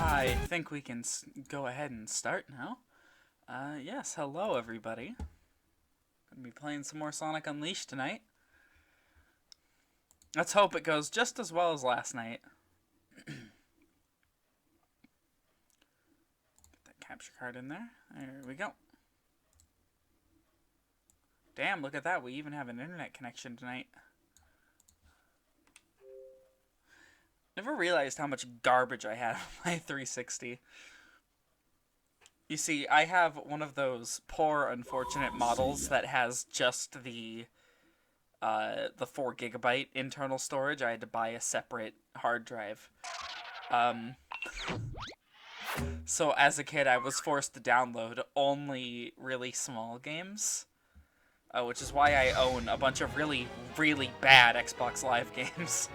I think we can go ahead and start now. Yes, hello everybody. Gonna be playing some more Sonic Unleashed tonight. Let's hope it goes just as well as last night. Get that capture card in there. There we go. Damn, look at that. We even have an internet connection tonight. Never realized how much garbage I had on my 360. You see, I have one of those poor, unfortunate models that has just the 4 gigabyte internal storage. I had to buy a separate hard drive. So as a kid, I was forced to download only really small games, which is why I own a bunch of really, really bad Xbox Live games.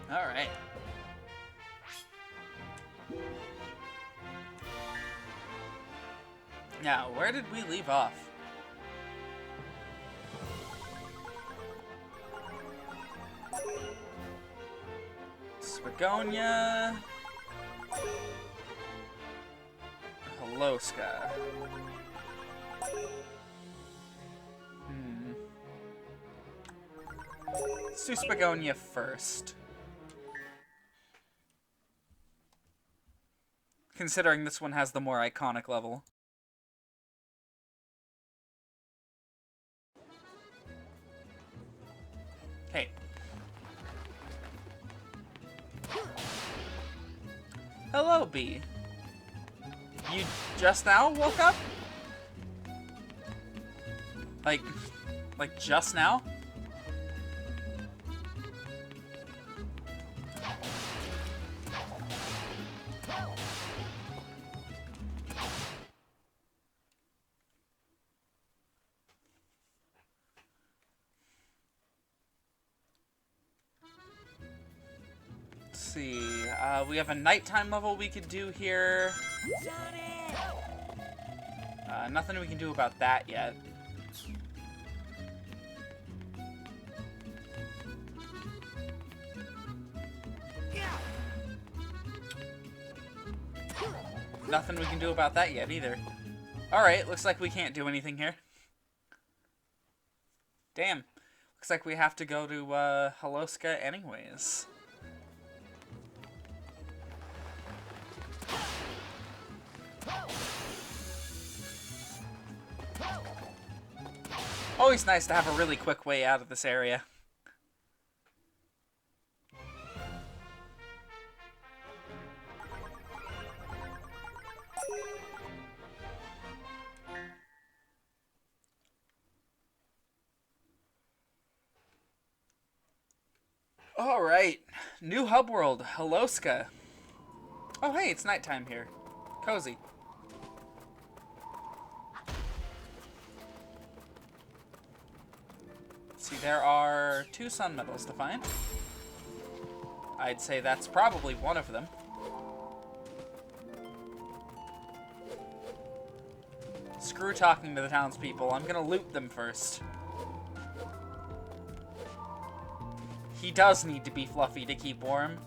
Alright. Now, where did we leave off? Swagonia. Holoska. Let's do Spagonia first. Considering this one has the more iconic level. Hey. Hello, Bee. You just now woke up? Like just now? See, we have a nighttime level we could do here. Nothing we can do about that yet. Nothing we can do about that yet either. Alright, looks like we can't do anything here. Damn. Looks like we have to go to Holoska anyways. Always nice to have a really quick way out of this area. Alright, new hub world, Holoska. Oh hey, it's nighttime here. Cozy. See, there are 2 sun medals to find. I'd say that's probably one of them. Screw talking to the townspeople. I'm gonna loot them first. He does need to be fluffy to keep warm.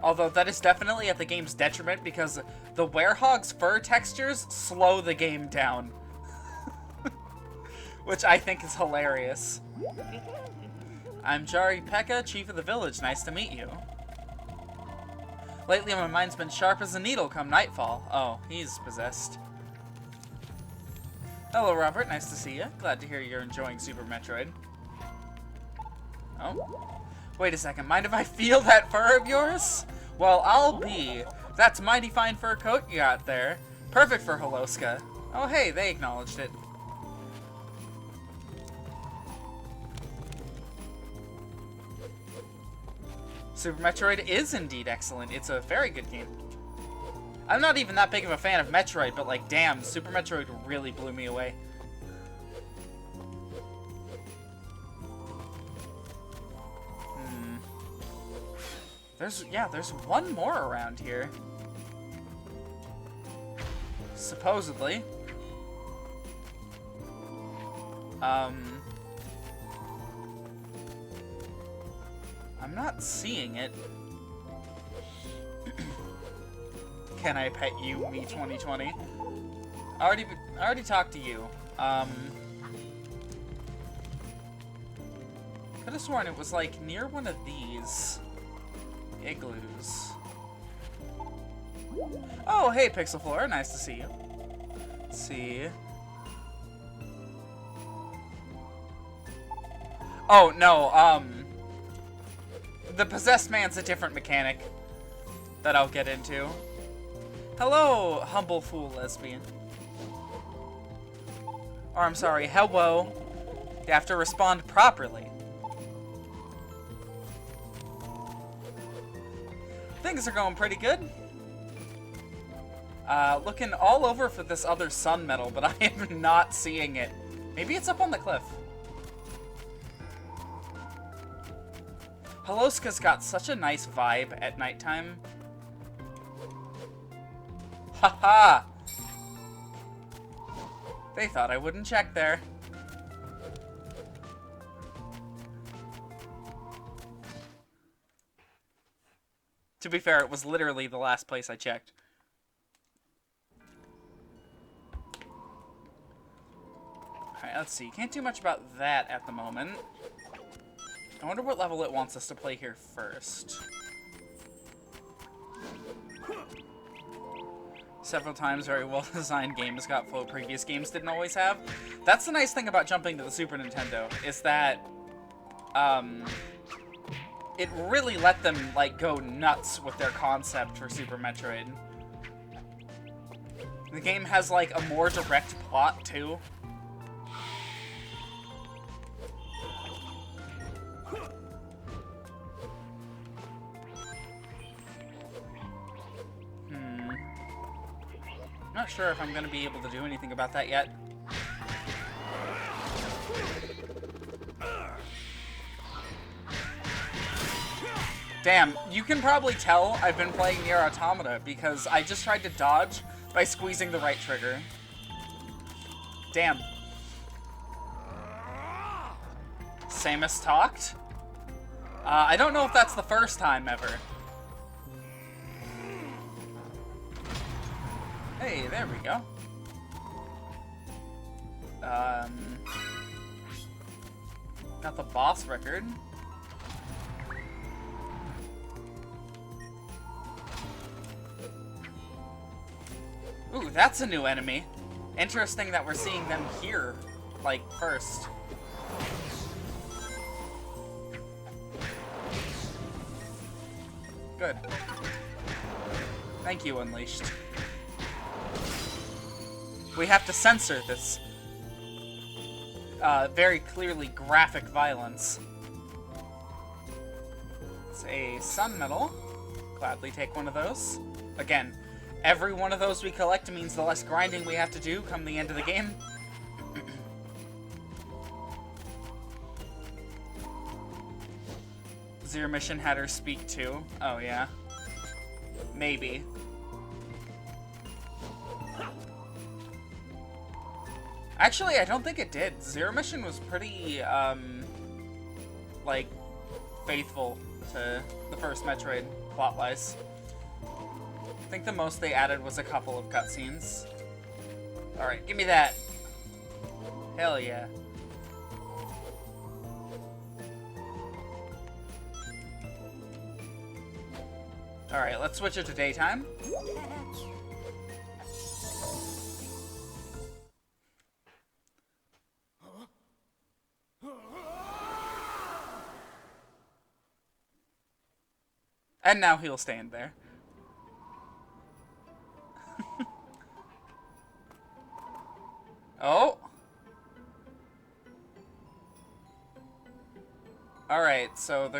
Although that is definitely at the game's detriment because the werehog's fur textures slow the game down. Which I think is hilarious. I'm Jari Pekka, chief of the village. Nice to meet you. Lately my mind's been sharp as a needle come nightfall. Oh, he's possessed. Hello, Robert. Nice to see you. Glad to hear you're enjoying Super Metroid. Oh. Wait a second. Mind if I feel that fur of yours? Well, I'll be. That's mighty fine fur coat you got there. Perfect for Holoska. Oh, hey, they acknowledged it. Super Metroid is indeed excellent. It's a very good game. I'm not even that big of a fan of Metroid, but like, damn, Super Metroid really blew me away. There's one more around here. Supposedly. I'm not seeing it. Can I pet you, me 2020? I already talked to you. Could have sworn it was like near one of these igloos. Oh, hey, Pixel Flora, nice to see you. Let's see. Oh, no, the possessed man's a different mechanic that I'll get into. Hello, humble fool lesbian. Or, I'm sorry, hello. You have to respond properly. Things are going pretty good. Looking all over for this other sun medal, but I am not seeing it. Maybe it's up on the cliff. Holoska's got such a nice vibe at nighttime. Haha! They thought I wouldn't check there. To be fair, it was literally the last place I checked. Alright, let's see. Can't do much about that at the moment. I wonder what level it wants us to play here first. Several times, very well-designed games got flow previous games didn't always have. That's the nice thing about jumping to the Super Nintendo, is that, it really let them, like, go nuts with their concept for Super Metroid. The game has, like, a more direct plot, too. Not sure if I'm going to be able to do anything about that yet. Damn, you can probably tell I've been playing Nier Automata because I just tried to dodge by squeezing the right trigger. Damn. Samus talked? I don't know if that's the first time ever. Hey, there we go. Got the boss record. Ooh, that's a new enemy. Interesting that we're seeing them here, like, first. Good. Thank you, Unleashed. We have to censor this very clearly graphic violence. It's a sun medal. Gladly take one of those. Again, every one of those we collect means the less grinding we have to do come the end of the game. Zero Mission had her speak too. Oh, yeah. Maybe. Actually, I don't think it did. Zero Mission was pretty, like, faithful to the first Metroid, plot-wise. I think the most they added was a couple of cutscenes. Alright, give me that. Hell yeah. Alright, let's switch it to daytime. And now he'll stand there. Oh! Alright, so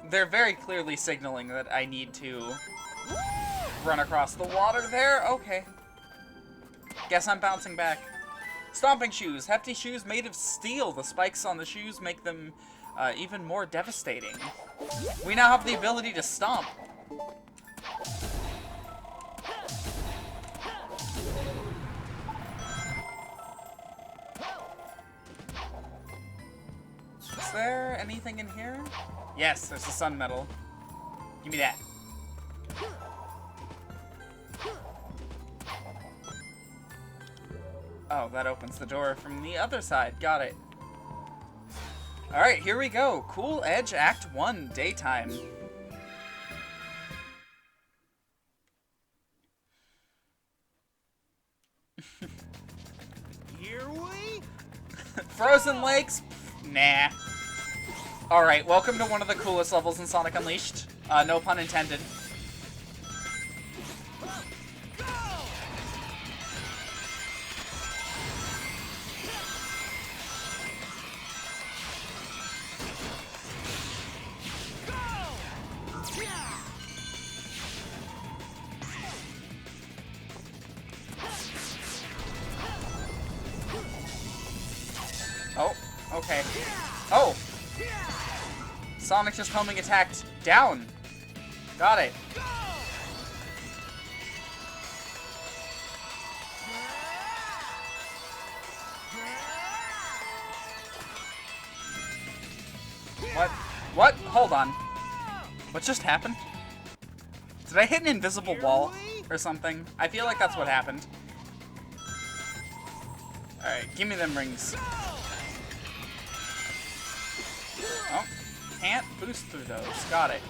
they're very clearly signaling that I need to run across the water there. Okay. Guess I'm bouncing back. Stomping shoes. Hefty shoes made of steel. The spikes on the shoes make them even more devastating. We now have the ability to stomp. Is there anything in here? Yes, there's a sun medal. Give me that. Oh, that opens the door from the other side. Got it. Alright, here we go. Cool Edge Act 1, daytime. Here we... Frozen Lakes? Nah. Alright, welcome to one of the coolest levels in Sonic Unleashed. No pun intended. Oh, okay. Oh! Sonic just homing attacked down. Got it. What? What? Hold on. What just happened? Did I hit an invisible wall or something? I feel like that's what happened. Alright, give me them rings. Oh, can't boost through those. Got it.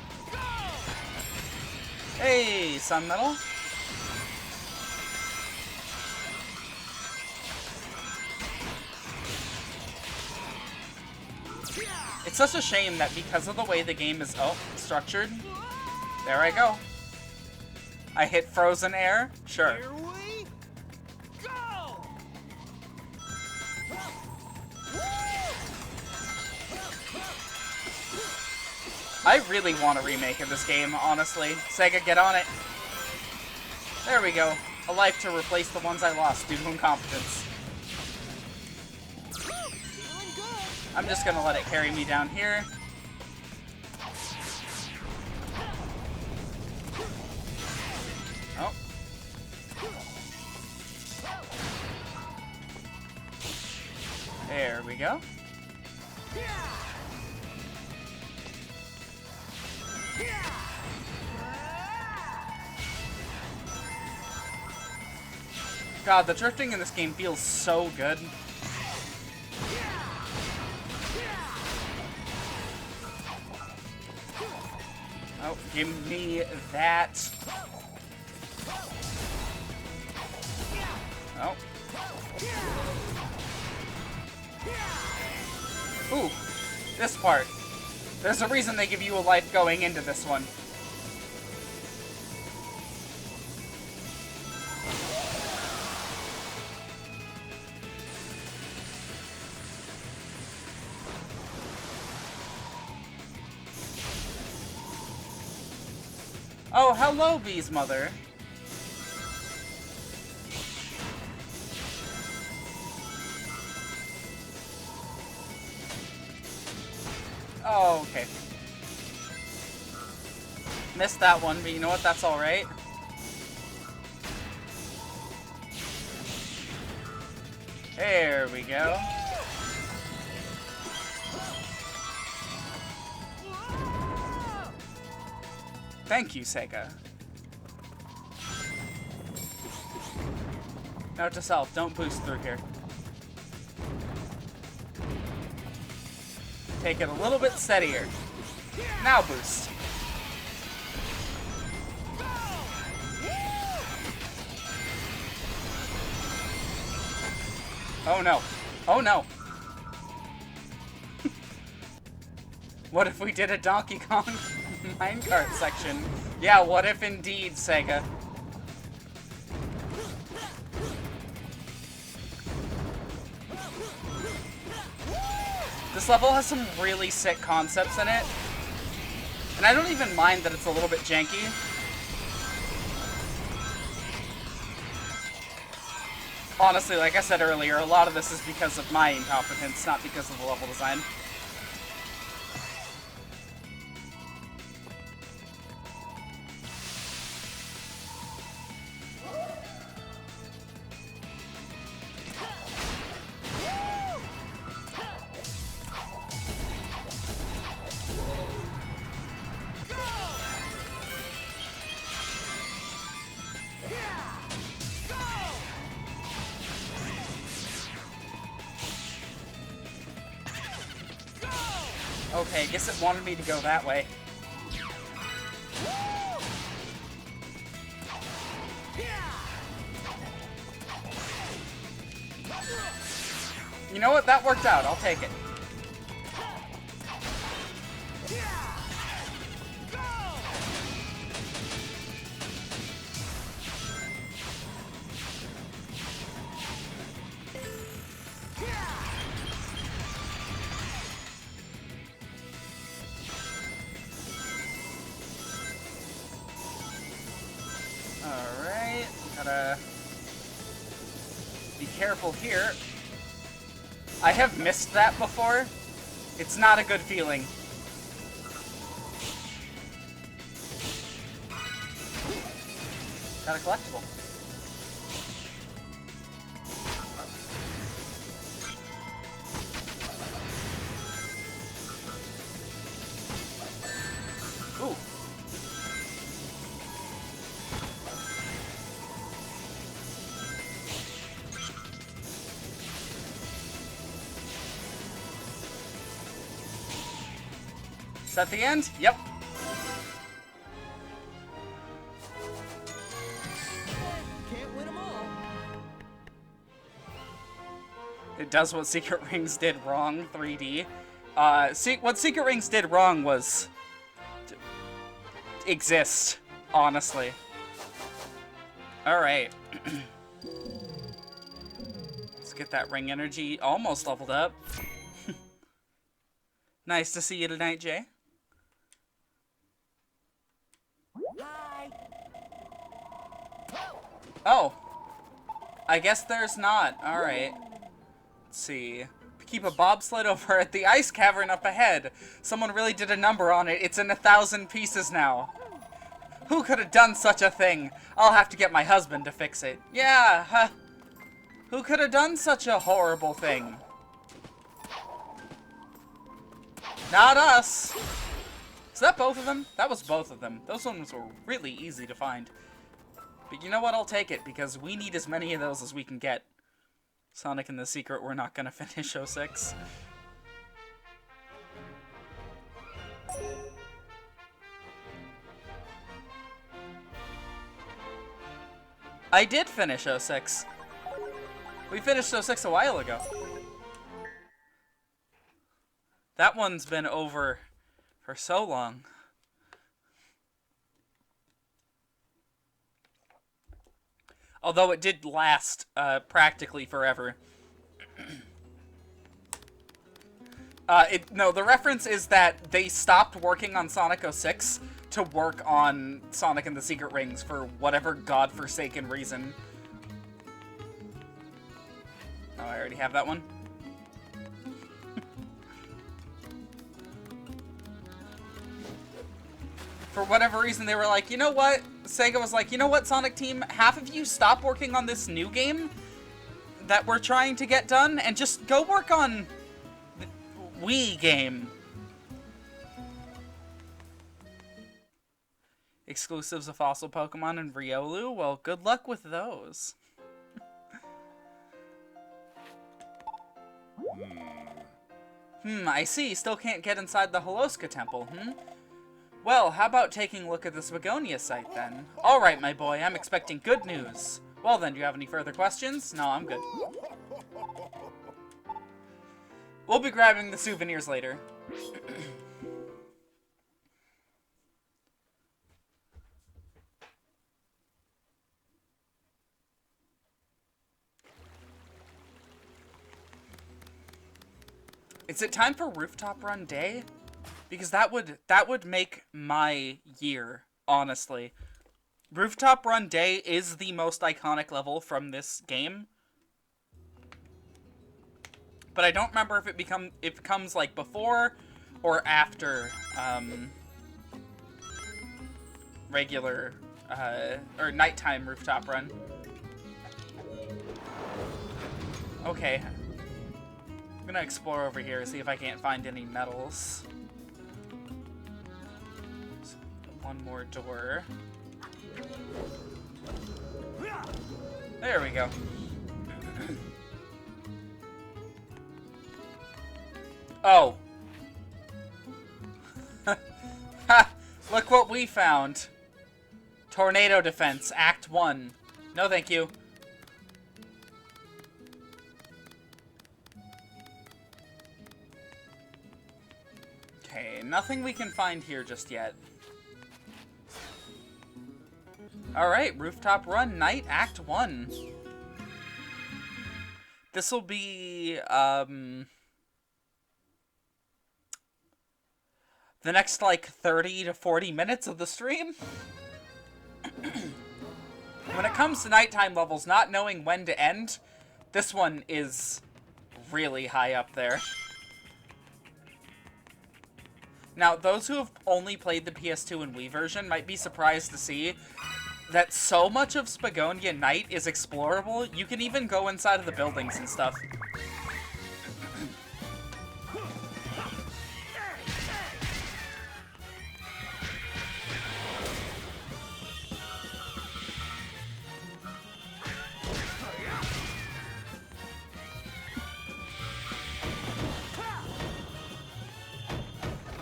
Hey, sun medal. It's such a shame that because of the way the game is structured, there I go. I hit frozen air? Sure. Here we go! I really want a remake of this game, honestly. Sega, get on it. There we go. A life to replace the ones I lost due to incompetence. Feeling good. I'm just gonna let it carry me down here. Oh. There we go. God, the drifting in this game feels so good. Oh, give me that. Oh. Ooh, this part. There's a reason they give you a life going into this one. Oh, hello, Bee's mother. Oh, okay. Missed that one, but you know what? That's alright. There we go. Thank you, Sega. Note to self, don't boost through here. Take it a little bit steadier. Now boost. Oh no. Oh no. What if we did a Donkey Kong minecart section? Yeah, what if indeed, Sega? This level has some really sick concepts in it. And I don't even mind that it's a little bit janky. Honestly, like I said earlier, a lot of this is because of my incompetence, not because of the level design. Okay, I guess it wanted me to go that way. You know what? That worked out. I'll take it. Alright, gotta be careful here. I have missed that before. It's not a good feeling. Got a collectible. Ooh. Is that the end? Yep. Can't win them all. It does what Secret Rings did wrong, 3D. What Secret Rings did wrong was exist, honestly. Alright. Let's get that ring energy almost leveled up. Nice to see you tonight, Jay. Hi. Oh. I guess there's not. Alright. Let's see. Keep a bobsled over at the ice cavern up ahead. Someone really did a number on it. It's in 1,000 pieces now. Who could have done such a thing? I'll have to get my husband to fix it. Yeah, huh. Who could have done such a horrible thing? Not us. Is that both of them? That was both of them. Those ones were really easy to find. But you know what? I'll take it, because we need as many of those as we can get. Sonic and the Secret, we're not gonna finish 06. I did finish 06. We finished 06 a while ago. That one's been over for so long. Although it did last practically forever. No, the reference is that they stopped working on Sonic 06 to work on Sonic and the Secret Rings for whatever godforsaken reason. Oh, I already have that one. For whatever reason, they were like, you know what? Sega was like, you know what, Sonic Team? Half of you stop working on this new game that we're trying to get done and just go work on the Wii game. Exclusives of Fossil Pokemon and Riolu? Well, good luck with those. I see. Still can't get inside the Holoska Temple, Well, how about taking a look at the Spagonia site, then? Alright, my boy, I'm expecting good news. Well then, do you have any further questions? No, I'm good. We'll be grabbing the souvenirs later. Is it time for Rooftop Run Day? Because that would make my year, honestly. Rooftop Run Day is the most iconic level from this game. But I don't remember if it comes like before or after regular or nighttime Rooftop Run. Okay. I'm gonna explore over here, see if I can't find any medals. One more door. There we go. Oh. Ha! Look what we found. Tornado Defense, Act 1. No thank you. Okay, nothing we can find here just yet. Alright, Rooftop Run Night, Act 1. This'll be, the next, like, 30 to 40 minutes of the stream. When it comes to nighttime levels, not knowing when to end, this one is really high up there. Now, those who have only played the PS2 and Wii version might be surprised to see that so much of Spagonia Night is explorable, you can even go inside of the buildings and stuff.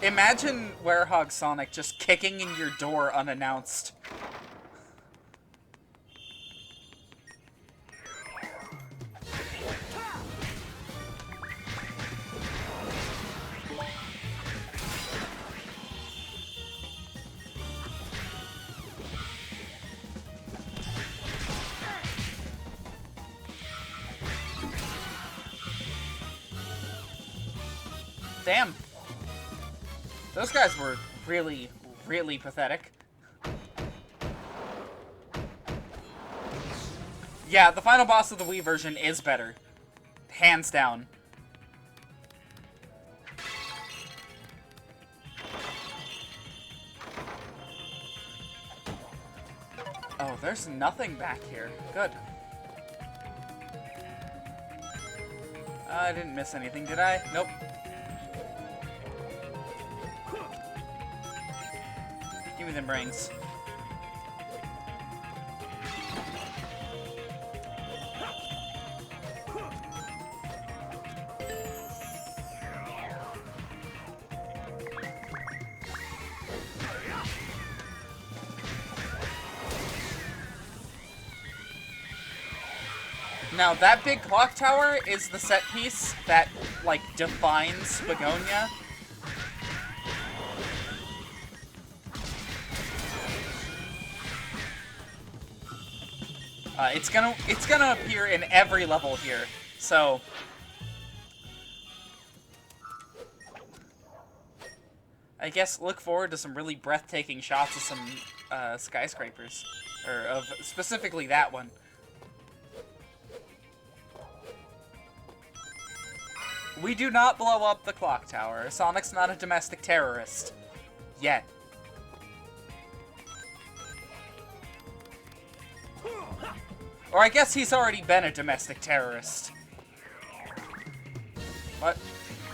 Imagine Werehog Sonic just kicking in your door unannounced. Damn. Those guys were really, really pathetic. Yeah, the final boss of the Wii version is better. Hands down. Oh, there's nothing back here. Good. I didn't miss anything, did I? Nope. Give me them rings. Now, that big clock tower is the set piece that, like, defines Spagonia. It's gonna appear in every level here, so I guess look forward to some really breathtaking shots of some skyscrapers, or of specifically that one. We do not blow up the clock tower. Sonic's not a domestic terrorist. Yet. Or I guess he's already been a domestic terrorist. What?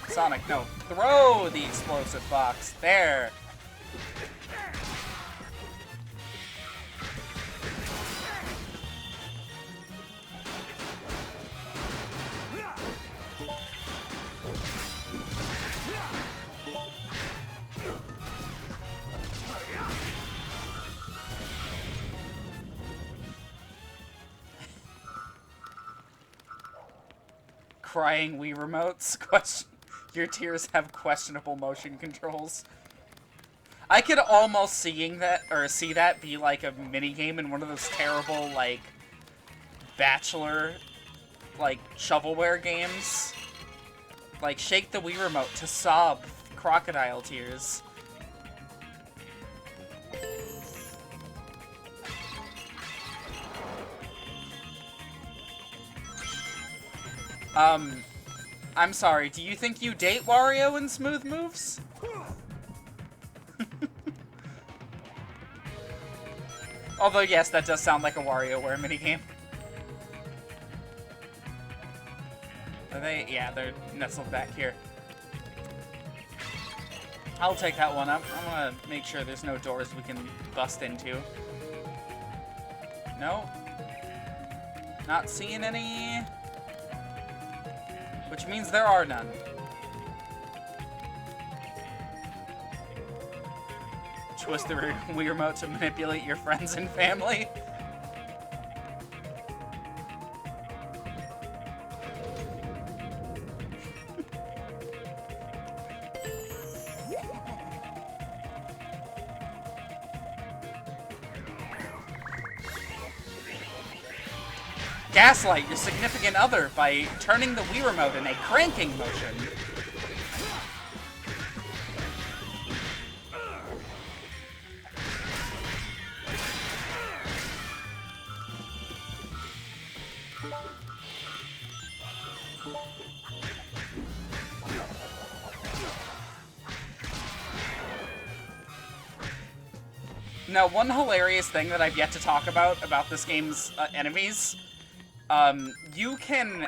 Sonic, no. Throw the explosive box. There. Crying Wii remotes. Your tears have questionable motion controls. I could almost see that be like a mini game in one of those terrible like bachelor like shovelware games. Like shake the Wii remote to sob crocodile tears. I'm sorry, do you think you date Wario in Smooth Moves? Although, yes, that does sound like a WarioWare minigame. Are they? Yeah, they're nestled back here. I'll take that one up. I'm gonna make sure there's no doors we can bust into. No. Not seeing any. Which means there are none. Twist the Wii remote to manipulate your friends and family. Gaslight your significant other by turning the Wii remote in a cranking motion. Now, one hilarious thing that I've yet to talk about this game's enemies, you can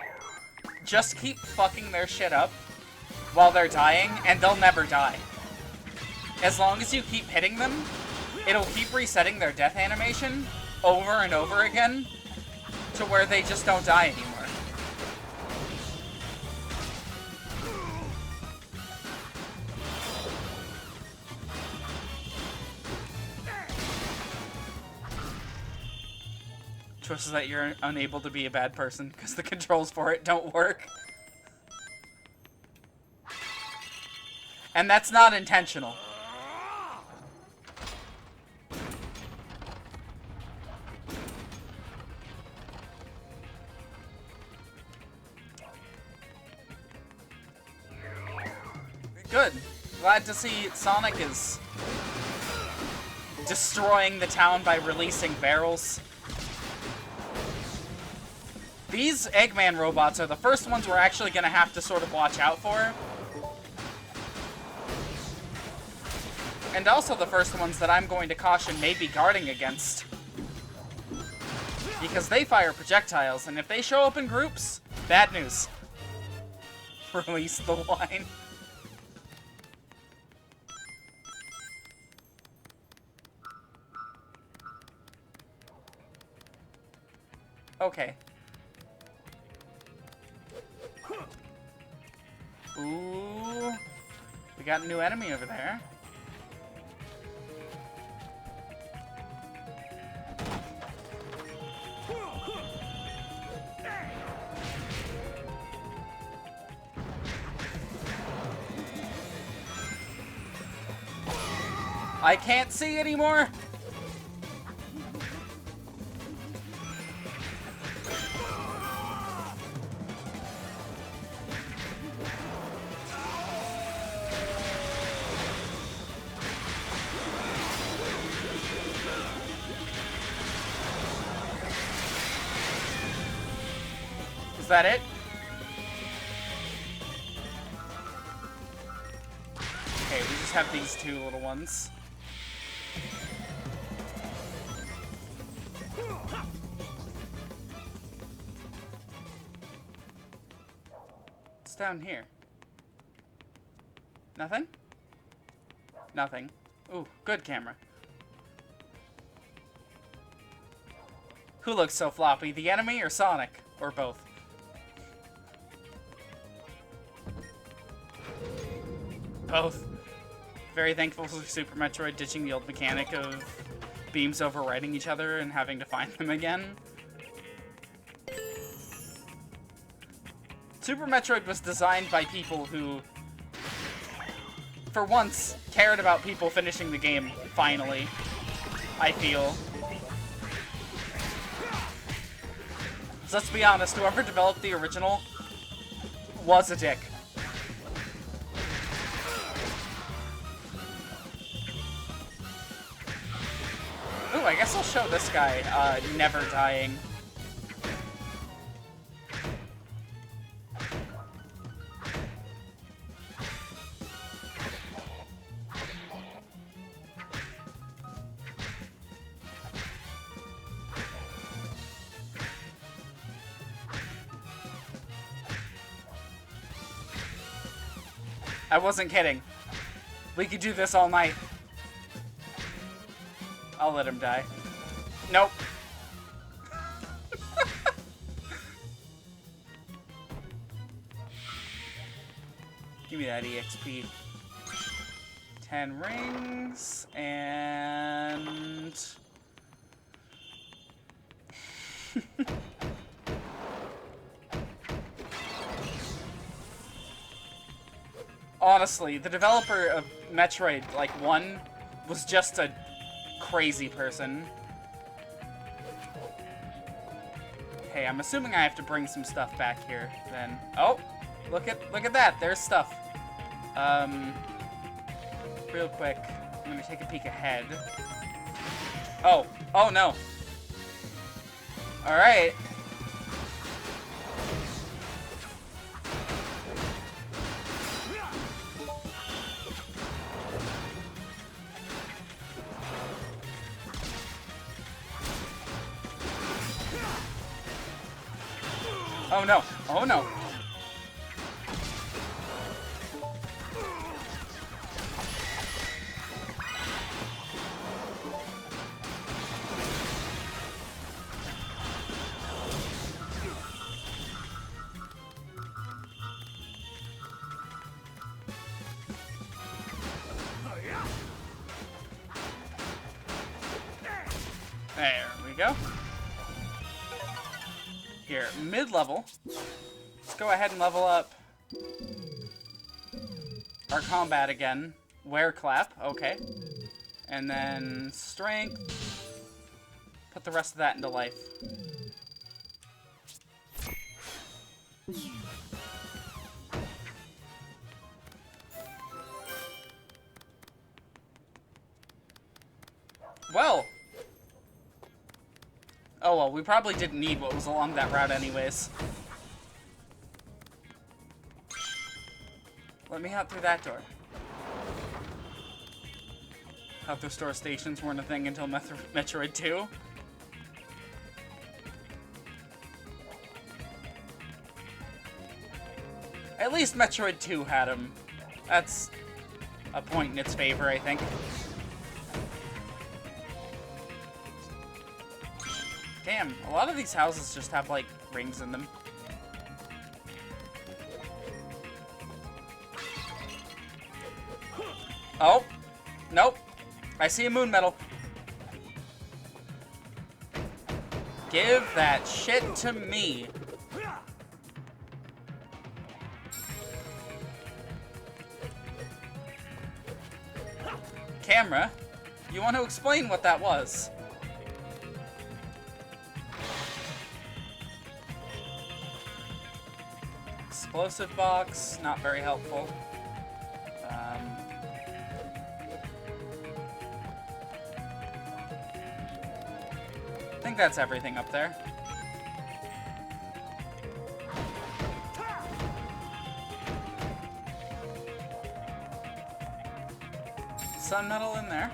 just keep fucking their shit up while they're dying, and they'll never die. As long as you keep hitting them, it'll keep resetting their death animation over and over again to where they just don't die anymore. Twist is that you're unable to be a bad person because the controls for it don't work. And that's not intentional. Good. Glad to see Sonic is destroying the town by releasing barrels. These Eggman robots are the first ones we're actually going to have to sort of watch out for. And also the first ones that I'm going to caution maybe guarding against. Because they fire projectiles, and if they show up in groups, bad news. Release the line. Okay. Ooh. We got a new enemy over there. I can't see anymore. Is that it? Okay, we just have these two little ones. What's down here? Nothing? Nothing. Ooh, good camera. Who looks so floppy, the enemy or Sonic? Or both? Both. Very thankful for Super Metroid ditching the old mechanic of beams overriding each other and having to find them again. Super Metroid was designed by people who, for once, cared about people finishing the game, finally, I feel. So let's be honest, whoever developed the original was a dick. Ooh, I guess I'll show this guy, never dying. I wasn't kidding. We could do this all night. I'll let him die. Nope. Give me that EXP. 10 rings, and... Honestly, the developer of Metroid, like, 1 was just a crazy person. Okay, I'm assuming I have to bring some stuff back here, then. Oh! Look at that, there's stuff. Real quick, I'm gonna take a peek ahead. Oh no. Alright. Oh no, oh no. There we go. Here, mid-level. Let's go ahead and level up our combat again. Wear clap, okay. And then strength. Put the rest of that into life. Well. Oh well, we probably didn't need what was along that route anyways. Let me out through that door. Out through store stations weren't a thing until Metroid 2. At least Metroid 2 had them. That's a point in its favor, I think. Damn, a lot of these houses just have, like, rings in them. Oh. Nope. I see a moon medal. Give that shit to me. Camera, you want to explain what that was? Explosive box, not very helpful. I think that's everything up there. Sun metal in there.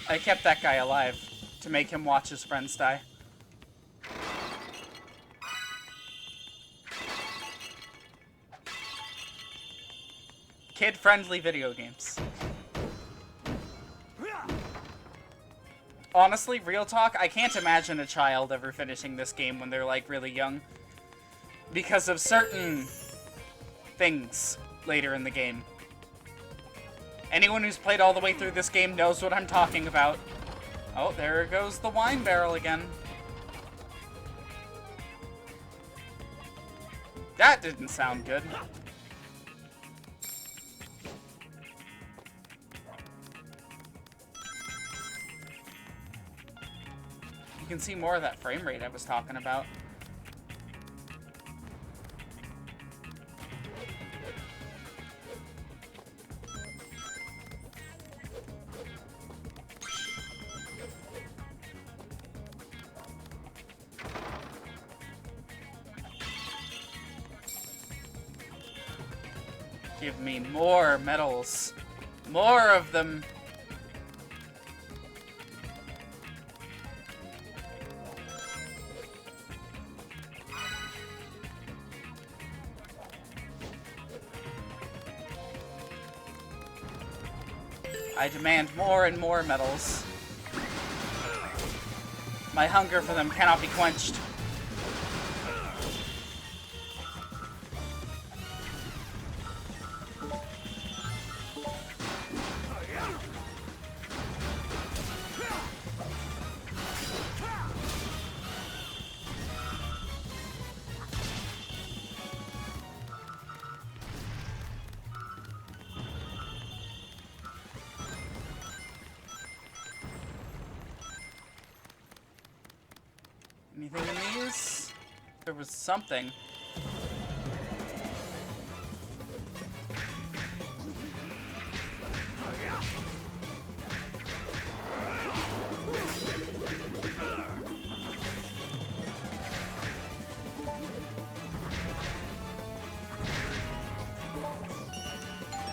I kept that guy alive to make him watch his friends die. Kid-friendly video games. Honestly, real talk, I can't imagine a child ever finishing this game when they're, like, really young. Because of certain things later in the game. Anyone who's played all the way through this game knows what I'm talking about. Oh, there goes the wine barrel again. That didn't sound good. You can see more of that frame rate I was talking about. Give me more medals. More of them. I demand more and more medals. My hunger for them cannot be quenched. Anything in these? There was something.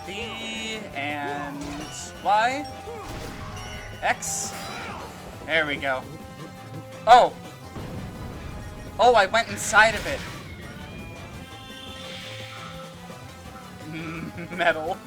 B and Y. X. There we go. Oh! Oh, I went inside of it. Metal.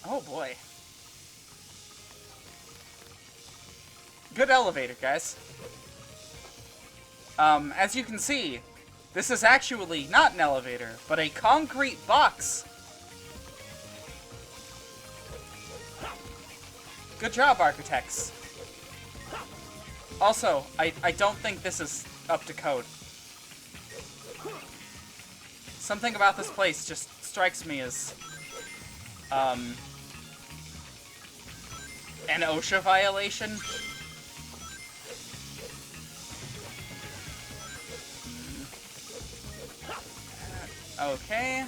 Oh boy. Good elevator, guys. As you can see, this is actually not an elevator, but a concrete box. Good job, architects. Also, I don't think this is up to code. Something about this place just strikes me as, an OSHA violation. Okay.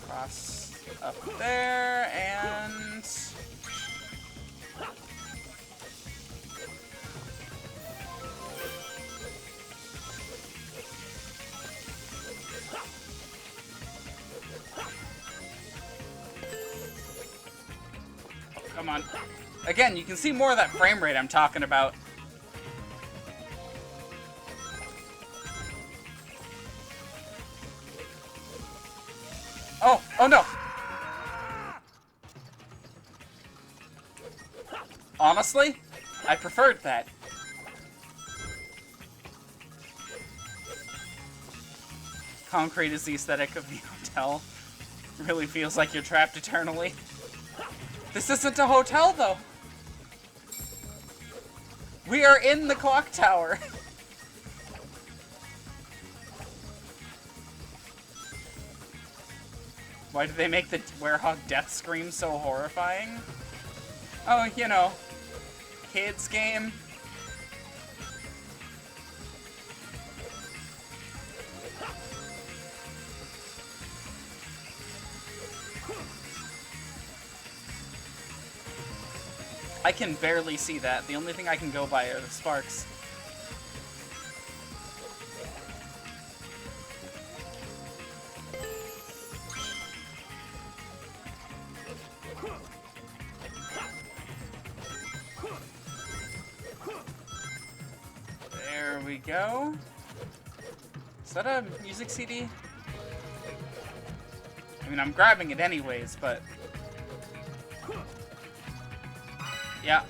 Cross up there, and... Oh, come on. Again, you can see more of that frame rate I'm talking about. Oh, oh no! Honestly, I preferred that. Concrete is the aesthetic of the hotel. Really feels like you're trapped eternally. This isn't a hotel, though. We are in the clock tower. Why did they make the Werehog death scream so horrifying? Oh, you know, kids game. I can barely see that. The only thing I can go by are the sparks. There we go. Is that a music CD? I mean, I'm grabbing it anyways, but... yeah.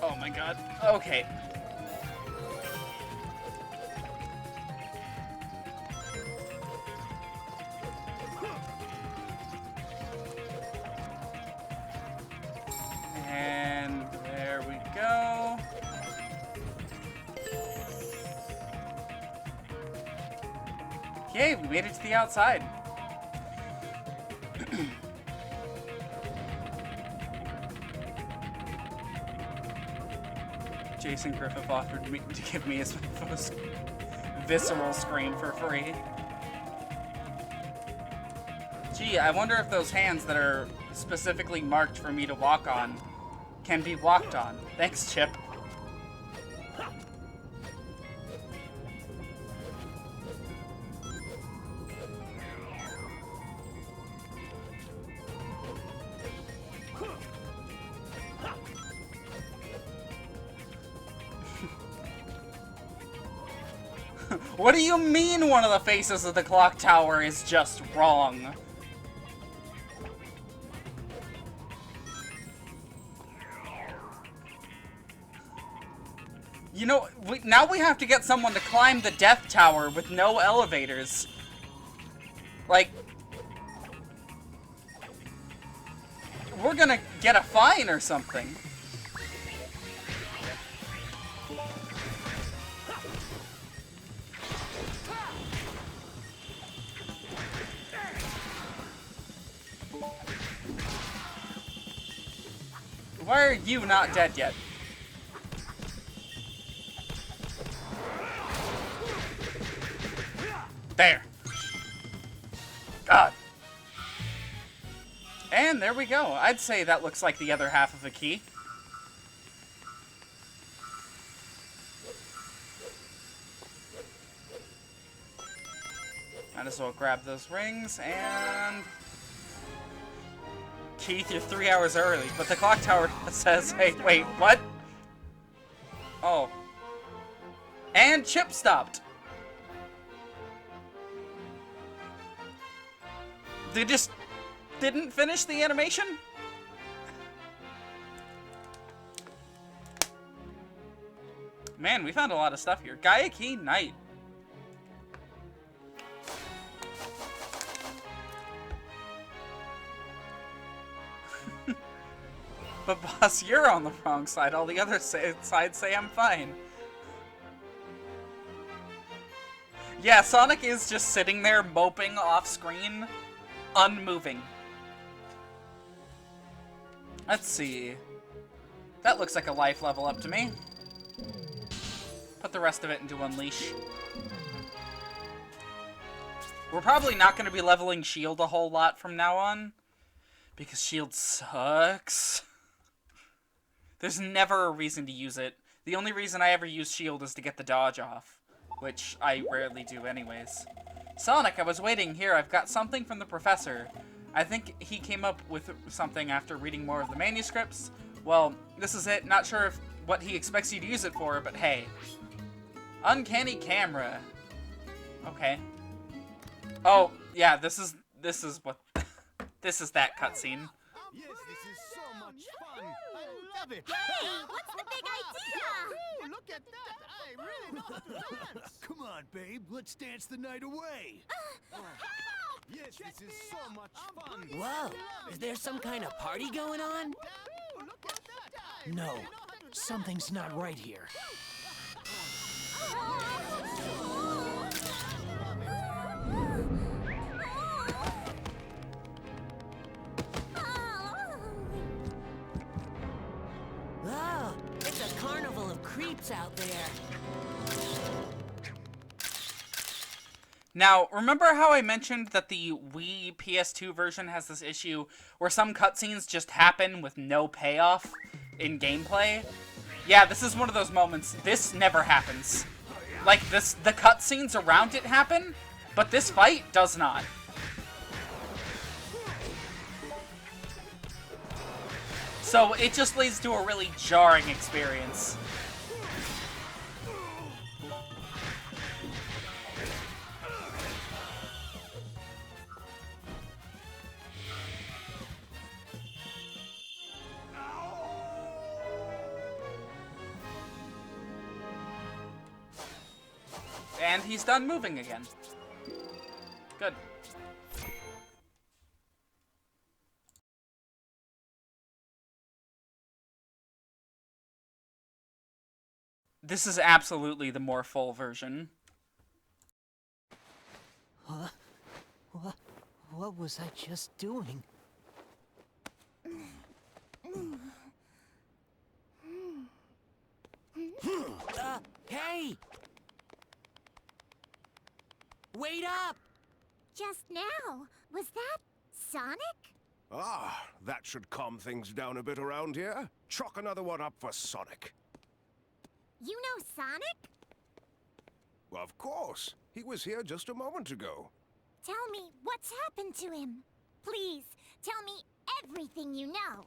Oh my god. Okay. And there we go. Yay, we made it to the outside. Jason Griffith offered me to give me his most visceral scream for free. Gee, I wonder if those hands that are specifically marked for me to walk on can be walked on. Thanks, Chip. What do you mean one of the faces of the clock tower is just wrong? You know, now we have to get someone to climb the Death Tower with no elevators. Like... we're gonna get a fine or something. Why are you not dead yet? There. God. And there we go. I'd say that looks like the other half of a key. Might as well grab those rings and... Keith, you're 3 hours early, but the clock tower says, hey, wait, what? Oh. And Chip stopped. They just didn't finish the animation? Man, we found a lot of stuff here. Gaia Key Knight. But boss, you're on the wrong side. All the other sides say I'm fine. Yeah, Sonic is just sitting there moping off screen, unmoving. Let's see. That looks like a life level up to me. Put the rest of it into Unleash. We're probably not going to be leveling Shield a whole lot from now on, because Shield sucks. There's never a reason to use it. The only reason I ever use Shield is to get the dodge off, which I rarely do anyways. Sonic, I was waiting. Here, I've got something from the professor. I think he came up with something after reading more of the manuscripts. Well, this is it. Not sure what he expects you to use it for, but hey. Uncanny camera. Okay. Oh, yeah, this is what... this is that cutscene. Yes, this is so much fun. I love it. Hey, what's the big idea? Look at that. I really know how to dance. Come on, babe. Let's dance the night away. Yes, this is so much fun. Whoa, is there some kind of party going on? Look at that. No, something's not right here. Oh, it's a carnival of what's out there. Now, remember how I mentioned that the Wii PS2 version has this issue where some cutscenes just happen with no payoff in gameplay? Yeah, this is one of those moments. This never happens. Like, the cutscenes around it happen, but this fight does not. So, it just leads to a really jarring experience. And he's done moving again. Good. This is absolutely the more full version. Huh? What was I just doing? Hey! Wait up! Just now. Was that Sonic? Ah, that should calm things down a bit around here. Chalk another one up for Sonic. You know Sonic? Of course. He was here just a moment ago. Tell me what's happened to him. Please, tell me everything you know.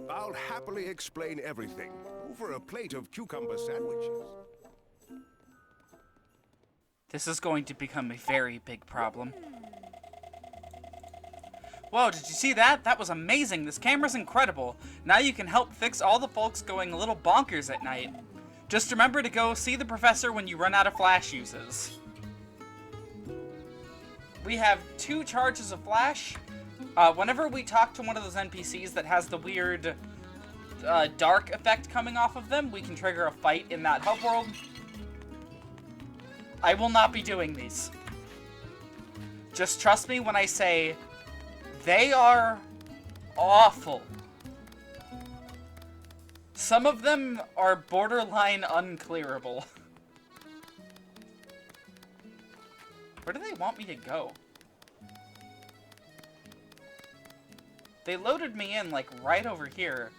I'll happily explain everything over a plate of cucumber sandwiches. This is going to become a very big problem. Whoa, did you see that? That was amazing. This camera's incredible. Now you can help fix all the folks going a little bonkers at night. Just remember to go see the professor when you run out of flash uses. We have 2 charges of flash. Whenever we talk to one of those NPCs that has the weird dark effect coming off of them, we can trigger a fight in that hub world. I will not be doing these. Just trust me when I say they are awful. Some of them are borderline unclearable. Where do they want me to go? They loaded me in, like, right over here.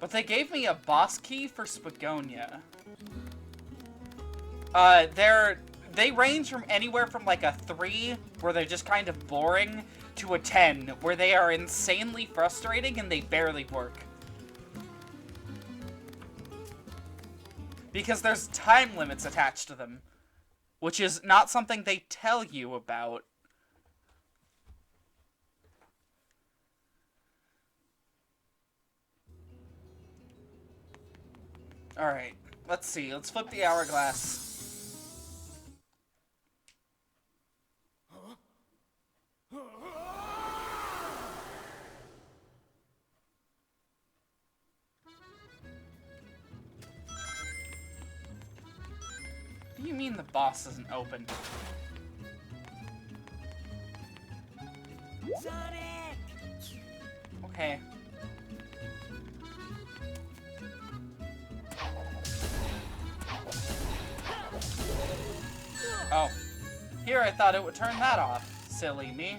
But they gave me a boss key for Spagonia. They range from anywhere from, like, a 3, where they're just kind of boring, to a 10, where they are insanely frustrating and they barely work. Because there's time limits attached to them, which is not something they tell you about. Alright, let's see. Let's flip the hourglass. What do you mean the boss isn't open? Sonic! Okay. Oh. Here I thought it would turn that off. Silly me.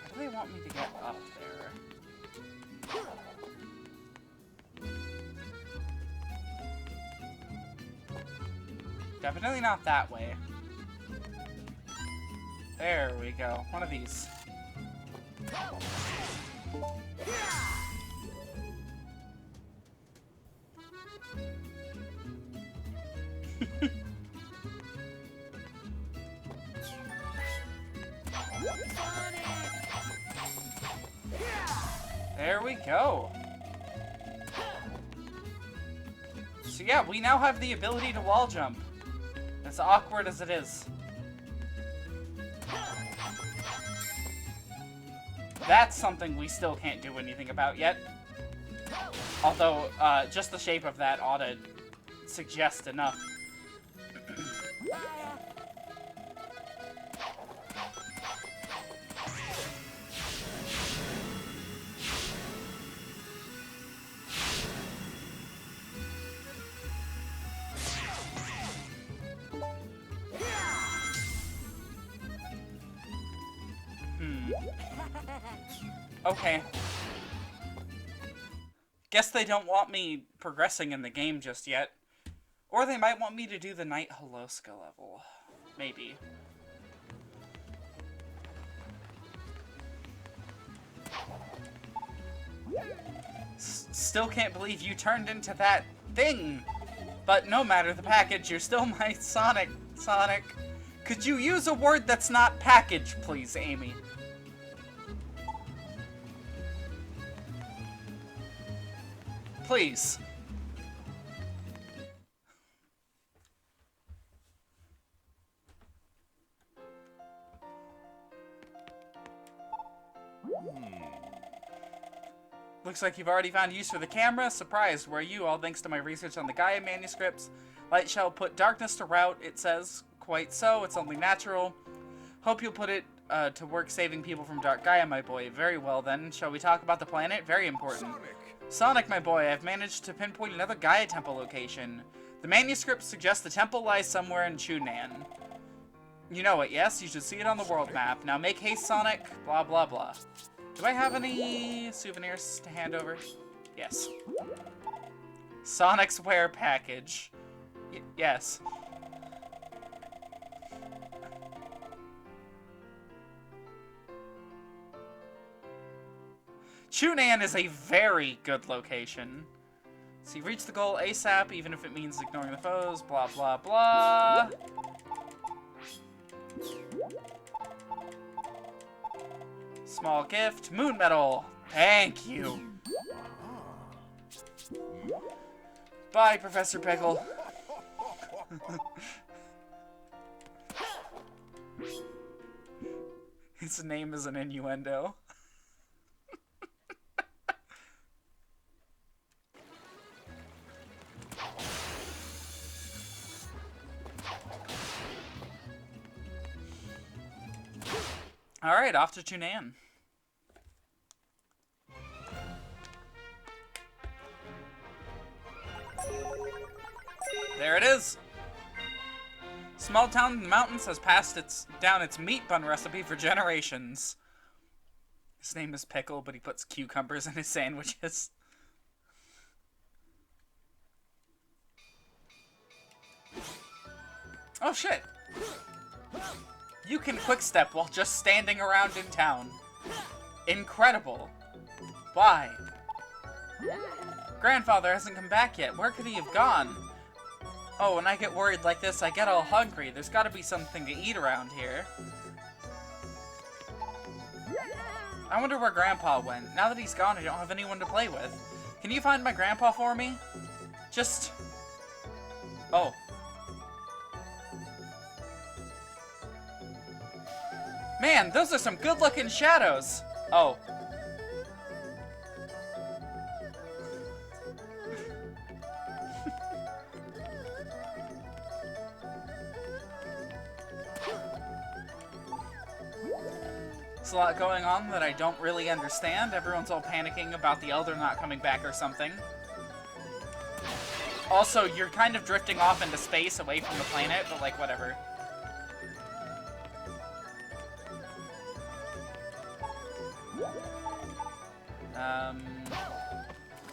How do they want me to get up there? Definitely not that way. There we go. One of these. There we go. So yeah, we now have the ability to wall jump. As awkward as it is. That's something we still can't do anything about yet. Although, just the shape of that ought to suggest enough. Okay. Guess they don't want me progressing in the game just yet. Or they might want me to do the Night Holoska level. Maybe. Still can't believe you turned into that thing! But no matter the package, you're still my Sonic. Sonic. Could you use a word that's not package, please, Amy? Please. Looks like you've already found use for the camera. Surprised, were you? All thanks to my research on the Gaia manuscripts. Light shall put darkness to rout, it says. Quite so, it's only natural. Hope you'll put it to work saving people from Dark Gaia, my boy. Very well then. Shall we talk about the planet? Very important. Sonic, my boy, I've managed to pinpoint another Gaia temple location. The manuscript suggests the temple lies somewhere in Chunan. You know it, yes? You should see it on the world map. Now make haste, Sonic. Blah, blah, blah. Do I have any souvenirs to hand over? Yes. Sonic's wear package. Yes. Chunan is a very good location. So you reach the goal ASAP, even if it means ignoring the foes, blah, blah, blah. Small gift, moon medal. Thank you. Bye, Professor Pickle. His name is an innuendo. Alright, off to Chunan. There it is! Small town in the mountains has passed down its meat bun recipe for generations. His name is Pickle, but he puts cucumbers in his sandwiches. Oh shit! You can quick-step while just standing around in town. Incredible. Why? Grandfather hasn't come back yet. Where could he have gone? Oh, when I get worried like this, I get all hungry. There's gotta be something to eat around here. I wonder where Grandpa went. Now that he's gone, I don't have anyone to play with. Can you find my grandpa for me? Just... Oh. Man, those are some good-looking shadows. Oh. There's a lot going on that I don't really understand. Everyone's all panicking about the Elder not coming back or something. Also, you're kind of drifting off into space away from the planet, but like, whatever.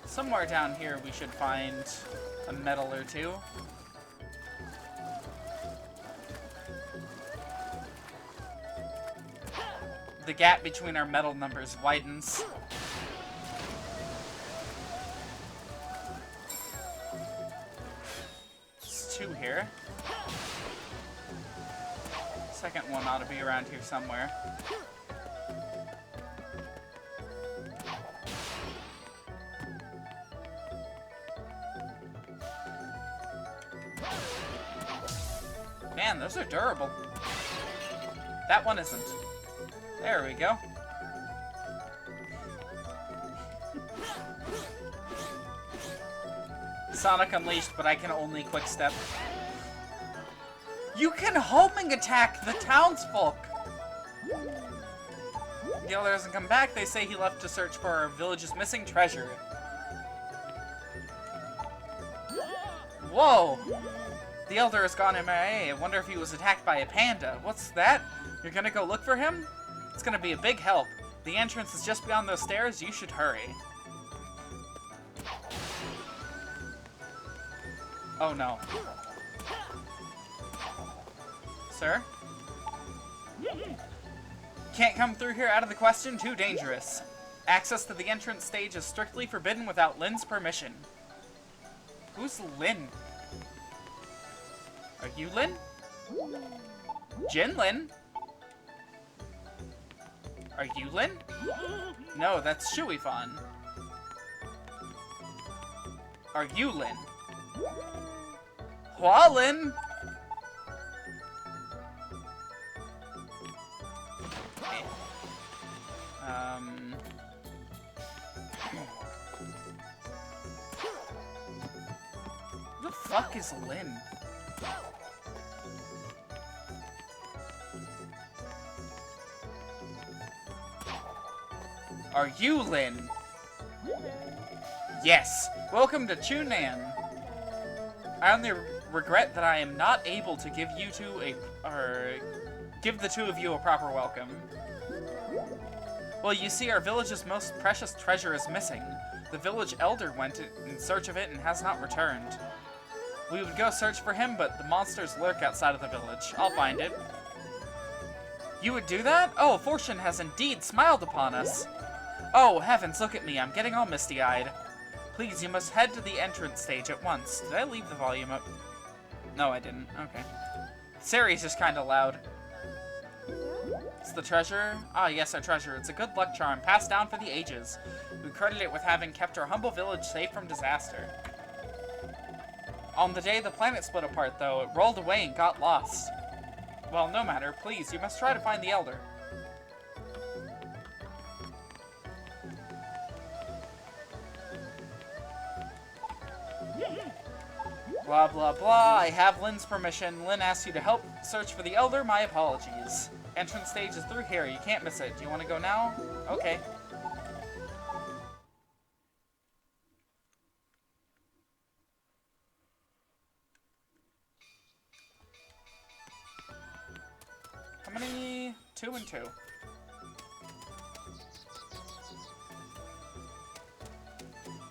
Somewhere down here we should find a medal or two. The gap between our medal numbers widens. There's two here. Second one ought to be around here somewhere. Man, those are durable. That one isn't. There we go. Sonic Unleashed, but I can only quick step. You can homing attack the townsfolk! The elder hasn't come back. They say he left to search for our village's missing treasure. Whoa! The elder has gone MIA. I wonder if he was attacked by a panda. What's that? You're gonna go look for him? It's gonna be a big help. The entrance is just beyond those stairs. You should hurry. Oh no. Sir? Can't come through here out of the question, too dangerous. Access to the entrance stage is strictly forbidden without Lin's permission. Who's Lin? Are you Lin? Jin Lin? Are you Lin? No, that's Shuifan. Are you Lin? Hua Lin? Who the fuck is Lin? Are you Lin? Yes. Welcome to Chunan. I only regret that I am not able to give you two give the two of you a proper welcome. Well, you see, our village's most precious treasure is missing. The village elder went in search of it and has not returned. We would go search for him, but the monsters lurk outside of the village. I'll find it. You would do that? Oh, fortune has indeed smiled upon us. Oh, heavens, look at me. I'm getting all misty-eyed. Please, you must head to the entrance stage at once. Did I leave the volume up? No, I didn't. Okay. Sari's just kind of loud. It's the treasure? Ah, yes, our treasure. It's a good luck charm, passed down for the ages. We credit it with having kept our humble village safe from disaster. On the day the planet split apart, though, it rolled away and got lost. Well, no matter. Please, you must try to find the Elder. Blah, blah, blah. I have Lin's permission. Lin asked you to help search for the Elder. My apologies. Entrance stage is through here. You can't miss it. Do you want to go now? Okay. How many? 2 and 2.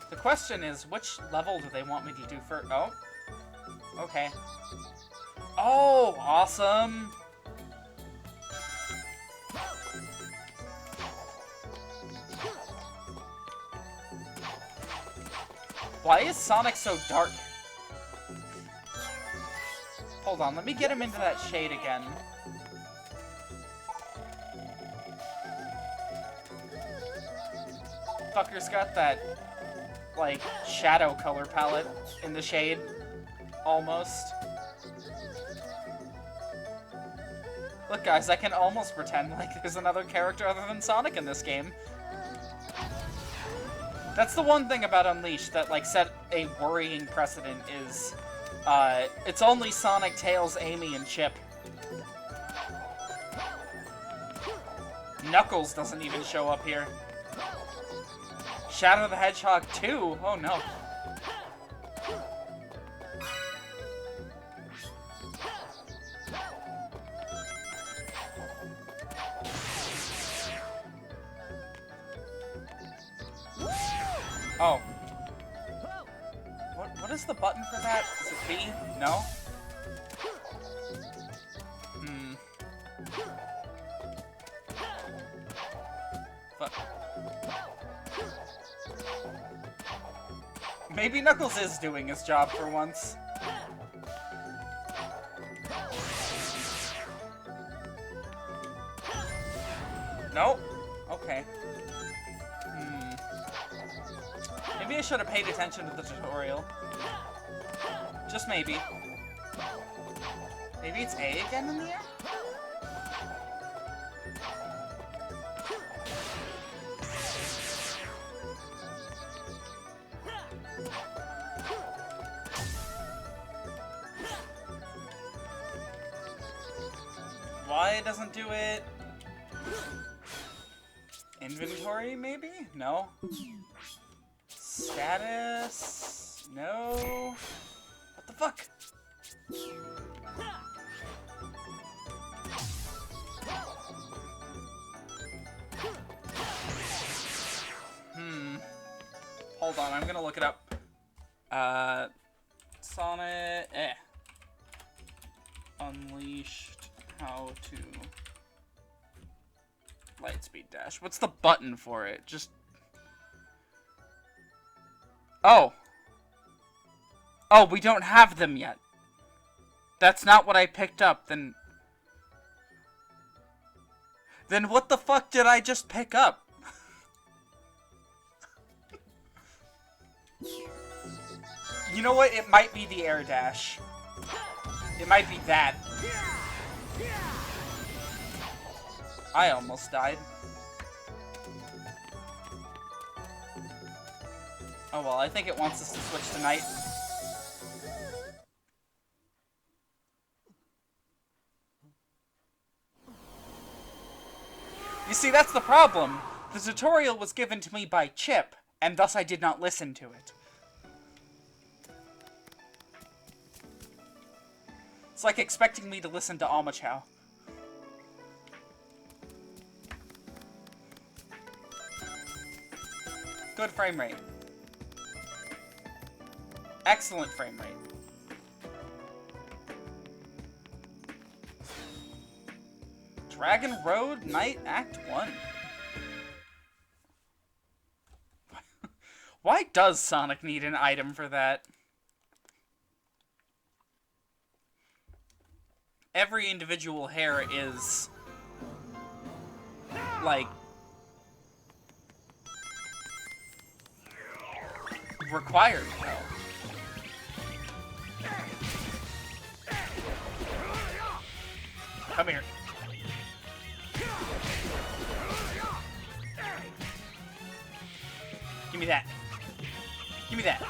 The question is, which level do they want me to do first? Oh. Okay. Oh, awesome! Why is Sonic so dark? Hold on, let me get him into that shade again. Fucker's got that, like, shadow color palette in the shade. Almost. Look, guys, I can almost pretend like there's another character other than Sonic in this game. That's the one thing about Unleashed that, like, set a worrying precedent is, it's only Sonic, Tails, Amy, and Chip. Knuckles doesn't even show up here. Shadow the Hedgehog 2? Oh no. Oh. What is the button for that? Is it B? No? Fuck. Maybe Knuckles is doing his job for once. Nope. Okay. Maybe I should have paid attention to the tutorial. Just maybe. Maybe it's A again in the air? it doesn't do it. Inventory, maybe? No. Status? No. What the fuck? Hold on, I'm gonna look it up. Sonic... Unleashed how to... Lightspeed dash. What's the button for it? Just... Oh! Oh, we don't have them yet. That's not what I picked up, then... Then what the fuck did I just pick up? You know what? It might be the air dash. It might be that. I almost died. Oh well, I think it wants us to switch to night. You see, that's the problem. The tutorial was given to me by Chip, and thus I did not listen to it. It's like expecting me to listen to Omochao. Good frame rate. Excellent frame rate. Dragon Road Night Act 1. Why does Sonic need an item for that? Every individual hair is... like... required, though. Come here. Give me that. Give me that.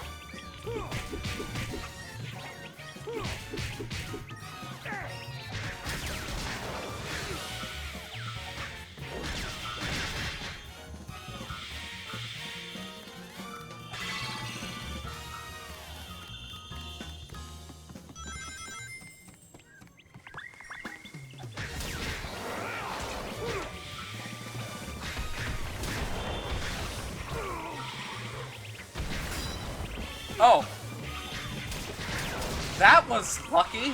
Oh. That was lucky.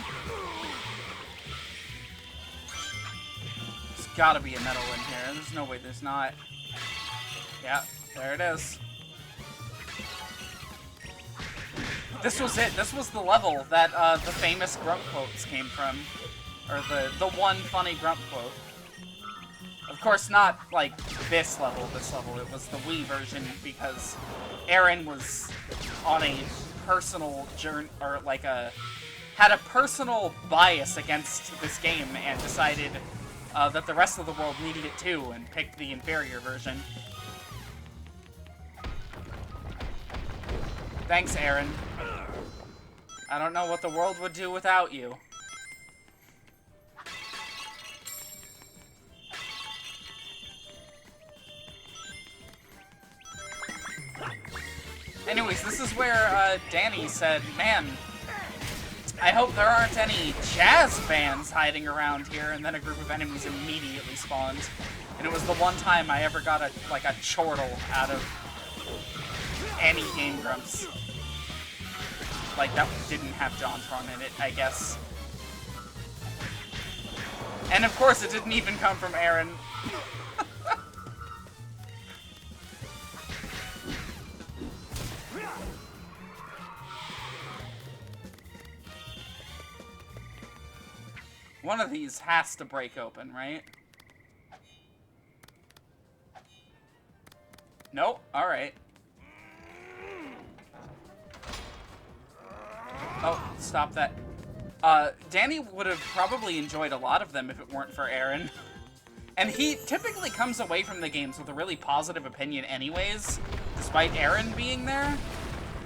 There's gotta be a medal in here. There's no way there's not. Yeah, there it is. This was it. This was the level that the famous Grump quotes came from. Or the one funny Grump quote. Of course, not like this level. It was the Wii version because Aaron was on a personal journey, or like had a personal bias against this game and decided that the rest of the world needed it too and picked the inferior version. Thanks, Aaron. I don't know what the world would do without you. Anyways, this is where Danny said, man, I hope there aren't any jazz bands hiding around here, and then a group of enemies immediately spawned. And it was the one time I ever got a chortle out of any Game Grumps. Like, that didn't have JonTron in it, I guess. And of course, it didn't even come from Aaron. One of these has to break open, right? Nope. Alright. Oh, stop that. Danny would have probably enjoyed a lot of them if it weren't for Aaron. And he typically comes away from the games with a really positive opinion anyways, despite Aaron being there.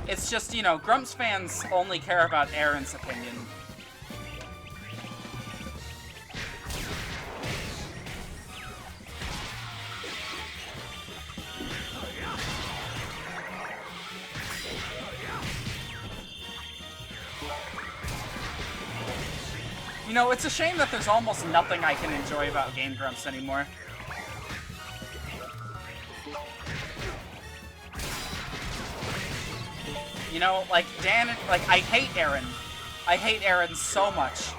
It's just, you know, Grumps fans only care about Aaron's opinion. You know, it's a shame that there's almost nothing I can enjoy about Game Grumps anymore. You know, like, Dan, like, I hate Aaron. I hate Aaron so much.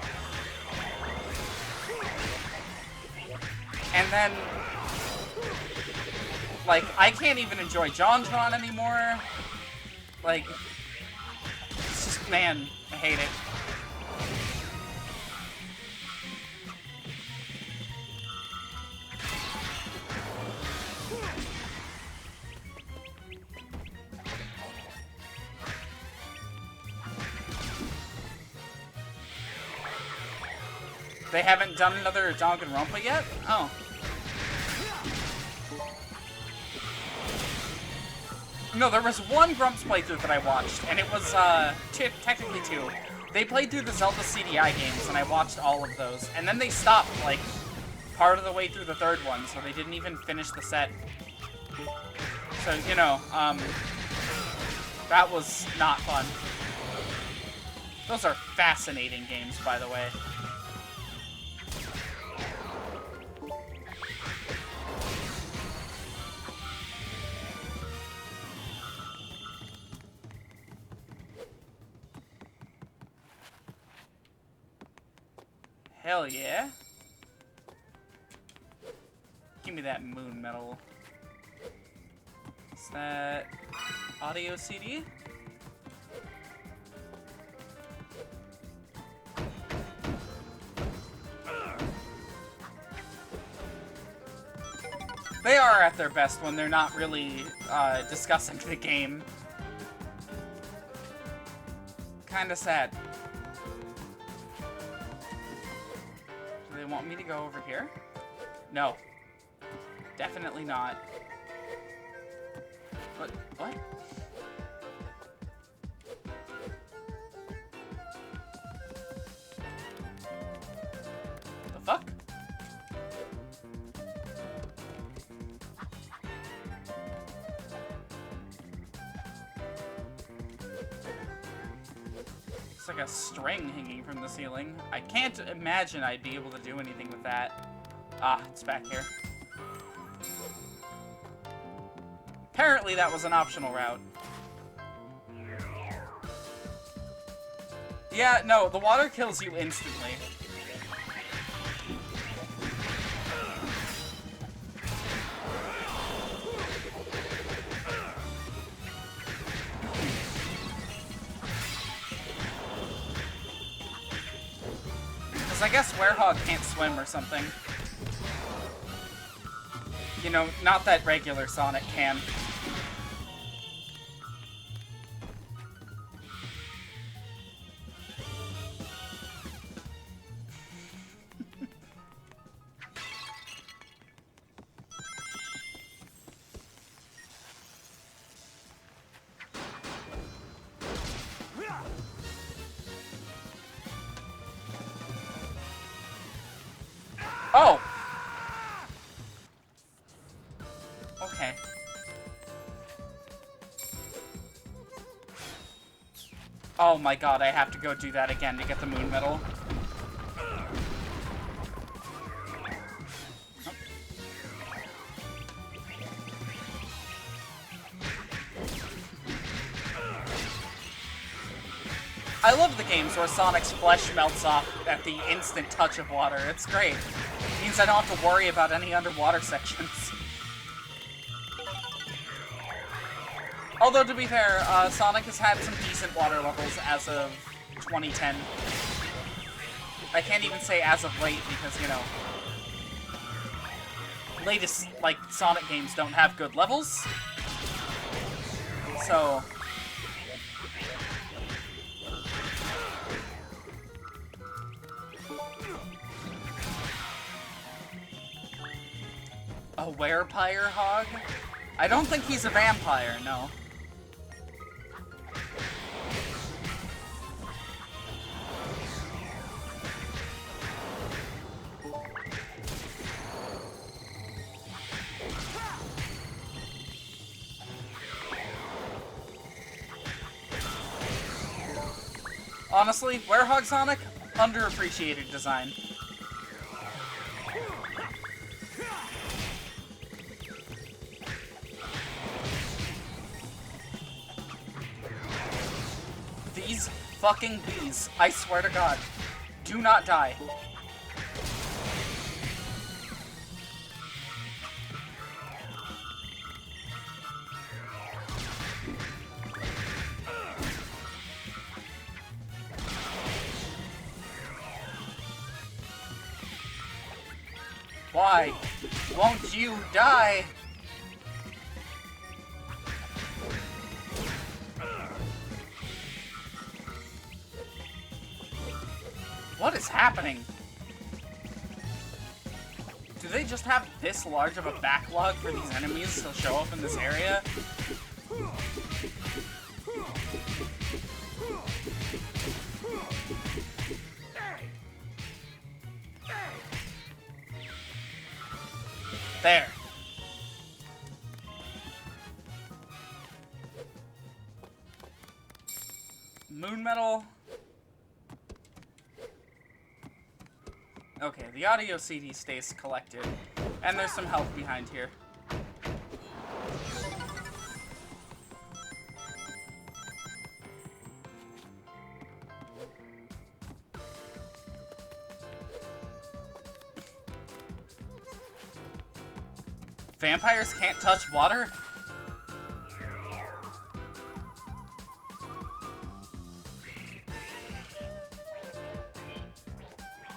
And then, like, I can't even enjoy JonTron anymore. Like, it's just, man, I hate it. They haven't done another Danganronpa yet? Oh. No, there was one Grumps playthrough that I watched, and it was, technically two. They played through the Zelda CDI games, and I watched all of those. And then they stopped, like, part of the way through the third one, so they didn't even finish the set. So, you know, that was not fun. Those are fascinating games, by the way. Hell yeah. Give me that moon metal. Is that audio CD? They are at their best when they're not really discussing the game. Kinda sad. Do they want me to go over here? No. Definitely not. What? What? The fuck? It's like a string hanging from the ceiling. I can't imagine I'd be able to do anything with that. Ah, it's back here. Apparently that was an optional route. Yeah, no, the water kills you instantly. Because I guess Werehog can't swim or something. You know, not that regular Sonic can. Oh! Okay. Oh my god, I have to go do that again to get the moon medal. I love the games where Sonic's flesh melts off at the instant touch of water. It's great. It means I don't have to worry about any underwater sections. Although, to be fair, Sonic has had some decent water levels as of 2010. I can't even say as of late because, you know, latest, like, Sonic games don't have good levels. So... A werepire hog? I don't think he's a vampire, no. Honestly, Werehog Sonic, Underappreciated design. These fucking bees, I swear to God, do not die. Why won't you die? What is happening? Do they just have this large of a backlog for these enemies to show up in this area? There. Moon metal. Okay, the audio CD stays collected. And there's some health behind here. Vampires can't touch water?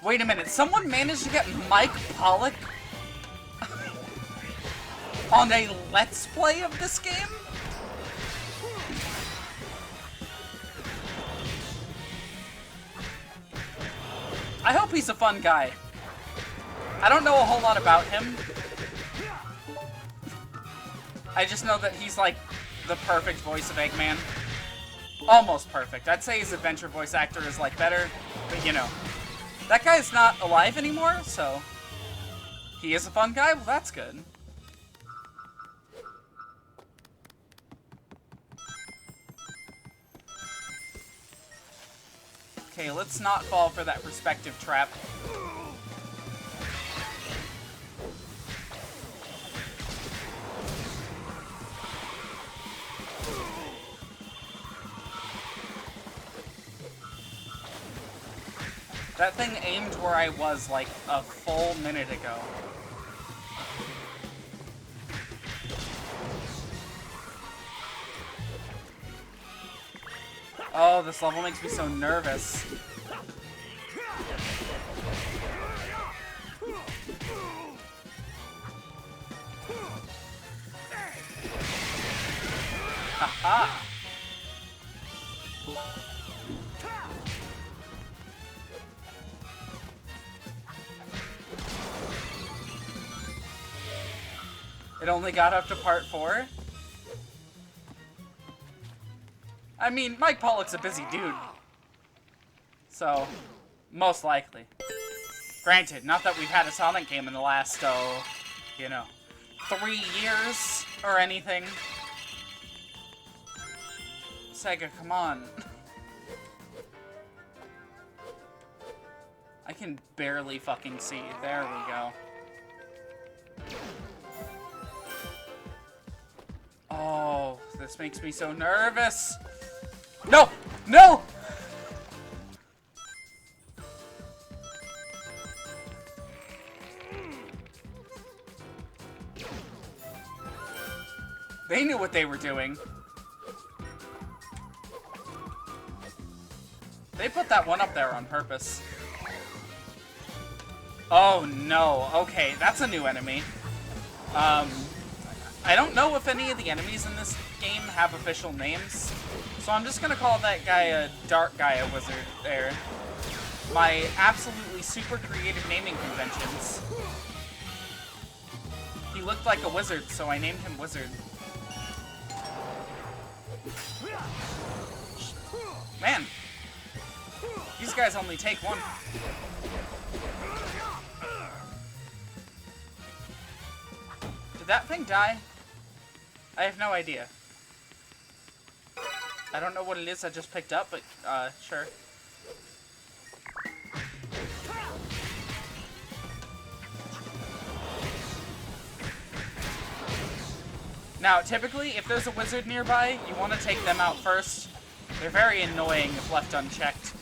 Wait a minute, someone managed to get Mike Pollock on a Let's Play of this game? I hope he's a fun guy. I don't know a whole lot about him. I just know that he's like the perfect voice of Eggman. Almost perfect. I'd say his adventure voice actor is like better, but you know. That guy's not alive anymore, so he is a fun guy? Well, that's good. Okay, let's not fall for that perspective trap. That thing aimed where I was like a full minute ago. Oh, this level makes me so nervous. Aha! It only got up to part 4? I mean, Mike Pollock's a busy dude. So, most likely. Granted, not that we've had a Sonic game in the last, you know, 3 years or anything. Sega, come on. I can barely fucking see. There we go. Oh, this makes me so nervous. No! No! They knew what they were doing. They put that one up there on purpose. Oh no, okay, that's a new enemy. I don't know if any of the enemies in this game have official names, so I'm just gonna call that guy a Dark Gaia Wizard there. My absolutely super creative naming conventions. He looked like a wizard, so I named him Wizard. Man, these guys only take one. Did that thing die? I have no idea. I don't know what it is I just picked up, but, sure. Now, typically, if there's a wizard nearby, you want to take them out first. They're very annoying if left unchecked.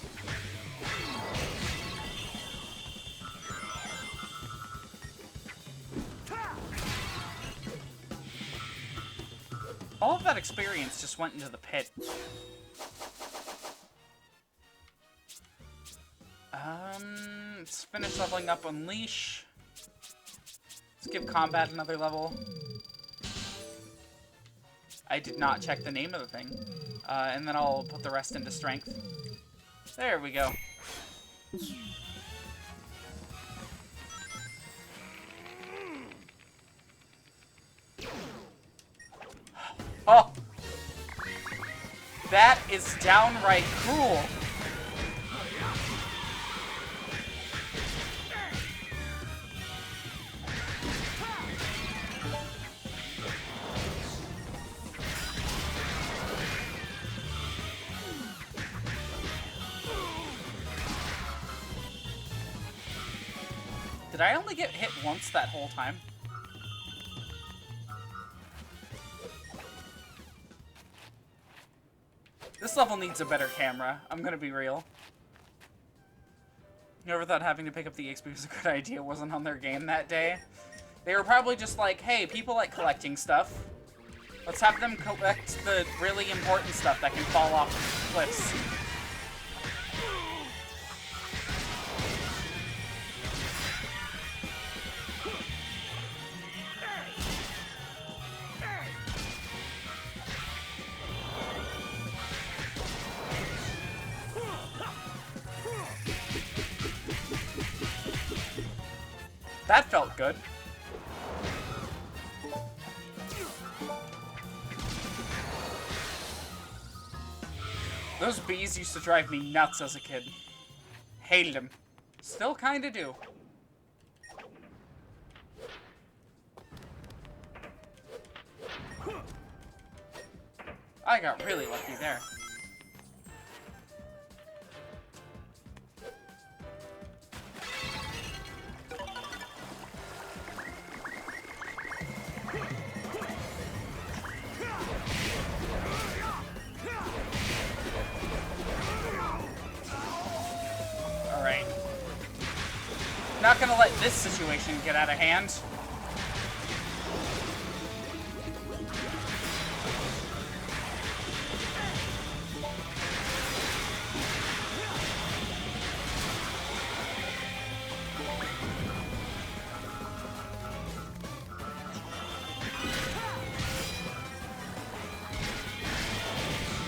All of that experience just went into the pit. Let's finish leveling up Unleash. Let's give combat another level. I did not check the name of the thing. And then I'll put the rest into strength. There we go. Oh! That is downright cruel. Did I only get hit once that whole time? This level needs a better camera. I'm gonna be real. Whoever thought having to pick up the EXP was a good idea wasn't on their game that day. They were probably just like, hey, people like collecting stuff. Let's have them collect the really important stuff that can fall off cliffs. That felt good. Those bees used to drive me nuts as a kid. Hated them. Still kinda do. I got really lucky there. Alright. Not gonna let this situation get out of hand.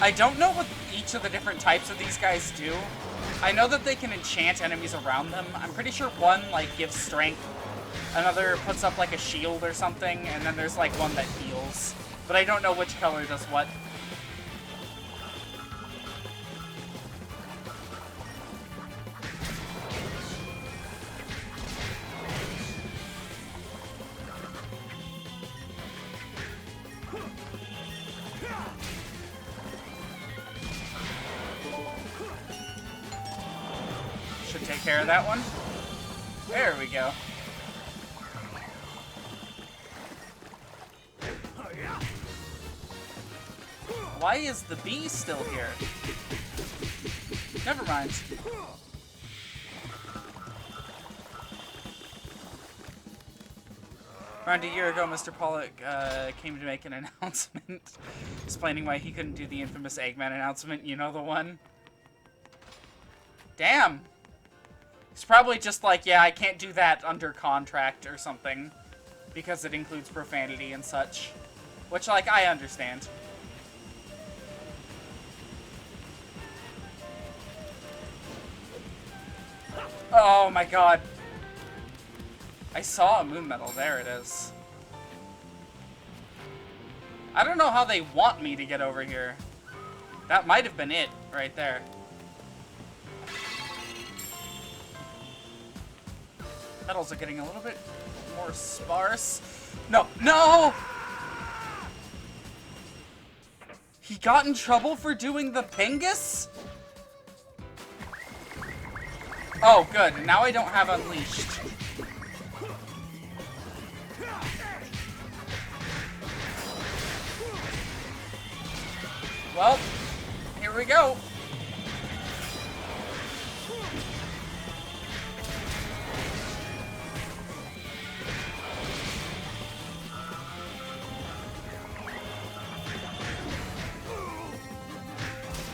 I don't know what each of the different types of these guys do. I know that they can enchant enemies around them. I'm pretty sure one, like, gives strength. Another puts up, like, a shield or something. And then there's, like, one that heals. But I don't know which color does what. Should take care of that one. There we go. Why is the bee still here? Never mind. Around a year ago, Mr. Pollock came to make an announcement explaining why he couldn't do the infamous Eggman announcement. You know the one? Damn. He's probably just like, yeah, I can't do that under contract or something because it includes profanity and such. Which, like, I understand. Oh my god. I saw a moon medal. There it is. I don't know how they want me to get over here. That might have been it right there. Medals are getting a little bit more sparse. No, no! He got in trouble for doing the Pingus? Oh, good. Now I don't have Unleashed. Well, here we go.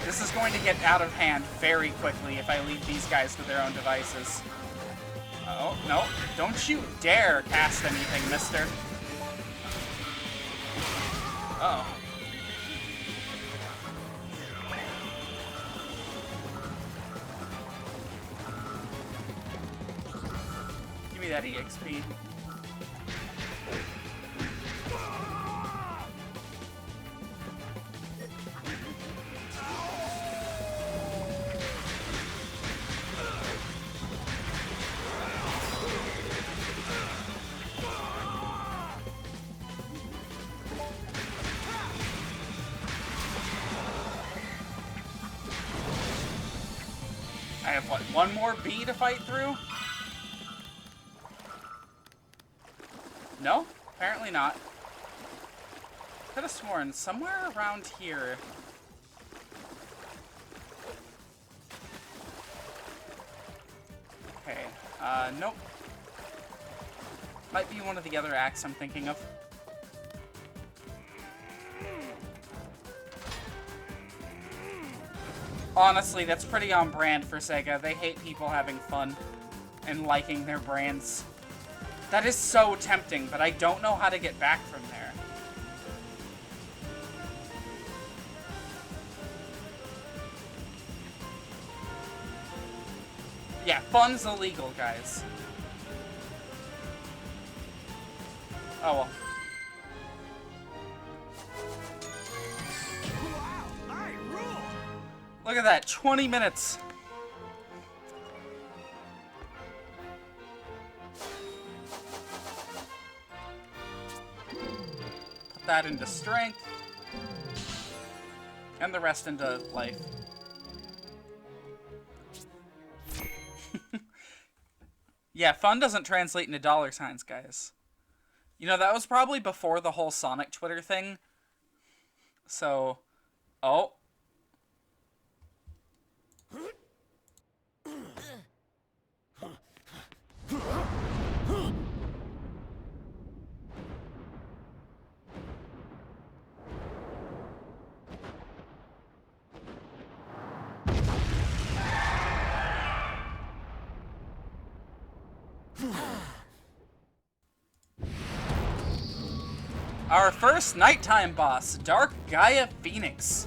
This is going to get out of hand very quickly if I leave these guys to their own devices. Oh, no. Don't you dare cast anything, mister. Uh-oh. Give me that EXP. I have, what, one more B to fight through? No? Apparently not. Could have sworn somewhere around here. Okay, nope. Might be one of the other acts I'm thinking of. Honestly, that's pretty on brand for Sega. They hate people having fun and liking their brands. That is so tempting, but I don't know how to get back from there. Yeah, fun's illegal, guys. Oh well. Look at that, 20 minutes. Put that into strength. And the rest into life. Yeah, fun doesn't translate into dollar signs, guys. You know, that was probably before the whole Sonic Twitter thing. So, oh. Our first nighttime boss, Dark Gaia Phoenix.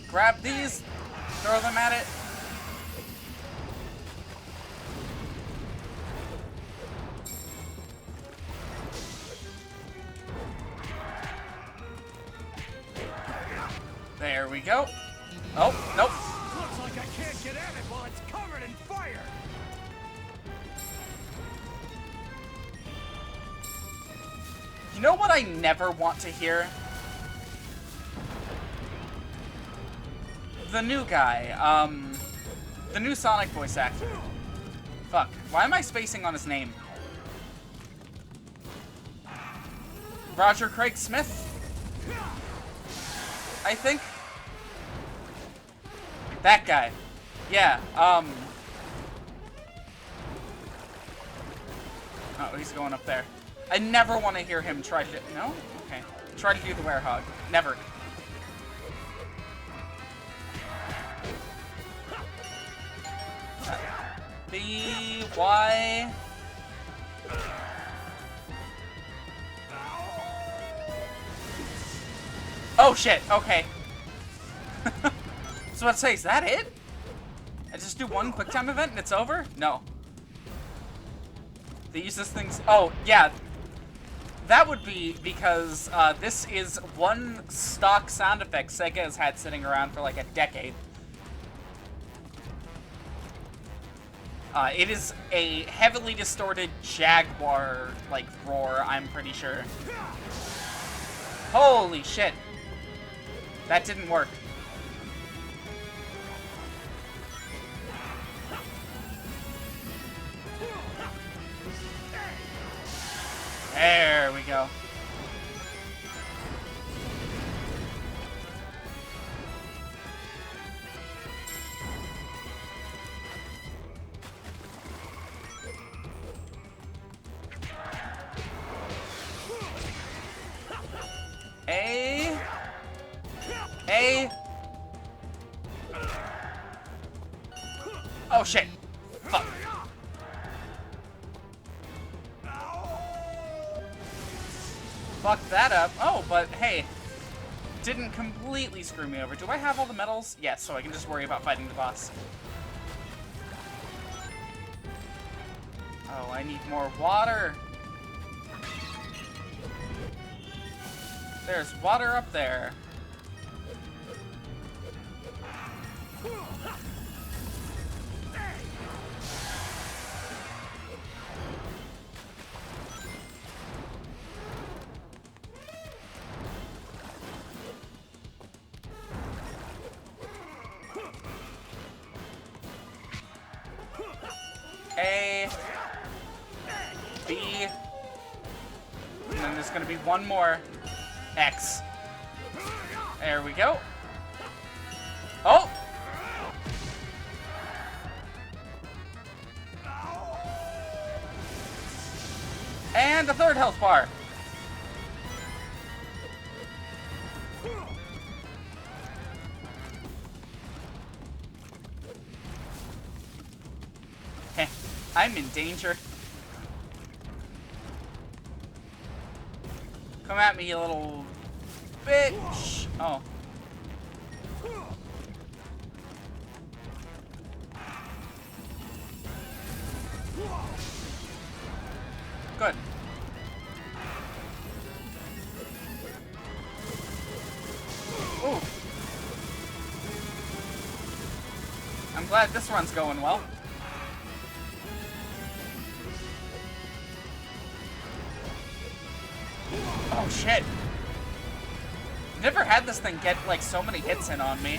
Grab these, throw them at it. There we go. Oh, nope. Looks like I can't get at it while it's covered in fire. You know what I never want to hear? The new guy, the new Sonic voice actor. Fuck, why am I spacing on his name? Roger Craig Smith? I think. That guy. Yeah, oh, he's going up there. I never want to hear him try to... No? Okay. Try to do the werehog. Never. B, Y... Oh, shit. Okay. So let's say, is that it? I just do one quick time event and it's over? No. They use this thing's... Oh, yeah. That would be because this is one stock sound effect Sega has had sitting around for like a decade. It is a heavily distorted Jaguar, like, roar, I'm pretty sure. Holy shit. That didn't work. There There we go. Oh shit! Fuck. Fuck that up. Oh, but hey, didn't completely screw me over. Do I have all the medals? Yes, so I can just worry about fighting the boss. Oh, I need more water. There's water up there. A, B, and then there's gonna be one more. X. There we go. Oh! And a third health bar. Heh, I'm in danger. Come at me, you little bitch. Oh. Good. Ooh. I'm glad this run's going well. Oh shit. Never had this thing get like so many hits in on me.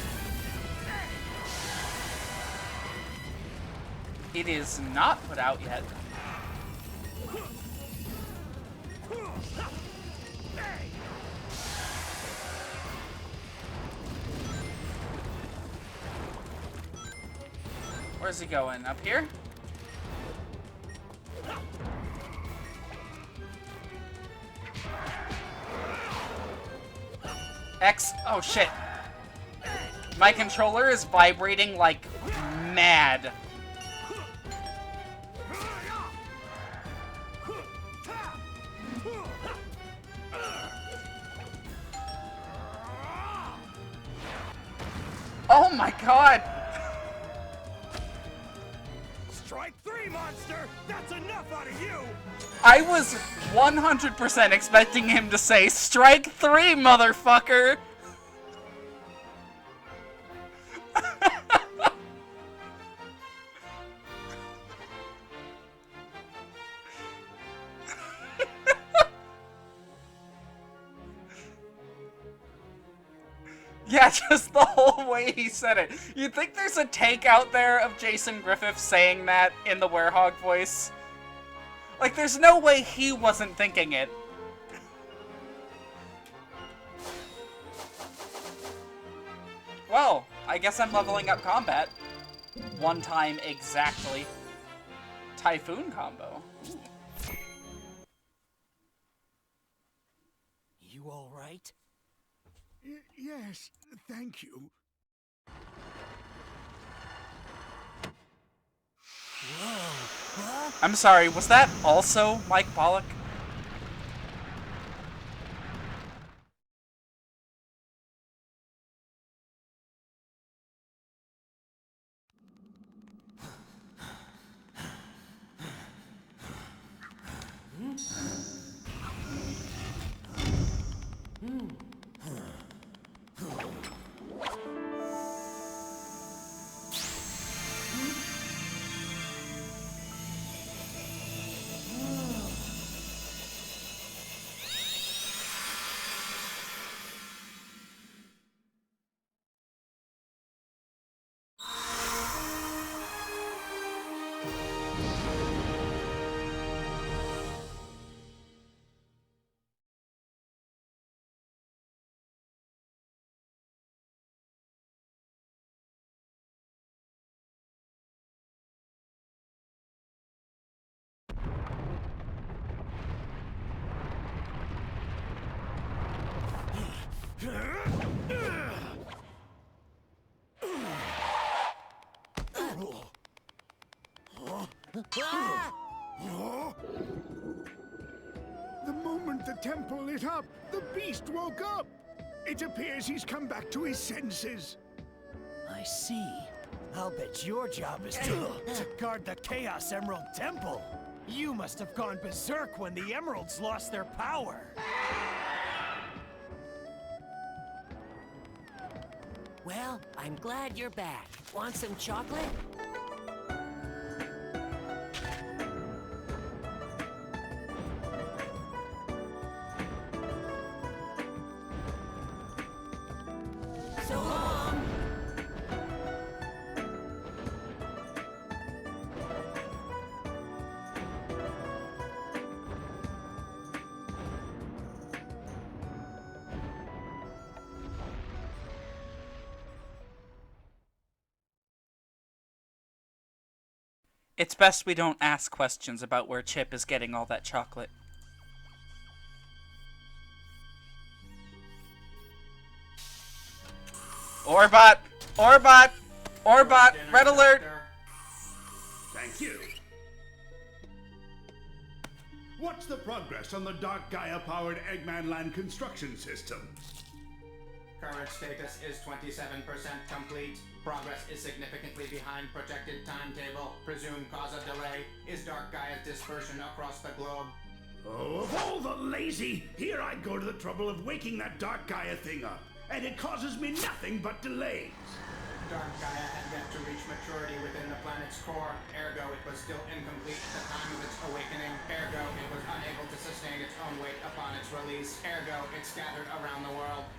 It is not put out yet. Where's he going? Up here? X. Oh shit. My controller is vibrating like mad. Oh my god. Strike 3, monster! That's enough out of you! I was 100% expecting him to say, "Strike 3, motherfucker!" Yeah, just the whole way he said it. You think there's a take out there of Jason Griffith saying that in the Werehog voice? Like, there's no way he wasn't thinking it. Well, I guess I'm leveling up combat. One time exactly. Typhoon combo. Ooh. You all right? Yes, thank you. Whoa, huh? I'm sorry, was that also Mike Pollock? The moment the temple lit up, the beast woke up. It appears he's come back to his senses. I see. I'll bet your job is to guard the Chaos Emerald Temple. You must have gone berserk when the emeralds lost their power. Well, I'm glad you're back. Want some chocolate? So long! It's best we don't ask questions about where Chip is getting all that chocolate. Orbot! Orbot! Orbot! Red alert! Thank you. What's the progress on the Dark Gaia-powered Eggman Land construction system? Current status is 27% complete. Progress is significantly behind projected timetable. Presumed cause of delay is Dark Gaia's dispersion across the globe. Oh, of all the lazy, here I go to the trouble of waking that Dark Gaia thing up, and it causes me nothing but delays. Dark Gaia had yet to reach maturity within the planet's core, ergo it was still incomplete at the time of its awakening, ergo it was unable to sustain its own weight upon its release, ergo it scattered around the world.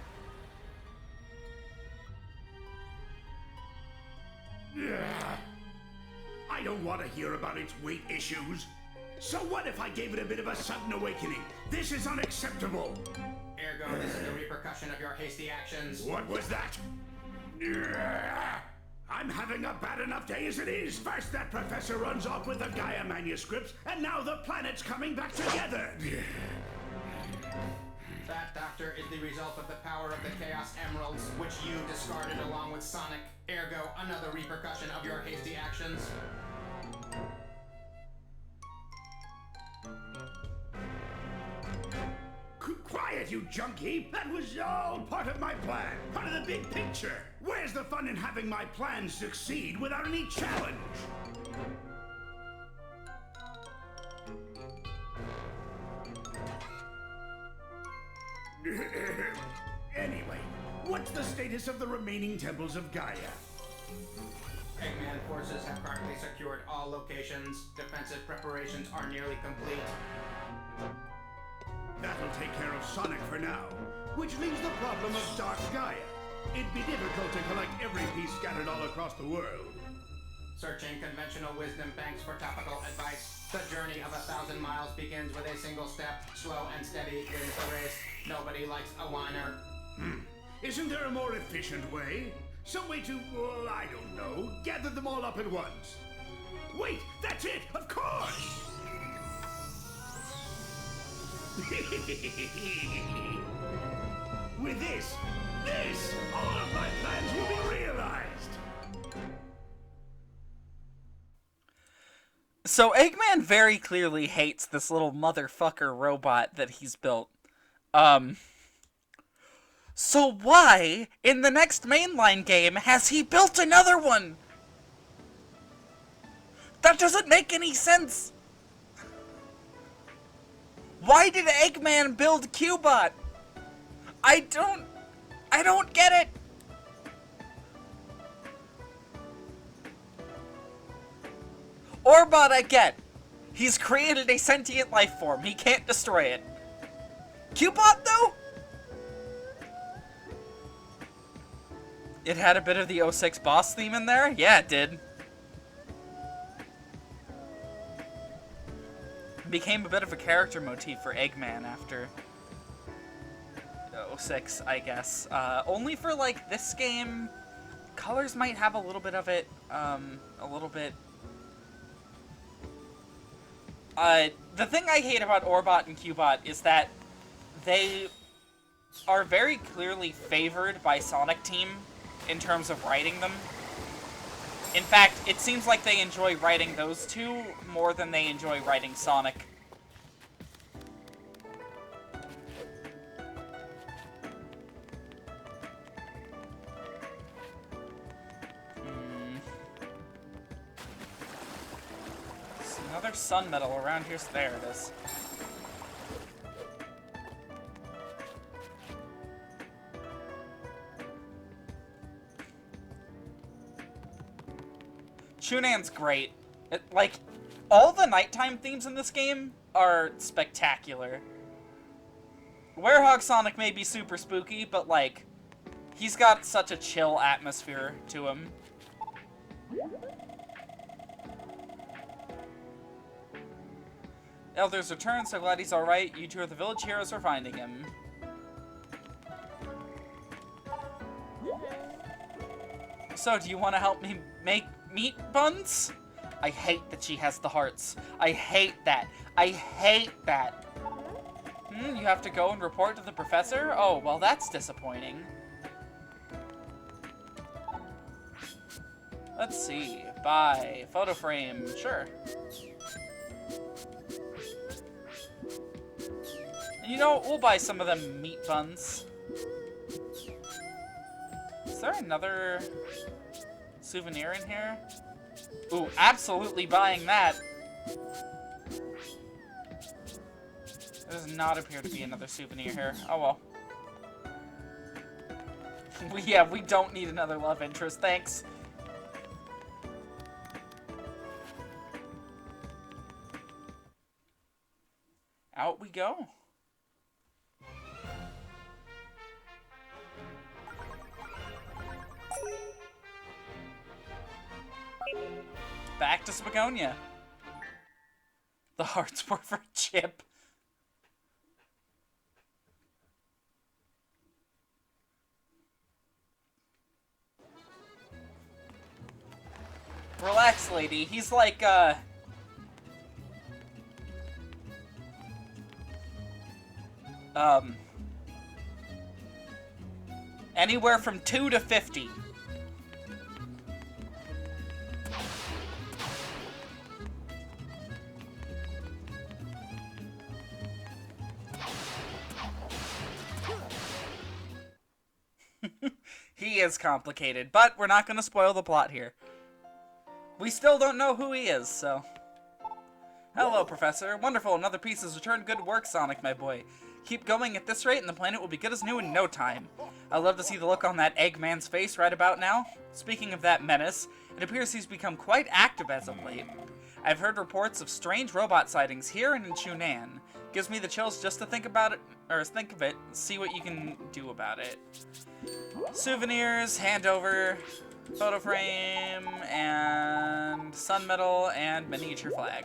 I don't want to hear about its weight issues. So what if I gave it a bit of a sudden awakening? This is unacceptable. Ergo, this is the repercussion of your hasty actions. What was that? I'm having a bad enough day as it is. First that professor runs off with the Gaia manuscripts, and now the planet's coming back together. That, Doctor, is the result of the power of the Chaos Emeralds, which you discarded along with Sonic. Ergo, another repercussion of your hasty actions. Quiet, you junk heap! That was all part of my plan, part of the big picture. Where's the fun in having my plans succeed without any challenge? Anyway, what's the status of the remaining temples of Gaia? Eggman forces have currently secured all locations. Defensive preparations are nearly complete. That'll take care of Sonic for now, which leaves the problem of Dark Gaia. It'd be difficult to collect every piece scattered all across the world. Searching conventional wisdom banks for topical advice. The journey of 1,000 miles begins with a single step. Slow and steady wins the race. Nobody likes a whiner. Isn't there a more efficient way? Some way to, well, I don't know, gather them all up at once. Wait, that's it, of course! With this, all of my plans will be realized. So Eggman very clearly hates this little motherfucker robot that he's built. So why, in the next mainline game, has he built another one? That doesn't make any sense! Why did Eggman build Cubot? I don't get it! Orbot I get. He's created a sentient life form. He can't destroy it. Cubot, though? It had a bit of the 06 boss theme in there? Yeah, it did. It became a bit of a character motif for Eggman after 06, I guess. Only for, like, this game, colors might have a little bit of it, a little bit. The thing I hate about Orbot and Cubot is that they are very clearly favored by Sonic Team in terms of writing them. In fact, it seems like they enjoy writing those two more than they enjoy writing Sonic. There's another sun medal around here, so there it is. Chunan's great. Like, all the nighttime themes in this game are spectacular. Werehog Sonic may be super spooky, but, like, he's got such a chill atmosphere to him. Elder's returned, so glad he's alright. You two are the village heroes for finding him. So, do you want to help me make meat buns? I hate that she has the hearts. I hate that. I hate that. You have to go and report to the professor? Oh, well, that's disappointing. Let's see. Buy. Photo frame. Sure. And you know what? We'll buy some of them meat buns. Is there another souvenir in here? Ooh, absolutely buying that. There does not appear to be another souvenir here. Oh well. We don't need another love interest, thanks. Out we go. Back to Spagonia. The hearts were for Chip. Relax, lady. He's like, anywhere from 2 to 50. He is complicated, but we're not going to spoil the plot here. We still don't know who he is, so... Hello, Professor. Wonderful, another piece has returned. Good work, Sonic, my boy. Keep going at this rate, and the planet will be good as new in no time. I'd love to see the look on that Eggman's face right about now. Speaking of that menace, it appears he's become quite active as of late. I've heard reports of strange robot sightings here and in Chunan. Gives me the chills just to think about it, or think of it, see what you can do about it. Souvenirs, handover, photo frame, and sun medal, and miniature flag.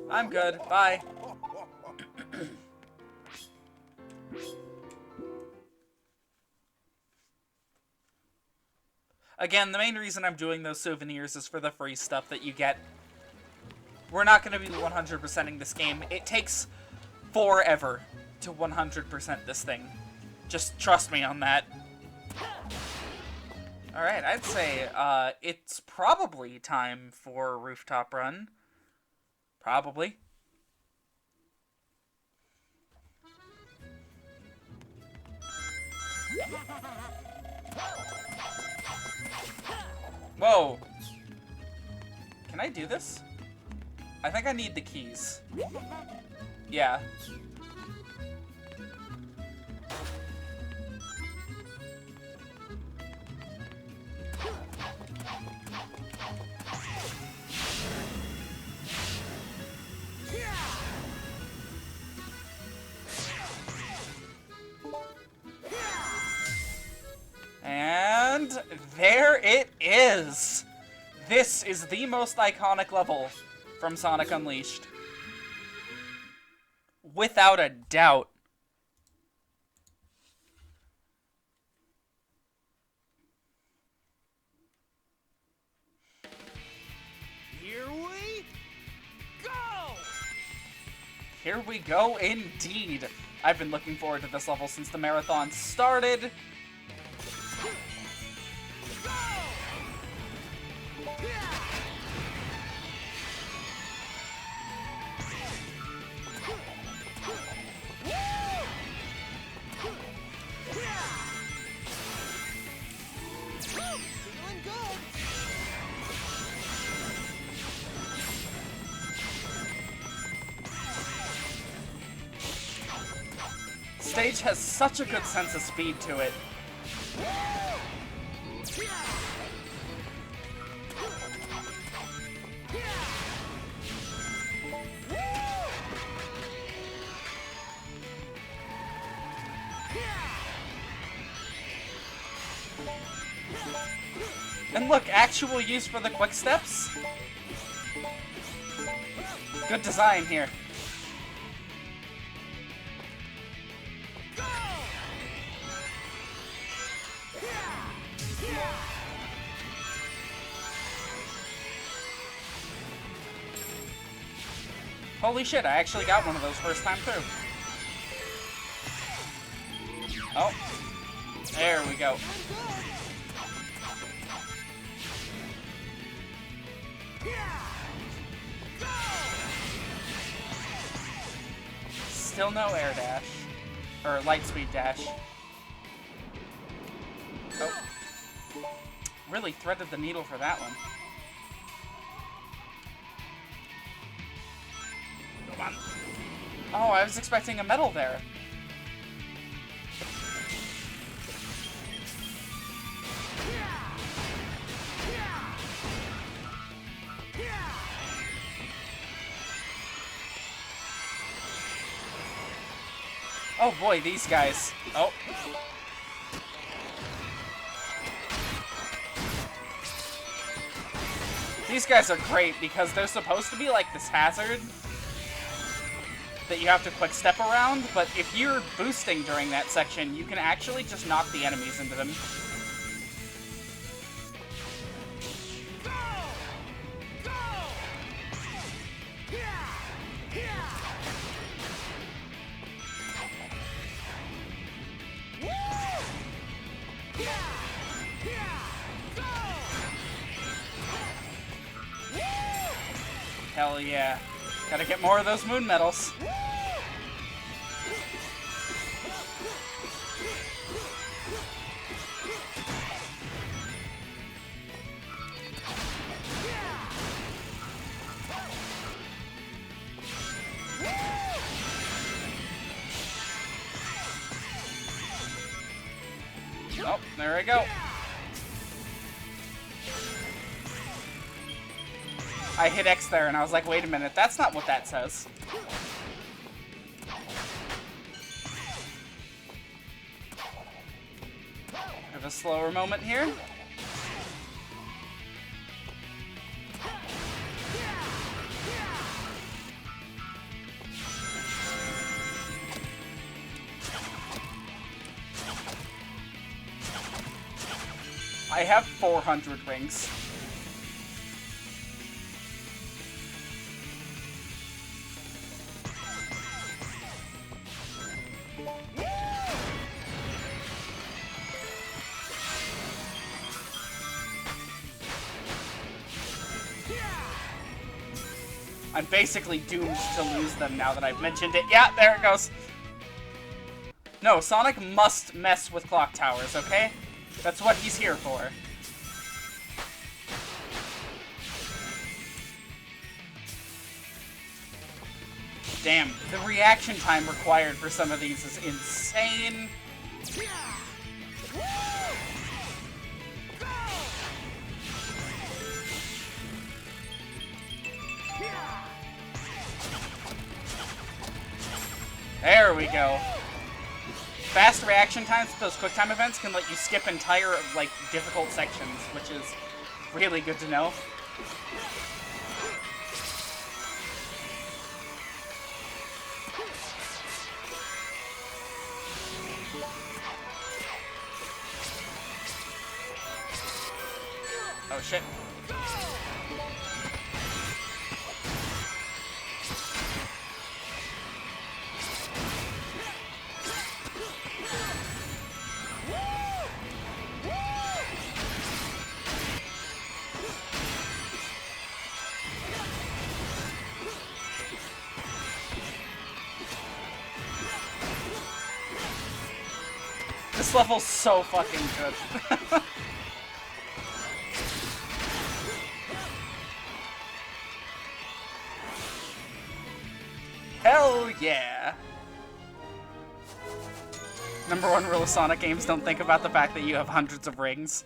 I'm good. Bye. Again, the main reason I'm doing those souvenirs is for the free stuff that you get. We're not going to be 100%ing this game. It takes forever to 100% this thing. Just trust me on that. Alright, I'd say it's probably time for Rooftop Run. Probably. Whoa. Can I do this? I think I need the keys. Yeah. And there it is! This is the most iconic level from Sonic Unleashed. Without a doubt. Here we go! Here we go indeed. I've been looking forward to this level since the marathon started. Stage has such a good sense of speed to it. And look, actual use for the quick steps. Good design here. Holy shit, I actually got one of those first time through. Oh. There we go. Still no air dash. Or light speed dash. Oh. Really threaded the needle for that one. Come on. Oh, I was expecting a medal there. Oh boy, these guys. Oh. These guys are great because they're supposed to be like this hazard that you have to quick step around, but if you're boosting during that section, you can actually just knock the enemies into them. Hell yeah. Gotta get more of those moon medals. Oh, there we go. I hit X there and I was like, wait a minute, that's not what that says. Have a slower moment here. I have 400 rings. I'm basically doomed to lose them now that I've mentioned it. Yeah, there it goes. No, Sonic must mess with clock towers, okay? That's what he's here for. Damn, the reaction time required for some of these is insane. There we go. Fast reaction times with those quick time events can let you skip entire, like, difficult sections, which is really good to know. Oh shit. This level's so fucking good. Hell yeah! Number one rule of Sonic games, don't think about the fact that you have hundreds of rings.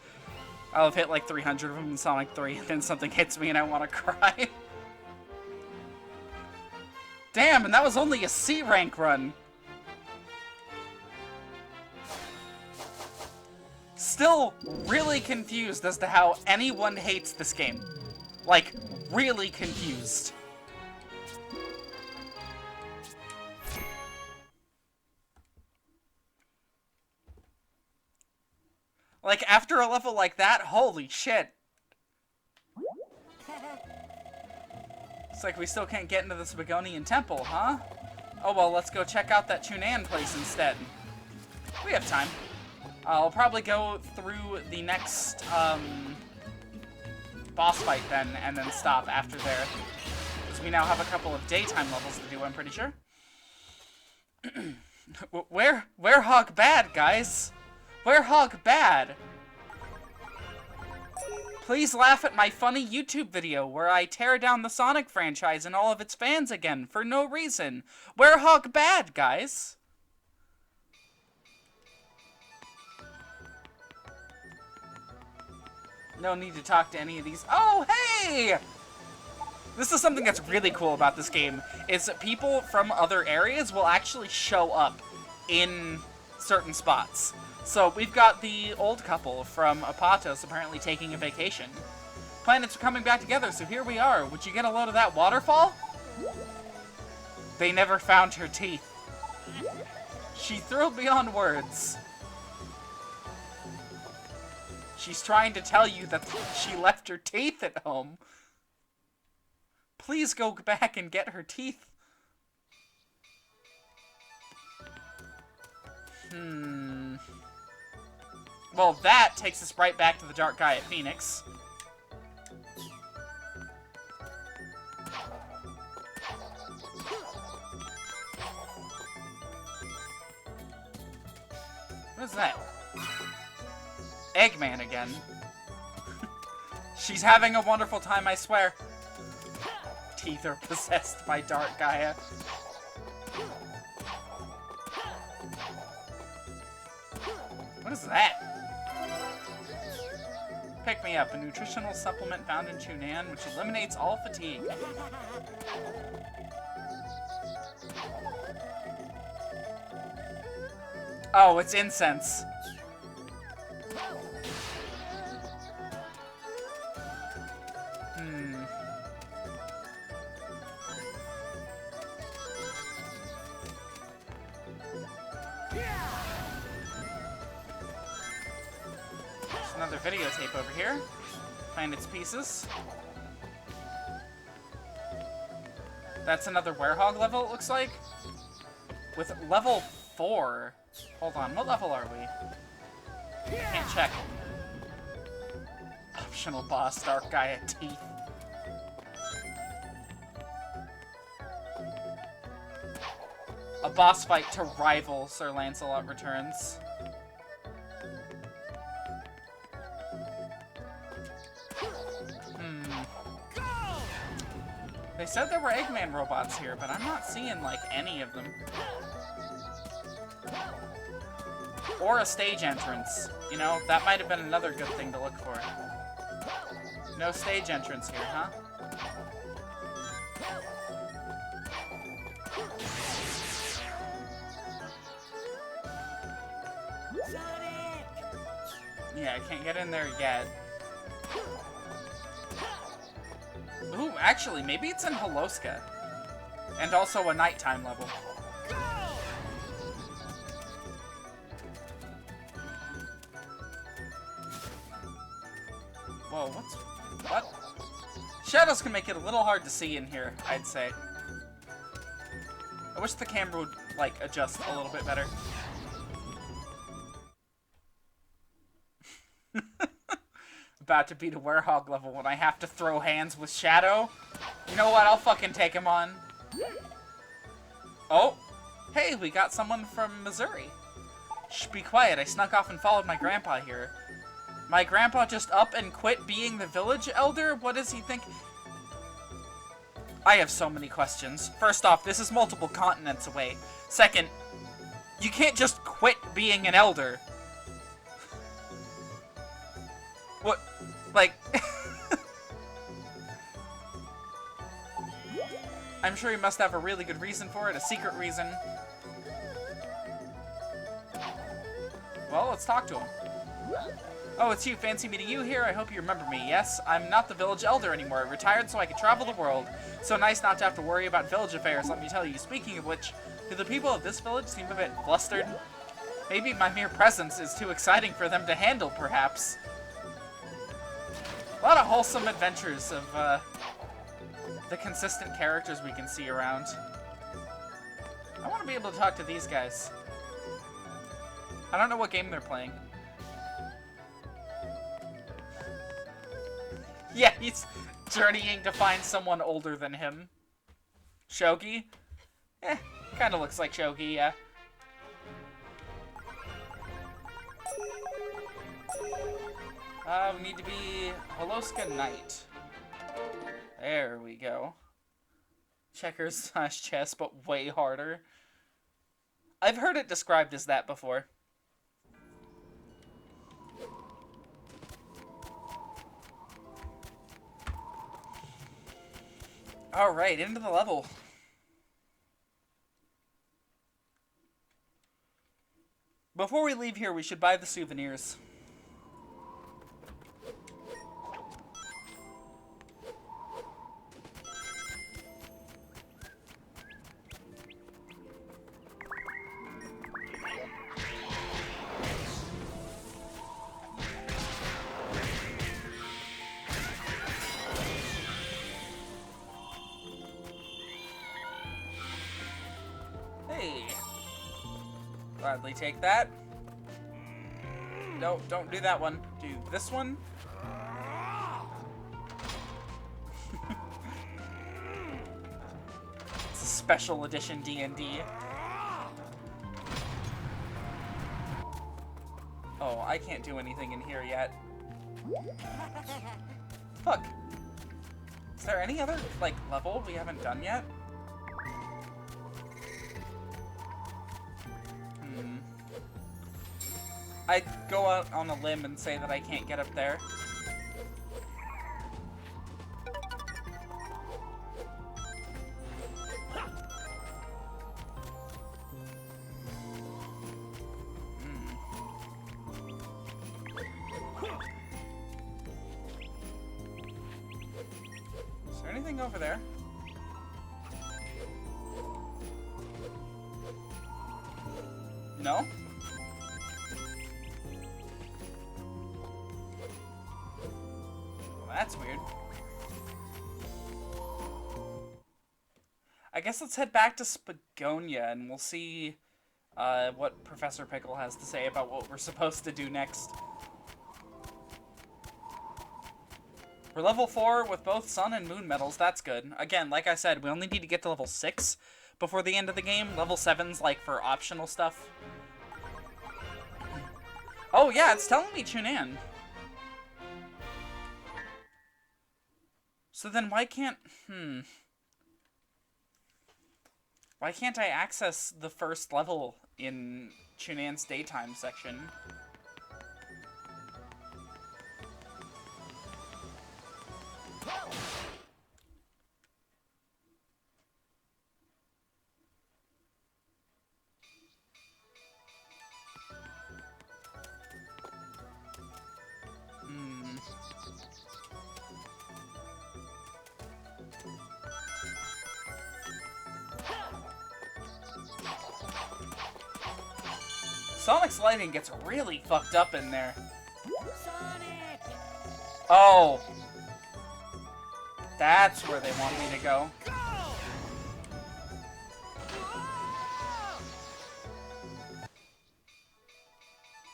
I'll have hit like 300 of them in Sonic 3, and then something hits me and I want to cry. Damn, and that was only a C rank run. Still really confused as to how anyone hates this game. Like, really confused. Like, after a level like that, holy shit. It's like we still can't get into this Begonian temple, huh? Oh well, let's go check out that Chunan place instead. We have time. I'll probably go through the next, boss fight then, and then stop after there. Because we now have a couple of daytime levels to do, I'm pretty sure. Werehog bad, guys! Werehog bad! Please laugh at my funny YouTube video where I tear down the Sonic franchise and all of its fans again for no reason. Werehog bad, guys! No need to talk to any of these. Oh, hey! This is something that's really cool about this game, is that people from other areas will actually show up in certain spots. So we've got the old couple from Apatos apparently taking a vacation. Planets are coming back together, so here we are. Would you get a load of that waterfall? They never found her teeth. She thrilled beyond words. She's trying to tell you that she left her teeth at home. Please go back and get her teeth. Well, that takes us right back to the Dark Guy at Phoenix. What is that? Eggman again. She's having a wonderful time, I swear. Teeth are possessed by Dark Gaia. What is that? Pick Me Up, a nutritional supplement found in Chunan, which eliminates all fatigue. Oh, it's incense. Another videotape over here. Find its pieces. That's another Werehog level, it looks like. With level 4. Hold on, what level are we? Can't check. Optional boss, Dark Gaia teeth. A boss fight to rival Sir Lancelot Returns. They said there were Eggman robots here, but I'm not seeing, like, any of them. Or a stage entrance. You know, that might have been another good thing to look for. No stage entrance here, huh? Sonic! Yeah, I can't get in there yet. Ooh, actually, maybe it's in Holoska. And also a nighttime level. Whoa, what? Shadows can make it a little hard to see in here, I'd say. I wish the camera would, like, adjust a little bit better. About to beat a Werehog level when I have to throw hands with Shadow. You know what? I'll fucking take him on. Oh! Hey, we got someone from Missouri. Shh, be quiet. I snuck off and followed my grandpa here. My grandpa just up and quit being the village elder? What does he think? I have so many questions. First off, this is multiple continents away. Second, you can't just quit being an elder. What? Like... I'm sure he must have a really good reason for it, a secret reason. Well, let's talk to him. Oh, it's you. Fancy meeting you here. I hope you remember me. Yes, I'm not the village elder anymore. I retired so I could travel the world. So nice not to have to worry about village affairs, let me tell you. Speaking of which, do the people of this village seem a bit flustered? Maybe my mere presence is too exciting for them to handle, perhaps. A lot of wholesome adventures of, the consistent characters we can see around. I want to be able to talk to these guys. I don't know what game they're playing. Yeah, he's journeying to find someone older than him. Shogi? Eh, kinda looks like Shogi, yeah. We need to be Holoska Knight. There we go. Checkers / chess, but way harder. I've heard it described as that before. Alright, into the level. Before we leave here, we should buy the souvenirs. Gladly take that. No, don't do that one. Do this one. It's a special edition D&D. Oh, I can't do anything in here yet. Fuck. Is there any other, like, level we haven't done yet? I'd go out on a limb and say that I can't get up there. Is there anything over there? No? That's weird. I guess let's head back to Spagonia and we'll see what Professor Pickle has to say about what we're supposed to do next. We're level 4 with both Sun and Moon medals. That's good. Again, like I said, we only need to get to level 6 before the end of the game. Level 7's like for optional stuff. Oh yeah, it's telling me Chunan. So then why can't... Why can't I access the first level in Chunan's daytime section? Sonic's lighting gets really fucked up in there. Sonic! Oh. That's where they want me to go.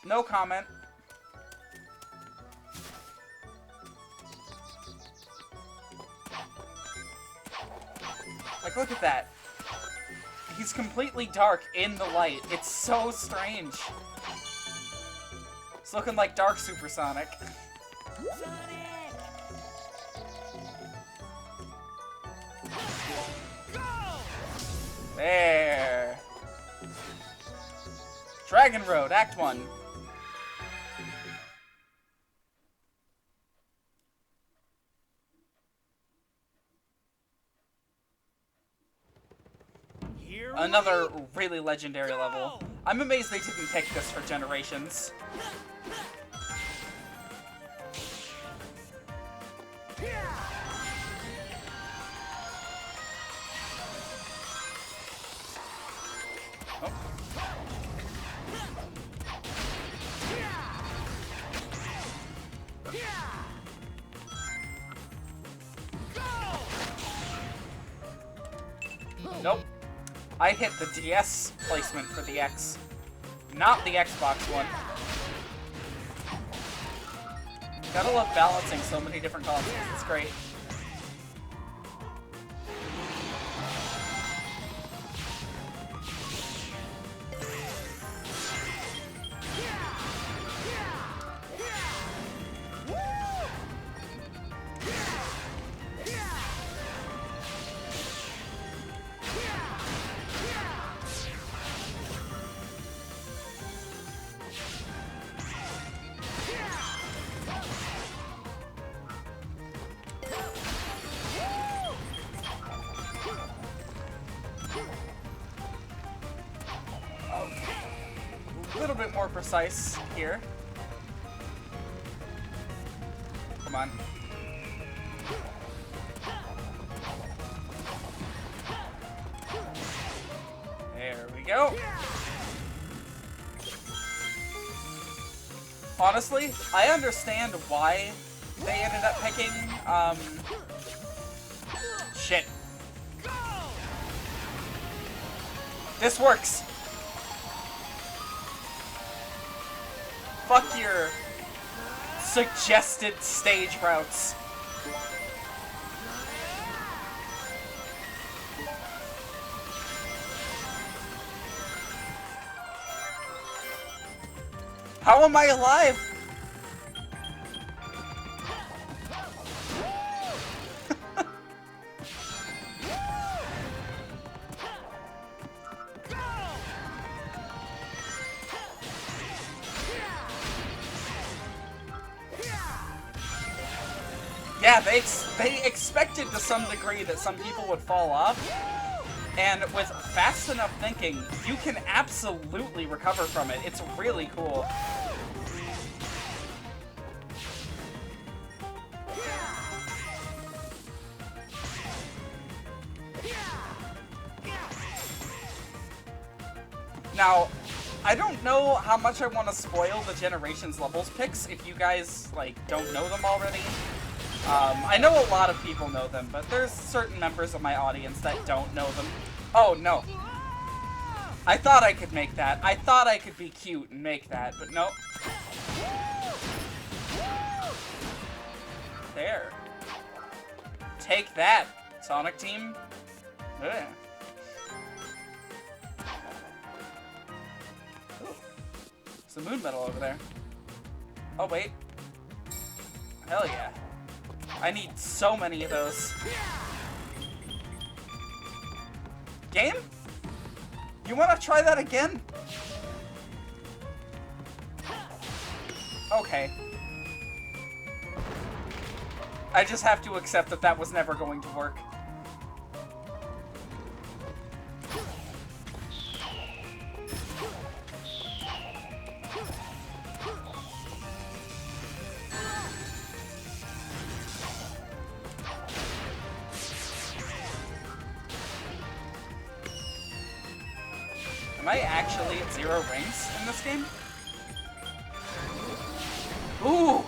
No comment. Like, look at that. He's completely dark in the light. It's so strange. It's looking like Dark Supersonic. There. Dragon Road, Act 1. Another really legendary level. I'm amazed they didn't pick this for Generations. Oh. Nope. I hit the DS placement for the X, not the Xbox one. Gotta love balancing so many different consoles, it's great. A little bit more precise here. Come on. There we go. Honestly, I understand why they ended up picking, shit. This works. Fuck your suggested stage routes. How am I alive? Yeah, they expected to some degree that some people would fall off, and with fast enough thinking, you can absolutely recover from it. It's really cool. Now, I don't know how much I want to spoil the Generations levels picks if you guys, like, don't know them already. I know a lot of people know them, but there's certain members of my audience that don't know them. Oh, no. I thought I could make that. I thought I could be cute and make that, but nope. There. Take that, Sonic Team. Ugh. Ooh. There's a moon medal over there. Oh, wait. Hell yeah. I need so many of those. Game? You want to try that again? Okay. I just have to accept that that was never going to work. Am I actually at 0 rings in this game? Ooh!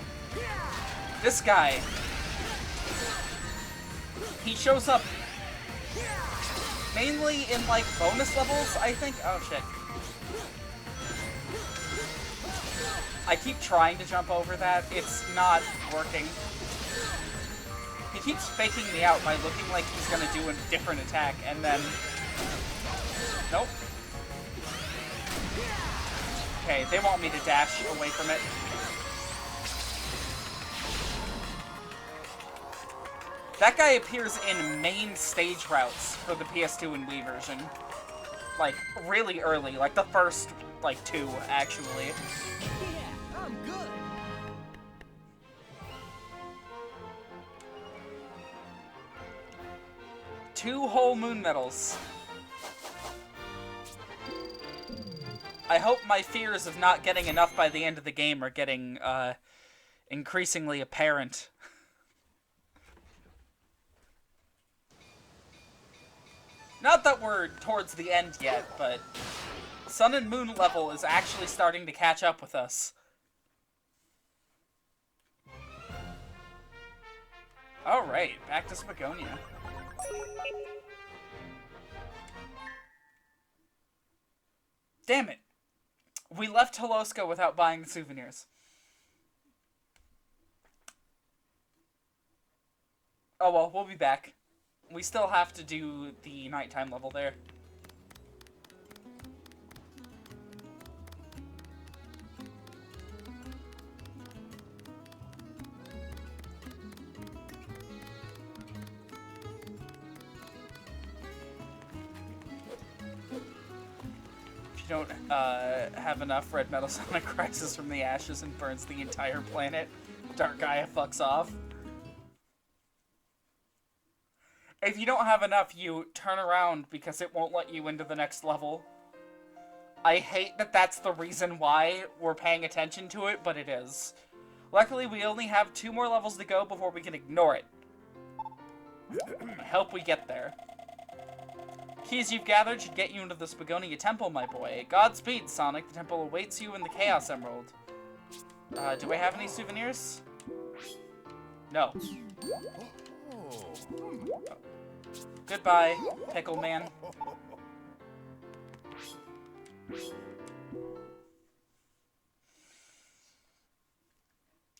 This guy. He shows up mainly in, like, bonus levels, I think. Oh, shit. I keep trying to jump over that. It's not working. He keeps faking me out by looking like he's gonna do a different attack, and then... Nope. Okay, they want me to dash away from it. That guy appears in main stage routes for the PS2 and Wii version. Like, really early. Like, the first, like, 2, actually. Yeah, I'm good. 2 whole moon medals. I hope my fears of not getting enough by the end of the game are getting, increasingly apparent. Not that we're towards the end yet, but Sun and Moon level is actually starting to catch up with us. Alright, back to Spagonia. Damn it. We left Holoska without buying the souvenirs. Oh well, we'll be back. We still have to do the nighttime level there. If you don't have enough, Red Metal Sonic rises from the ashes and burns the entire planet. Dark Gaia fucks off. If you don't have enough, you turn around because it won't let you into the next level. I hate that that's the reason why we're paying attention to it, but it is. Luckily, we only have 2 more levels to go before we can ignore it. I hope we get there. Keys you've gathered should get you into the Spagonia Temple, my boy. Godspeed, Sonic. The temple awaits you in the Chaos Emerald. Do I have any souvenirs? No. Goodbye, Pickle Man.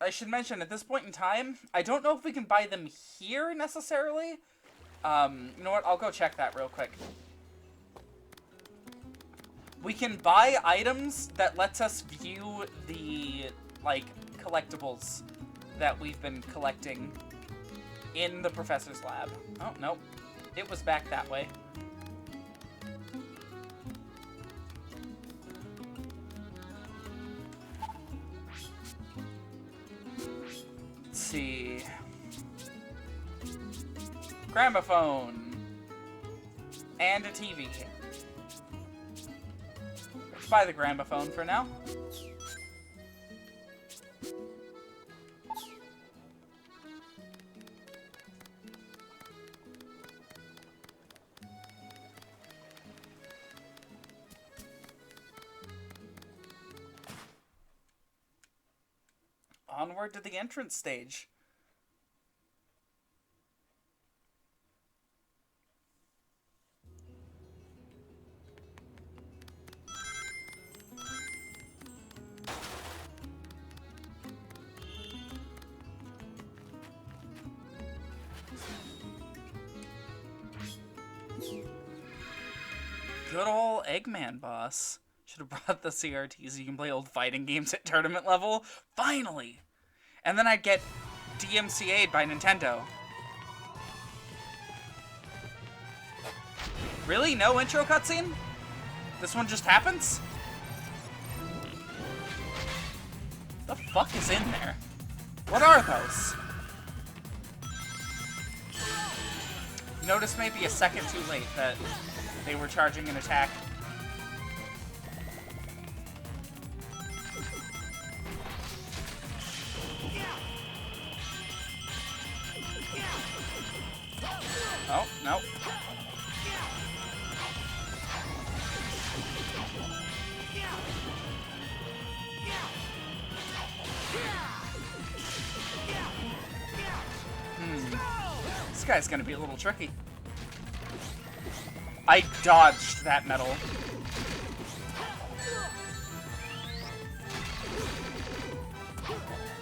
I should mention, at this point in time, I don't know if we can buy them here, necessarily. You know what? I'll go check that real quick. We can buy items that lets us view the, like, collectibles that we've been collecting in the professor's lab. Oh, nope. It was back that way. Let's see. Gramophone. And a TV. Let's buy the gramophone for now. Onward to the entrance stage. Good old Eggman boss. Should have brought the CRT so you can play old fighting games at tournament level. Finally! And then I'd get DMCA'd by Nintendo. Really? No intro cutscene? This one just happens? The fuck is in there? What are those? Notice maybe a second too late that they were charging an attack. Oh, no. This guy's gonna be a little tricky. I dodged that metal.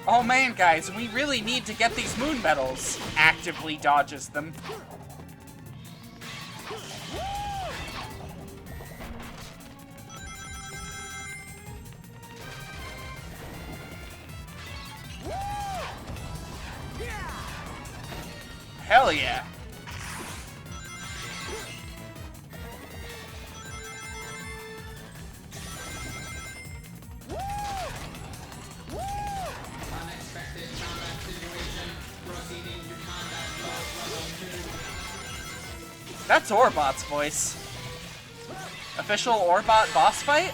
Oh man, guys, we really need to get these moon medals. Actively dodges them. Hell Hell yeah! Unexpected combat situation. Proceeding to combat mode level 2. That's Orbot's voice. Official Orbot boss fight?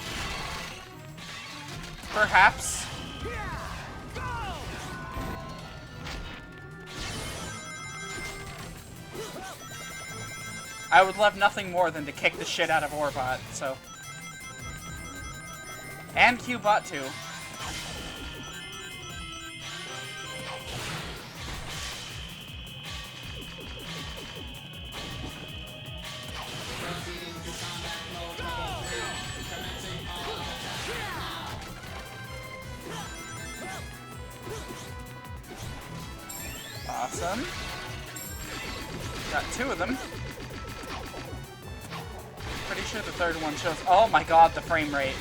Perhaps. I would love nothing more than to kick the shit out of Orbot, so. And Cubot too. Proceeding to combat mode level 3. Commencing all attacks now. Awesome. Got 2 of them. Pretty sure the third one shows. Oh my god, the frame rate.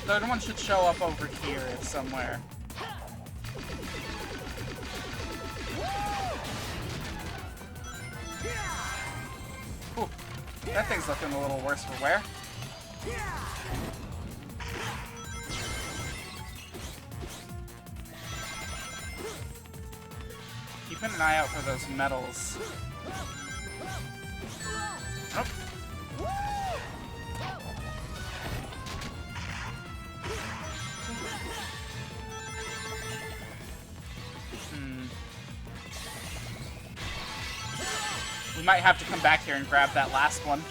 Third one should show up over here somewhere. Whew. That thing's looking a little worse for wear. Keeping an eye out for those medals. Nope. We might have to come back here and grab that last one.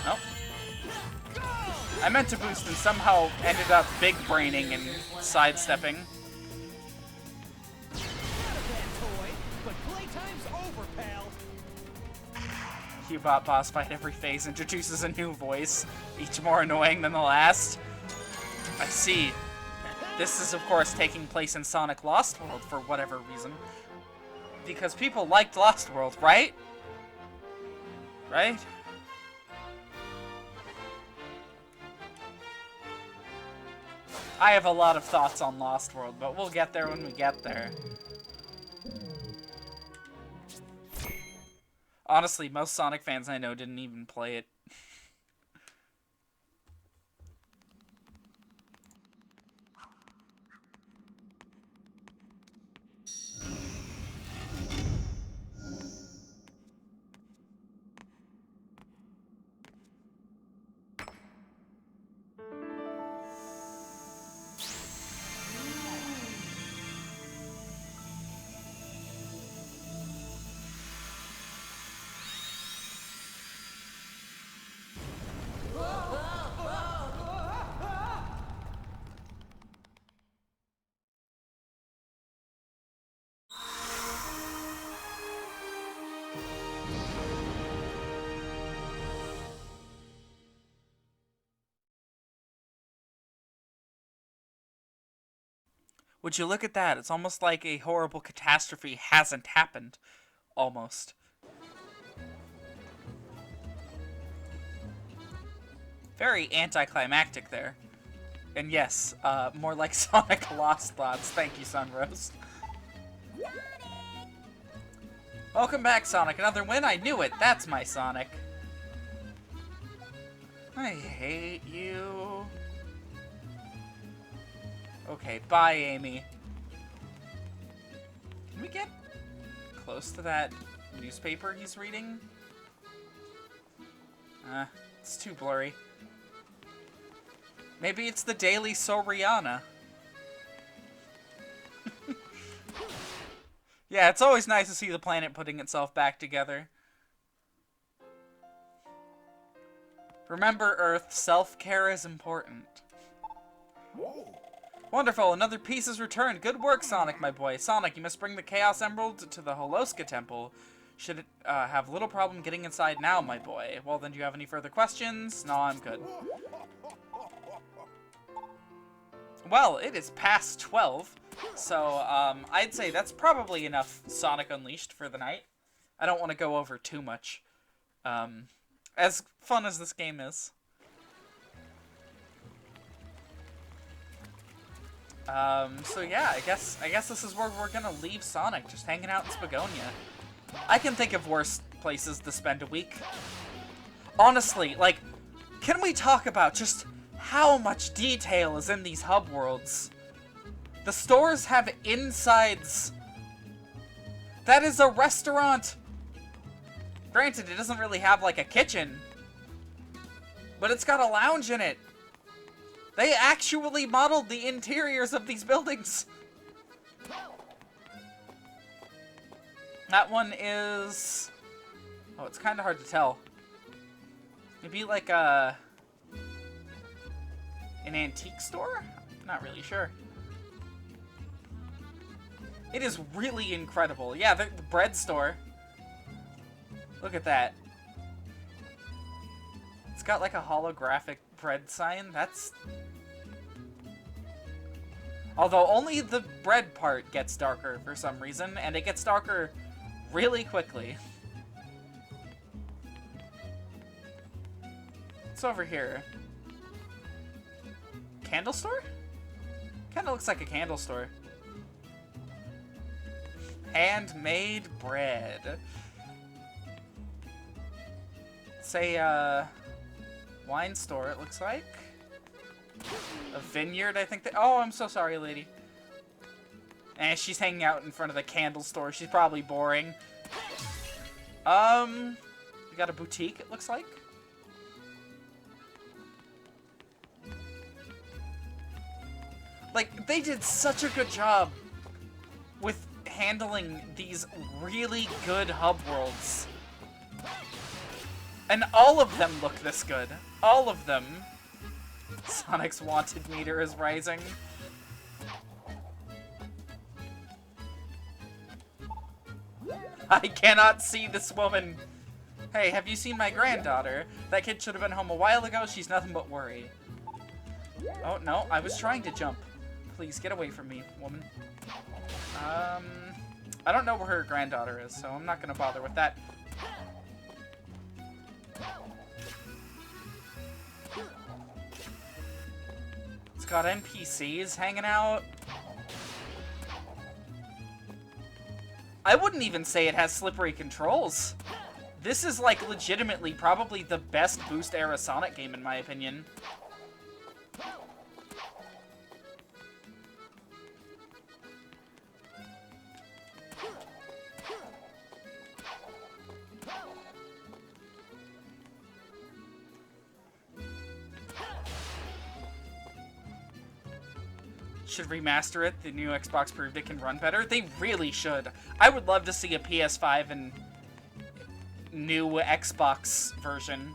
Nope. I meant to boost and somehow ended up big braining and sidestepping. But playtime's over, pal. Cubot boss fight every phase introduces a new voice, each more annoying than the last. I see. This is of course taking place in Sonic Lost World for whatever reason. Because people liked Lost World, right? Right? I have a lot of thoughts on Lost World, but we'll get there when we get there. Honestly, most Sonic fans I know didn't even play it. Would you look at that? It's almost like a horrible catastrophe hasn't happened. Almost. Very anticlimactic there. And yes, more like Sonic Lost Thoughts. Thank you, Sunrose. Welcome back, Sonic. Another win? I knew it. That's my Sonic. I hate you. Okay, bye, Amy. Can we get close to that newspaper he's reading? It's too blurry. Maybe it's the Daily Soriana. Yeah, it's always nice to see the planet putting itself back together. Remember, Earth, self-care is important. Wonderful, another piece is returned. Good work, Sonic, my boy. Sonic, you must bring the Chaos Emerald to the Holoska Temple. Should it have little problem getting inside now, my boy? Well, then, do you have any further questions? No, I'm good. Well, it is past 12, so I'd say that's probably enough Sonic Unleashed for the night. I don't want to go over too much. As fun as this game is. So yeah, I guess this is where we're gonna leave Sonic, just hanging out in Spagonia. I can think of worse places to spend a week. Honestly, like, can we talk about just how much detail is in these hub worlds? The stores have insides. That is a restaurant. Granted, it doesn't really have, like, a kitchen. But it's got a lounge in it. They actually modeled the interiors of these buildings. That one is... Oh, it's kind of hard to tell. Maybe like an antique store? Not really sure. It is really incredible. Yeah, the bread store. Look at that. It's got like a holographic bread sign. That's... Although only the bread part gets darker for some reason, and it gets darker really quickly. What's over here? Candle store? Kinda looks like a candle store. Handmade bread. It's a, wine store, it looks like. A vineyard, I think that... Oh, I'm so sorry, lady. And she's hanging out in front of the candle store. She's probably boring. We got a boutique, it looks like. Like, they did such a good job with handling these really good hub worlds. And all of them look this good. All of them. Sonic's wanted meter is rising. I cannot see this woman. Hey, have you seen my granddaughter? That kid should have been home a while ago. She's nothing but worry. Oh, no. I was trying to jump. Please, get away from me, woman. I don't know where her granddaughter is, so I'm not gonna bother with that. It's got NPCs hanging out. I wouldn't even say it has slippery controls. This is, like, legitimately probably the best boost-era Sonic game, in my opinion. Should remaster it. The new Xbox proved it can run better. They really should. I would love to see a PS5 and new Xbox version.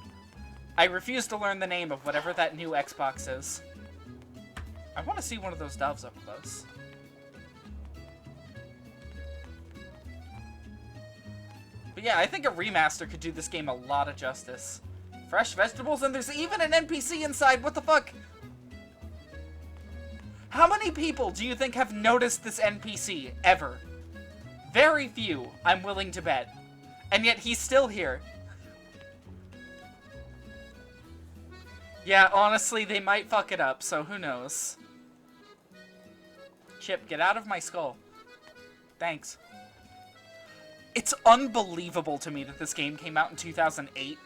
I refuse to learn the name of whatever that new Xbox is. I want to see one of those doves up close. But yeah, I think a remaster could do this game a lot of justice. Fresh vegetables, and there's even an NPC inside. What the fuck? How many people do you think have noticed this NPC, ever? Very few, I'm willing to bet. And yet he's still here. Yeah, honestly, they might fuck it up, so who knows. Chip, get out of my skull. Thanks. It's unbelievable to me that this game came out in 2008.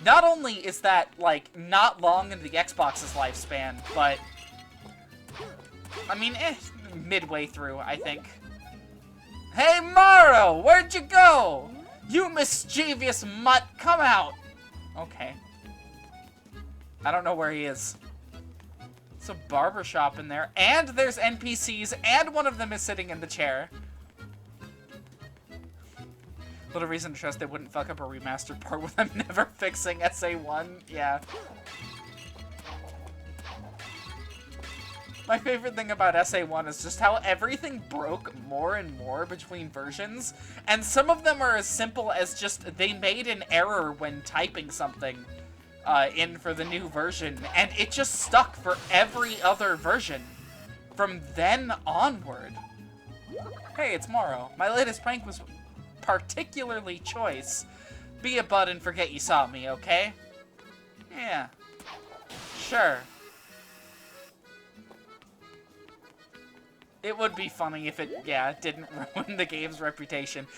Not only is that, like, not long into the Xbox's lifespan, but... I mean, midway through, I think. Hey, Morrow! Where'd you go? You mischievous mutt, come out! Okay. I don't know where he is. It's a barbershop in there, and there's NPCs, and one of them is sitting in the chair. Little reason to trust they wouldn't fuck up a remastered part with them never fixing SA1. Yeah. My favorite thing about SA1 is just how everything broke more and more between versions, and some of them are as simple as just they made an error when typing something in for the new version, and it just stuck for every other version from then onward. Hey, it's Morrow. My latest prank was particularly choice. Be a bud and forget you saw me, okay? Yeah. Sure. It would be funny if it, yeah, didn't ruin the game's reputation.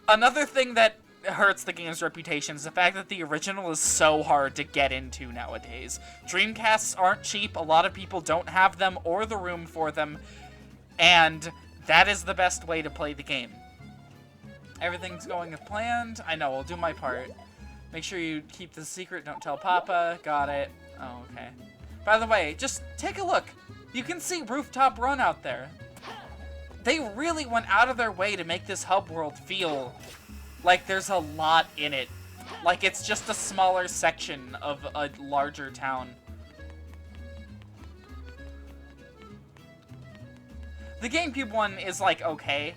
Another thing that hurts the game's reputation is the fact that the original is so hard to get into nowadays. Dreamcasts aren't cheap, a lot of people don't have them or the room for them, and that is the best way to play the game. Everything's going as planned. I know, I'll do my part. Make sure you keep the secret, don't tell Papa. Got it. Oh, okay. By the way, just take a look. You can see Rooftop Run out there. They really went out of their way to make this hub world feel like there's a lot in it. Like it's just a smaller section of a larger town. The GameCube one is like okay.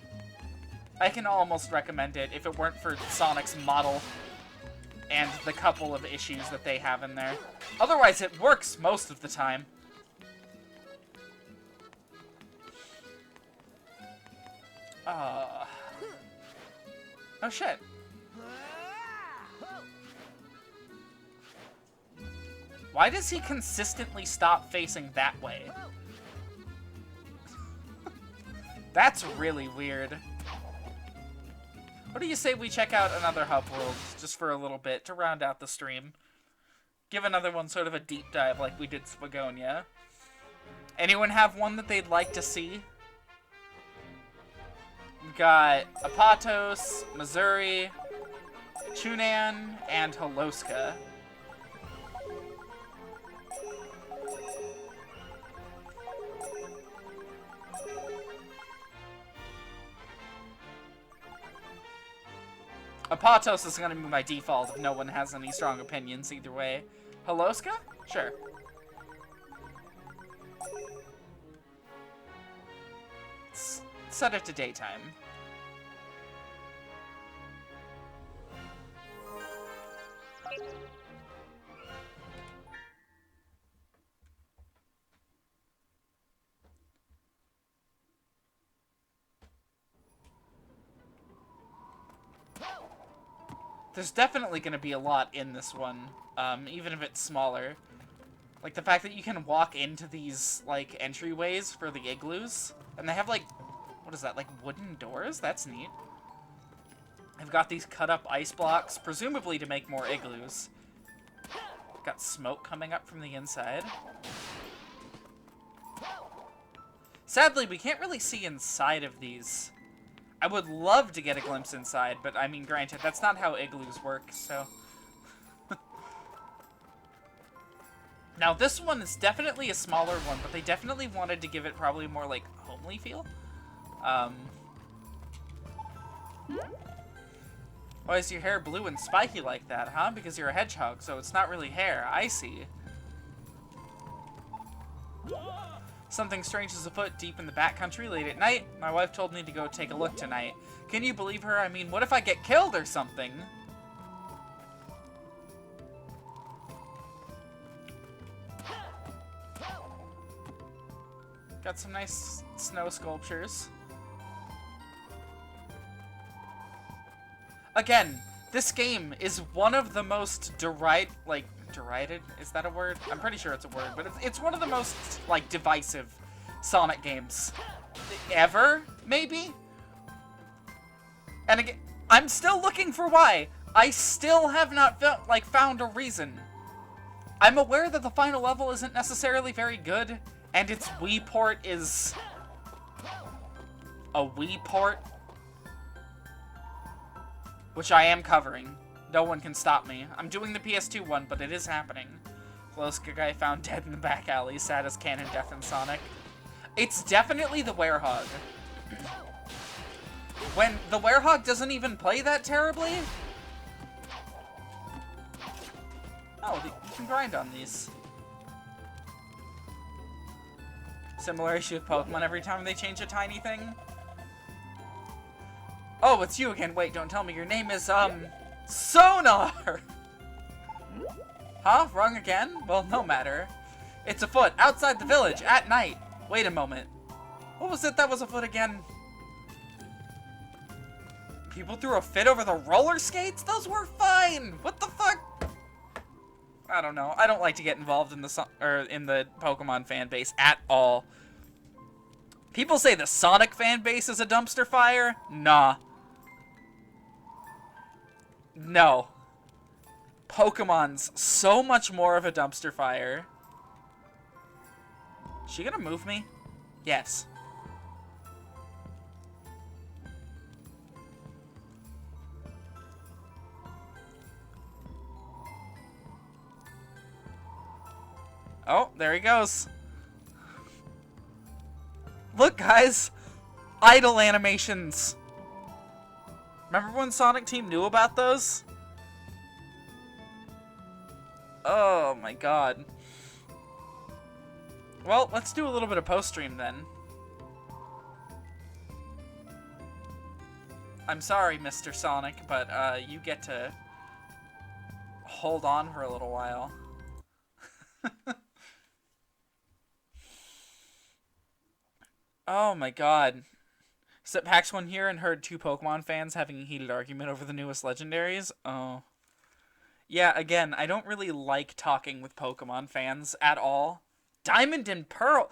I can almost recommend it if it weren't for Sonic's model and the couple of issues that they have in there. Otherwise, it works most of the time. Oh shit. Why does he consistently stop facing that way? That's really weird. What do you say we check out another hub world just for a little bit to round out the stream? Give another one sort of a deep dive like we did Spagonia. Anyone have one that they'd like to see? We've got Apatos, Missouri, Chunan, and Holoska. Apatos is going to be my default if no one has any strong opinions either way. Holoska? Sure. Set it to daytime. There's definitely going to be a lot in this one, even if it's smaller. Like, the fact that you can walk into these, like, entryways for the igloos. And they have, like, what is that, like, wooden doors? That's neat. I've got these cut-up ice blocks, presumably to make more igloos. Got smoke coming up from the inside. Sadly, we can't really see inside of these. I would love to get a glimpse inside, but I mean, granted, that's not how igloos work, so... Now, this one is definitely a smaller one, but they definitely wanted to give it probably more, like, homely feel. Why is your hair blue and spiky like that, huh? Because you're a hedgehog, so it's not really hair. I see. Something strange is afoot deep in the backcountry late at night. My wife told me to go take a look tonight. Can you believe her? I mean, what if I get killed or something? Got some nice snow sculptures. Again, this game is one of the most derided, is that a word? I'm pretty sure it's a word, but it's one of the most, like, divisive Sonic games ever, maybe? And again, I'm still looking for why. I still have not found a reason. I'm aware that the final level isn't necessarily very good, and its Wii port is a Wii port, which I am covering. No one can stop me. I'm doing the PS2 one, but it is happening. Holoska guy found dead in the back alley. Saddest canon death in Sonic. It's definitely the Werehog. When the Werehog doesn't even play that terribly. Oh, you can grind on these. Similar issue with Pokemon every time they change a tiny thing. Oh, it's you again. Wait, don't tell me. Your name is, Sonar! Huh? Wrong again? Well, no matter. It's afoot, outside the village, at night. Wait a moment. What was it that was afoot again? People threw a fit over the roller skates? Those were fine! What the fuck? I don't know. I don't like to get involved in the Pokemon fan base at all. People say the Sonic fan base is a dumpster fire? Nah. No. Pokemon's so much more of a dumpster fire. Is she gonna move me? Yes. Oh, there he goes. Look, guys! Idle animations! Remember when Sonic Team knew about those? Oh my god. Well, let's do a little bit of post-stream then. I'm sorry, Mr. Sonic, but you get to hold on for a little while. Oh my god. Except PAX1 here and heard 2 Pokemon fans having a heated argument over the newest legendaries. Oh. Yeah, again, I don't really like talking with Pokemon fans at all. Diamond and Pearl!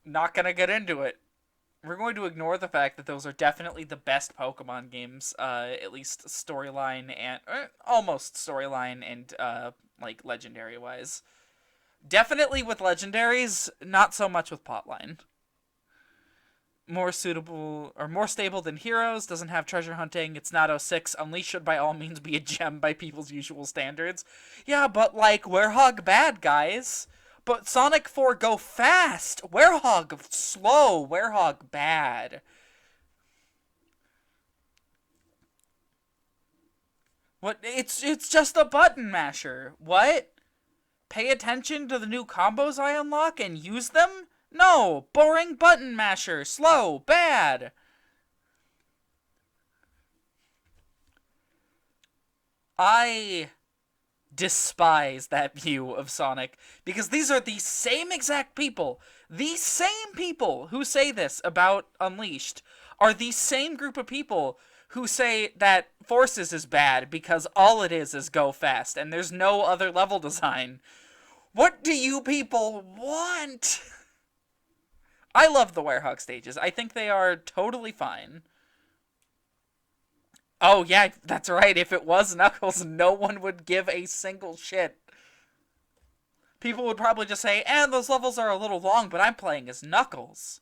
Not gonna get into it. We're going to ignore the fact that those are definitely the best Pokemon games, at least storyline and... almost storyline and, like, legendary-wise. Definitely with legendaries, not so much with plotline. More suitable, or more stable than Heroes, doesn't have treasure hunting, it's not 06, Unleashed should by all means be a gem by people's usual standards. Yeah, but like, Werehog bad, guys. But Sonic 4 go fast! Werehog slow, Werehog bad. What? It's just a button masher. What? Pay attention to the new combos I unlock and use them? No! Boring button masher! Slow! Bad! I despise that view of Sonic, because these are the same exact people, who say this about Unleashed, are the same group of people who say that Forces is bad because all it is go fast, and there's no other level design. What do you people want? I love the Werehog stages. I think they are totally fine. Oh, yeah, that's right. If it was Knuckles, no one would give a single shit. People would probably just say, those levels are a little long, but I'm playing as Knuckles.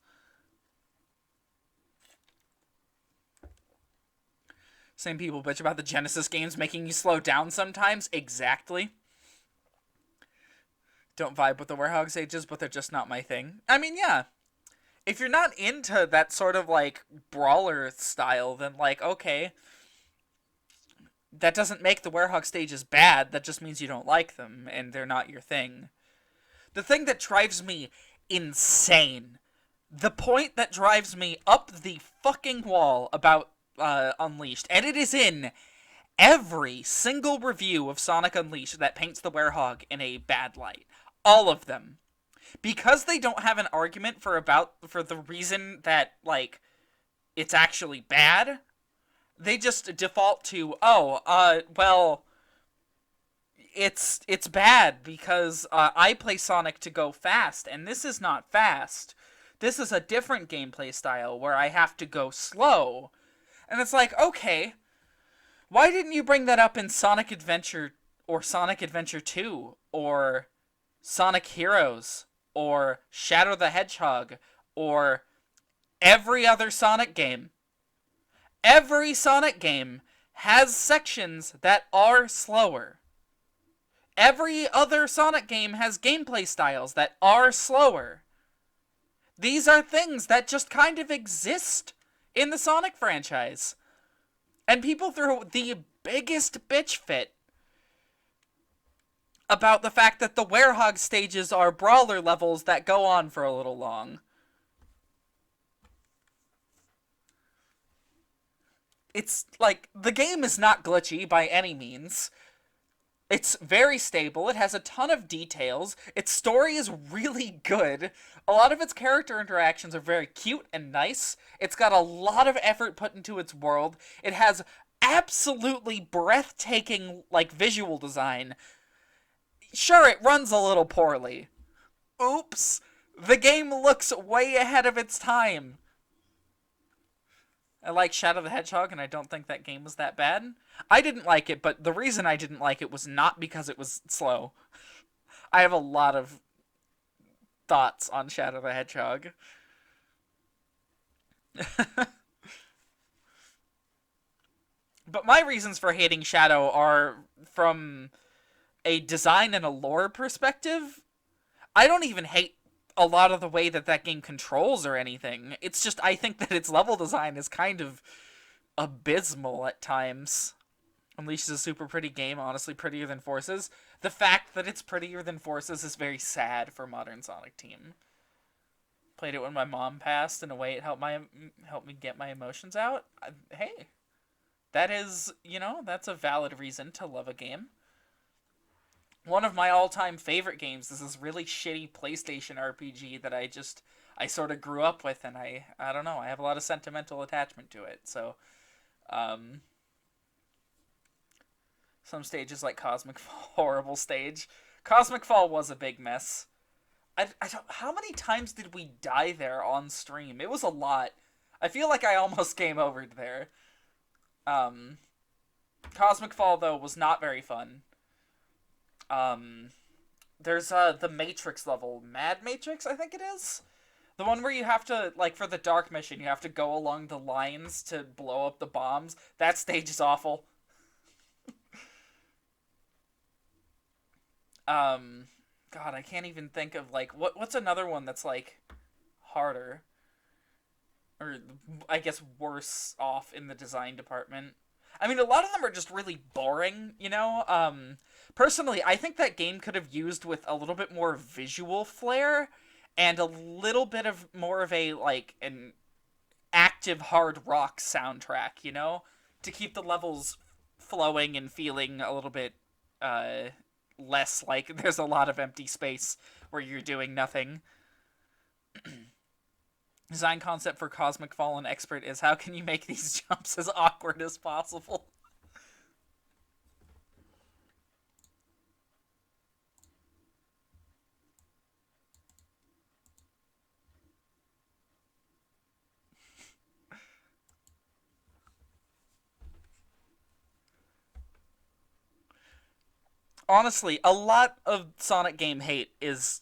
Same people bitch about the Genesis games making you slow down sometimes. Exactly. Don't vibe with the Werehog stages, but they're just not my thing. I mean, yeah. If you're not into that sort of, like, brawler style, then, like, okay. That doesn't make the Werehog stages bad, that just means you don't like them, and they're not your thing. The thing that drives me insane, the point that drives me up the fucking wall about Unleashed, and it is in every single review of Sonic Unleashed that paints the Werehog in a bad light. All of them. Because they don't have an argument for the reason that, like, it's actually bad, they just default to, well, it's bad because I play Sonic to go fast, and this is not fast. This is a different gameplay style where I have to go slow. And it's like, okay, why didn't you bring that up in Sonic Adventure or Sonic Adventure 2 or Sonic Heroes or Shadow the Hedgehog or every other Sonic game? Every Sonic game has sections that are slower. Every other Sonic game has gameplay styles that are slower. These are things that just kind of exist in the Sonic franchise. And people throw the biggest bitch fit about the fact that the Werehog stages are brawler levels that go on for a little long. It's like, the game is not glitchy by any means. It's very stable, it has a ton of details, its story is really good, a lot of its character interactions are very cute and nice, it's got a lot of effort put into its world, it has absolutely breathtaking, like, visual design. Sure, it runs a little poorly. Oops! The game looks way ahead of its time. I like Shadow the Hedgehog, and I don't think that game was that bad. I didn't like it, but the reason I didn't like it was not because it was slow. I have a lot of thoughts on Shadow the Hedgehog. But my reasons for hating Shadow are from a design and a lore perspective. I don't even hate a lot of the way that that game controls or anything. It's just I think that its level design is kind of abysmal at times. Unleash is a super pretty game, honestly prettier than Forces. The fact that it's prettier than Forces is very sad for modern Sonic Team. Played it when my mom passed. In a way, it helped me get my emotions out. Hey, that is, that's a valid reason to love a game. One of my all-time favorite games is this really shitty PlayStation RPG that I sort of grew up with, and I don't know, I have a lot of sentimental attachment to it. So, some stages like Cosmic Fall, horrible stage. Cosmic Fall was a big mess. I don't, how many times did we die there on stream? It was a lot. I feel like I almost game overed there. Cosmic Fall, though, was not very fun. There's, the Matrix level. Mad Matrix, I think it is? The one where you have to, like, for the Dark Mission, you have to go along the lines to blow up the bombs. That stage is awful. God, I can't even think of, like, what's another one that's, like, harder? Or, I guess, worse off in the design department. I mean, a lot of them are just really boring, Personally, I think that game could have used with a little bit more visual flair and a little bit of more of a, like, an active hard rock soundtrack, to keep the levels flowing and feeling a little bit, less like there's a lot of empty space where you're doing nothing. Design concept for Cosmic Fall and Expert is how can you make these jumps as awkward as possible? Honestly, a lot of Sonic game hate is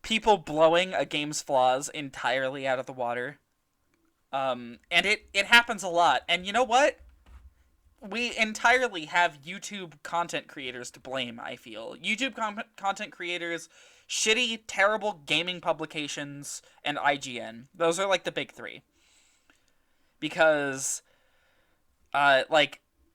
people blowing a game's flaws entirely out of the water. And it happens a lot. And you know what? We entirely have YouTube content creators to blame, I feel. YouTube content creators, shitty, terrible gaming publications, and IGN. Those are, like, the big three. Because,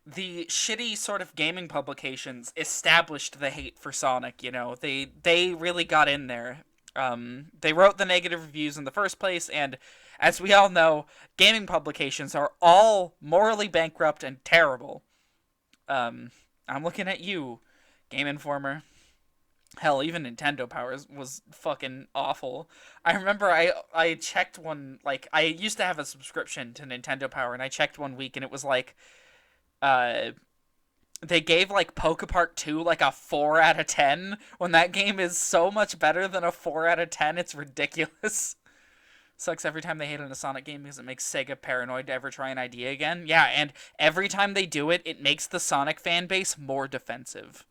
the shitty sort of gaming publications established the hate for Sonic, They really got in there. They wrote the negative reviews in the first place, and as we all know, gaming publications are all morally bankrupt and terrible. I'm looking at you, Game Informer. Hell, even Nintendo Power was fucking awful. I remember I checked one, like, I used to have a subscription to Nintendo Power, and I checked one week, and it was like, they gave, like, Poke Park 2, like, a 4 out of 10, when that game is so much better than a 4 out of 10, it's ridiculous. Sucks every time they hate on a Sonic game because it makes Sega paranoid to ever try an idea again. Yeah, and every time they do it, it makes the Sonic fan base more defensive.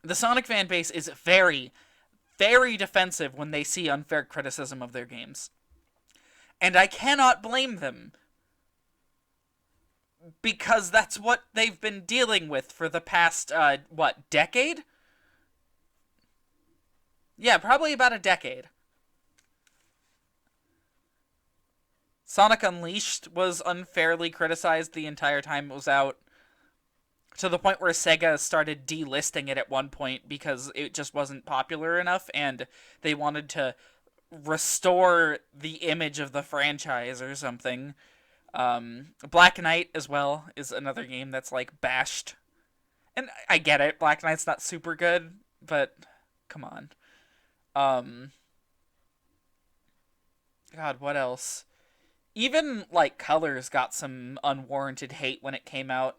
The Sonic fan base is very, very defensive when they see unfair criticism of their games. And I cannot blame them. Because that's what they've been dealing with for the past, decade? Yeah, probably about a decade. Sonic Unleashed was unfairly criticized the entire time it was out, to the point where Sega started delisting it at one point because it just wasn't popular enough, and they wanted to restore the image of the franchise or something. Black Knight as well is another game that's, like, bashed. And I get it, Black Knight's not super good, but come on. God, what else? Even, like, Colors got some unwarranted hate when it came out.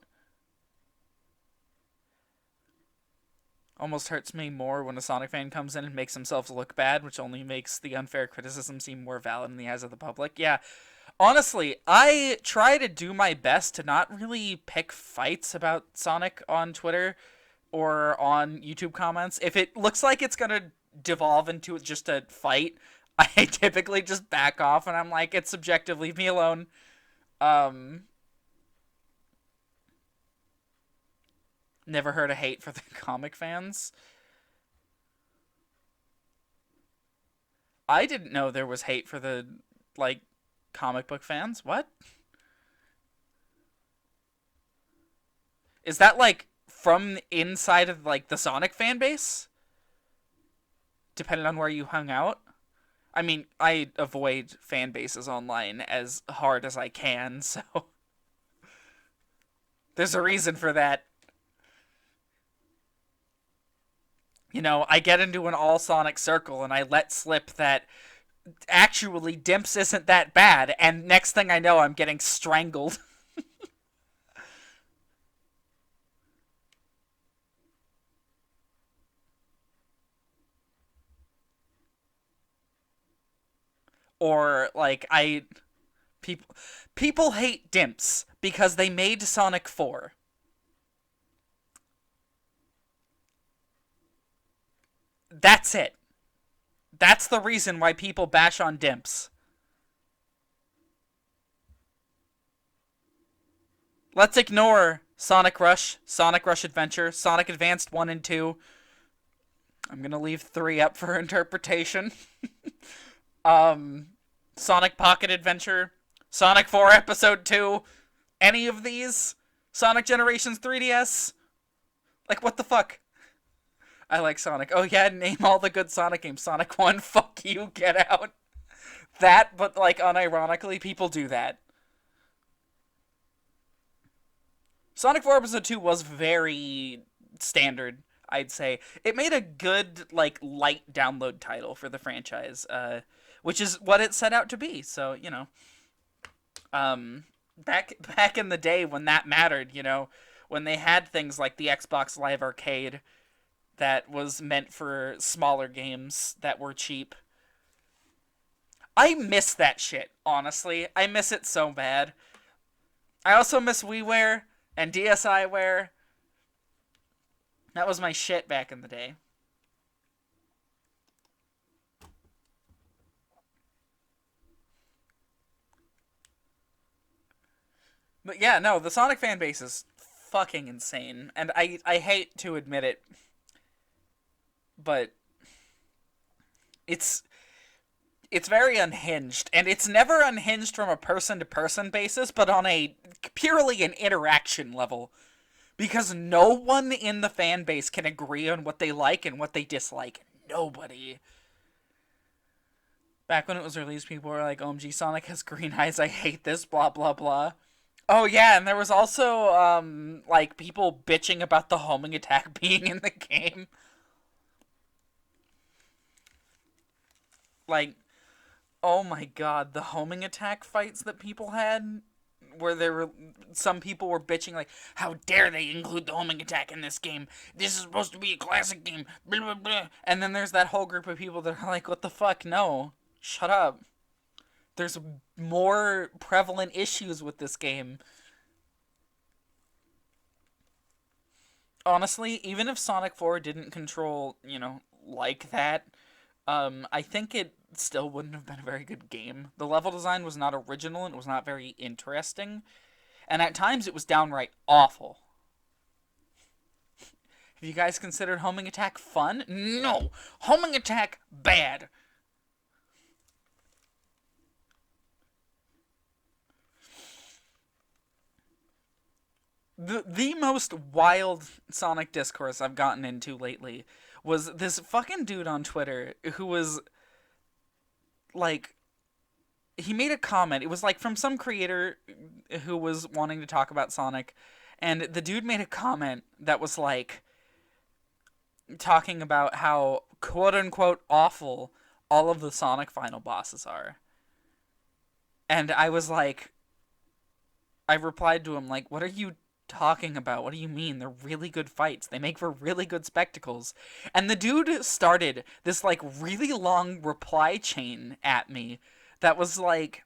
Almost hurts me more when a Sonic fan comes in and makes themselves look bad, which only makes the unfair criticism seem more valid in the eyes of the public. Yeah, honestly, I try to do my best to not really pick fights about Sonic on Twitter or on YouTube comments. If it looks like it's gonna devolve into just a fight, I typically just back off and I'm like, it's subjective, leave me alone. Never heard of hate for the comic fans. I didn't know there was hate for the, like, comic book fans. What? Is that, like, from inside of, like, the Sonic fan base? Depending on where you hung out? I mean, I avoid fan bases online as hard as I can, so... There's a reason for that. You know, I get into an all-Sonic circle and I let slip that actually Dimps isn't that bad, and next thing I know, I'm getting strangled. Or, like, people hate Dimps because they made Sonic 4. That's it. That's the reason why people bash on Dimps. Let's ignore Sonic Rush Adventure, Sonic Advanced 1 and 2. I'm gonna leave 3 up for interpretation. Sonic Pocket Adventure, Sonic 4 Episode 2, any of these? Sonic Generations 3DS? Like, what the fuck? I like Sonic. Oh yeah, name all the good Sonic games. Sonic 1, fuck you, get out. That, but like, unironically, people do that. Sonic 4 Episode 2 was very standard, I'd say. It made a good, like, light download title for the franchise, which is what it set out to be, so, you know. Back in the day when that mattered, you know, when they had things like the Xbox Live Arcade that was meant for smaller games that were cheap. I miss that shit, honestly. I miss it so bad. I also miss WiiWare and DSiWare. That was my shit back in the day. But yeah, no, the Sonic fan base is fucking insane. And I hate to admit it, but it's very unhinged, and it's never unhinged from a person-to-person basis, but on a purely an interaction level, because no one in the fan base can agree on what they like and what they dislike. Nobody. Back when it was released, people were like, OMG, Sonic has green eyes, I hate this, blah, blah, blah. Oh yeah, and there was also, like, people bitching about the homing attack being in the game. Like, oh my god, the homing attack fights that people had, where some people were bitching like, how dare they include the homing attack in this game? This is supposed to be a classic game, blah, blah, blah. And then there's that whole group of people that are like, what the fuck, no, shut up. There's more prevalent issues with this game. Honestly, even if Sonic 4 didn't control, you know, like that, I think it still wouldn't have been a very good game. The level design was not original, and it was not very interesting. And at times, it was downright awful. Have you guys considered homing attack fun? No! Homing attack, bad! The most wild Sonic discourse I've gotten into lately was this fucking dude on Twitter who was, like, he made a comment. It was, like, from some creator who was wanting to talk about Sonic, and the dude made a comment that was, like, talking about how quote-unquote awful all of the Sonic final bosses are. And I was like, I replied to him, like, what are you talking about? What do you mean? They're really good fights. They make for really good spectacles. And the dude started this, like, really long reply chain at me that was, like,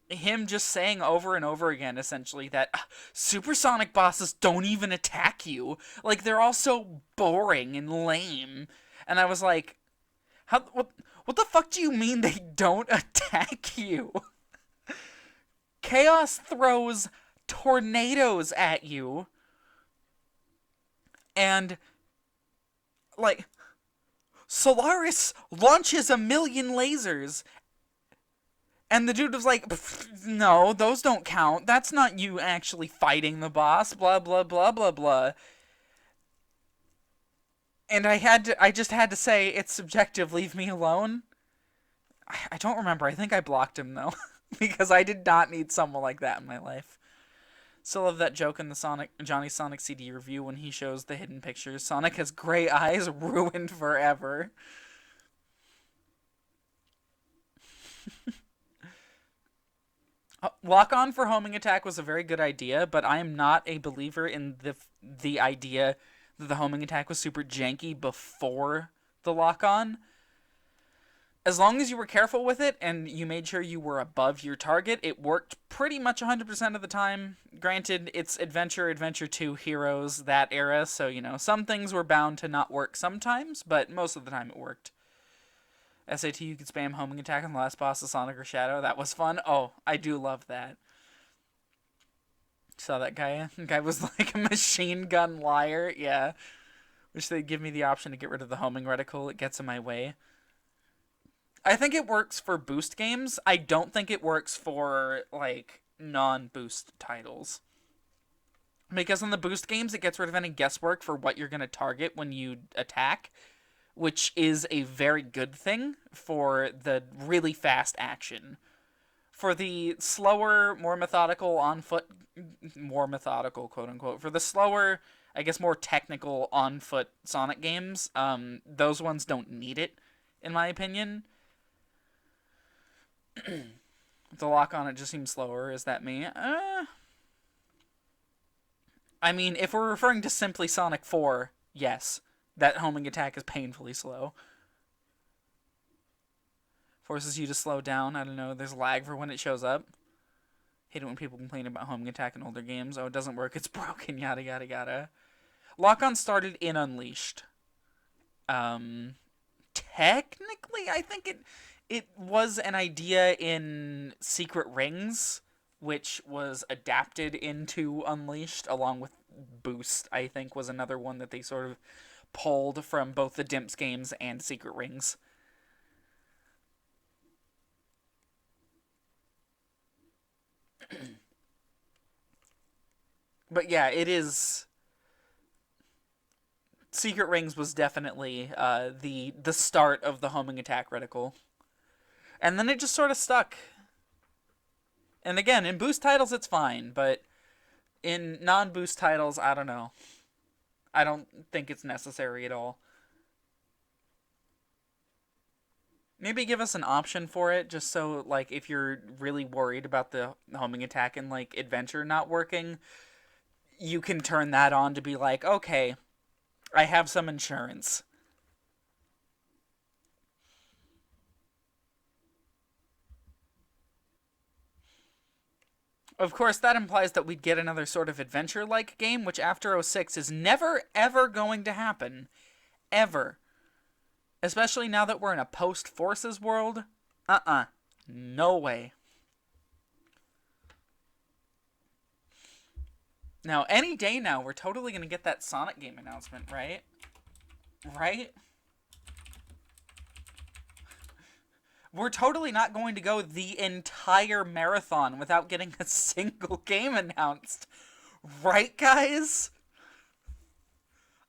him just saying over and over again, essentially, that supersonic bosses don't even attack you. Like, they're all so boring and lame. And I was like, what the fuck do you mean they don't attack you? Chaos throws tornadoes at you. And, like, Solaris launches 1,000,000 lasers. And the dude was like, no, those don't count. That's not you actually fighting the boss, blah, blah, blah, blah, blah. And I just had to say, it's subjective, leave me alone. I don't remember. I think I blocked him, though. Because I did not need someone like that in my life. Still love that joke in the Johnny Sonic CD review when he shows the hidden pictures. Sonic has gray eyes, ruined forever. Lock-on for homing attack was a very good idea, but I am not a believer in the idea that the homing attack was super janky before the lock-on. As long as you were careful with it and you made sure you were above your target, it worked pretty much 100% of the time. Granted, it's Adventure 2, Heroes, that era, so, you know, some things were bound to not work sometimes, but most of the time it worked. SAT, you could spam homing attack on the last boss of Sonic or Shadow. That was fun. Oh, I do love that. Saw that guy? The guy was like a machine gun liar. Yeah. Wish they'd give me the option to get rid of the homing reticle. It gets in my way. I think it works for boost games. I don't think it works for, like, non-boost titles. Because in the boost games, it gets rid of any guesswork for what you're going to target when you attack, which is a very good thing for the really fast action. For the slower, more methodical, quote-unquote, for the slower, I guess more technical on-foot Sonic games, those ones don't need it, in my opinion. The lock on it just seems slower. Is that me? I mean, if we're referring to simply Sonic 4, yes. That homing attack is painfully slow. Forces you to slow down. I don't know. There's lag for when it shows up. Hate it when people complain about homing attack in older games. Oh, it doesn't work. It's broken. Yada, yada, yada. Lock-on started in Unleashed. Technically, I think it was an idea in Secret Rings, which was adapted into Unleashed, along with Boost, I think, was another one that they sort of pulled from both the Dimps games and Secret Rings. But yeah, it is... Secret Rings was definitely the start of the homing attack reticle. And then it just sort of stuck. And again, in boost titles it's fine, but in non-boost titles, I don't know. I don't think it's necessary at all. Maybe give us an option for it, just so, like, if you're really worried about the homing attack and, like, Adventure not working, you can turn that on to be like, okay, I have some insurance. Of course, that implies that we'd get another sort of adventure-like game, which after 06 is never, ever going to happen. Ever. Especially now that we're in a post-Forces world. No way. Now, any day now, we're totally going to get that Sonic game announcement, right? Right? We're totally not going to go the entire marathon without getting a single game announced. Right, guys?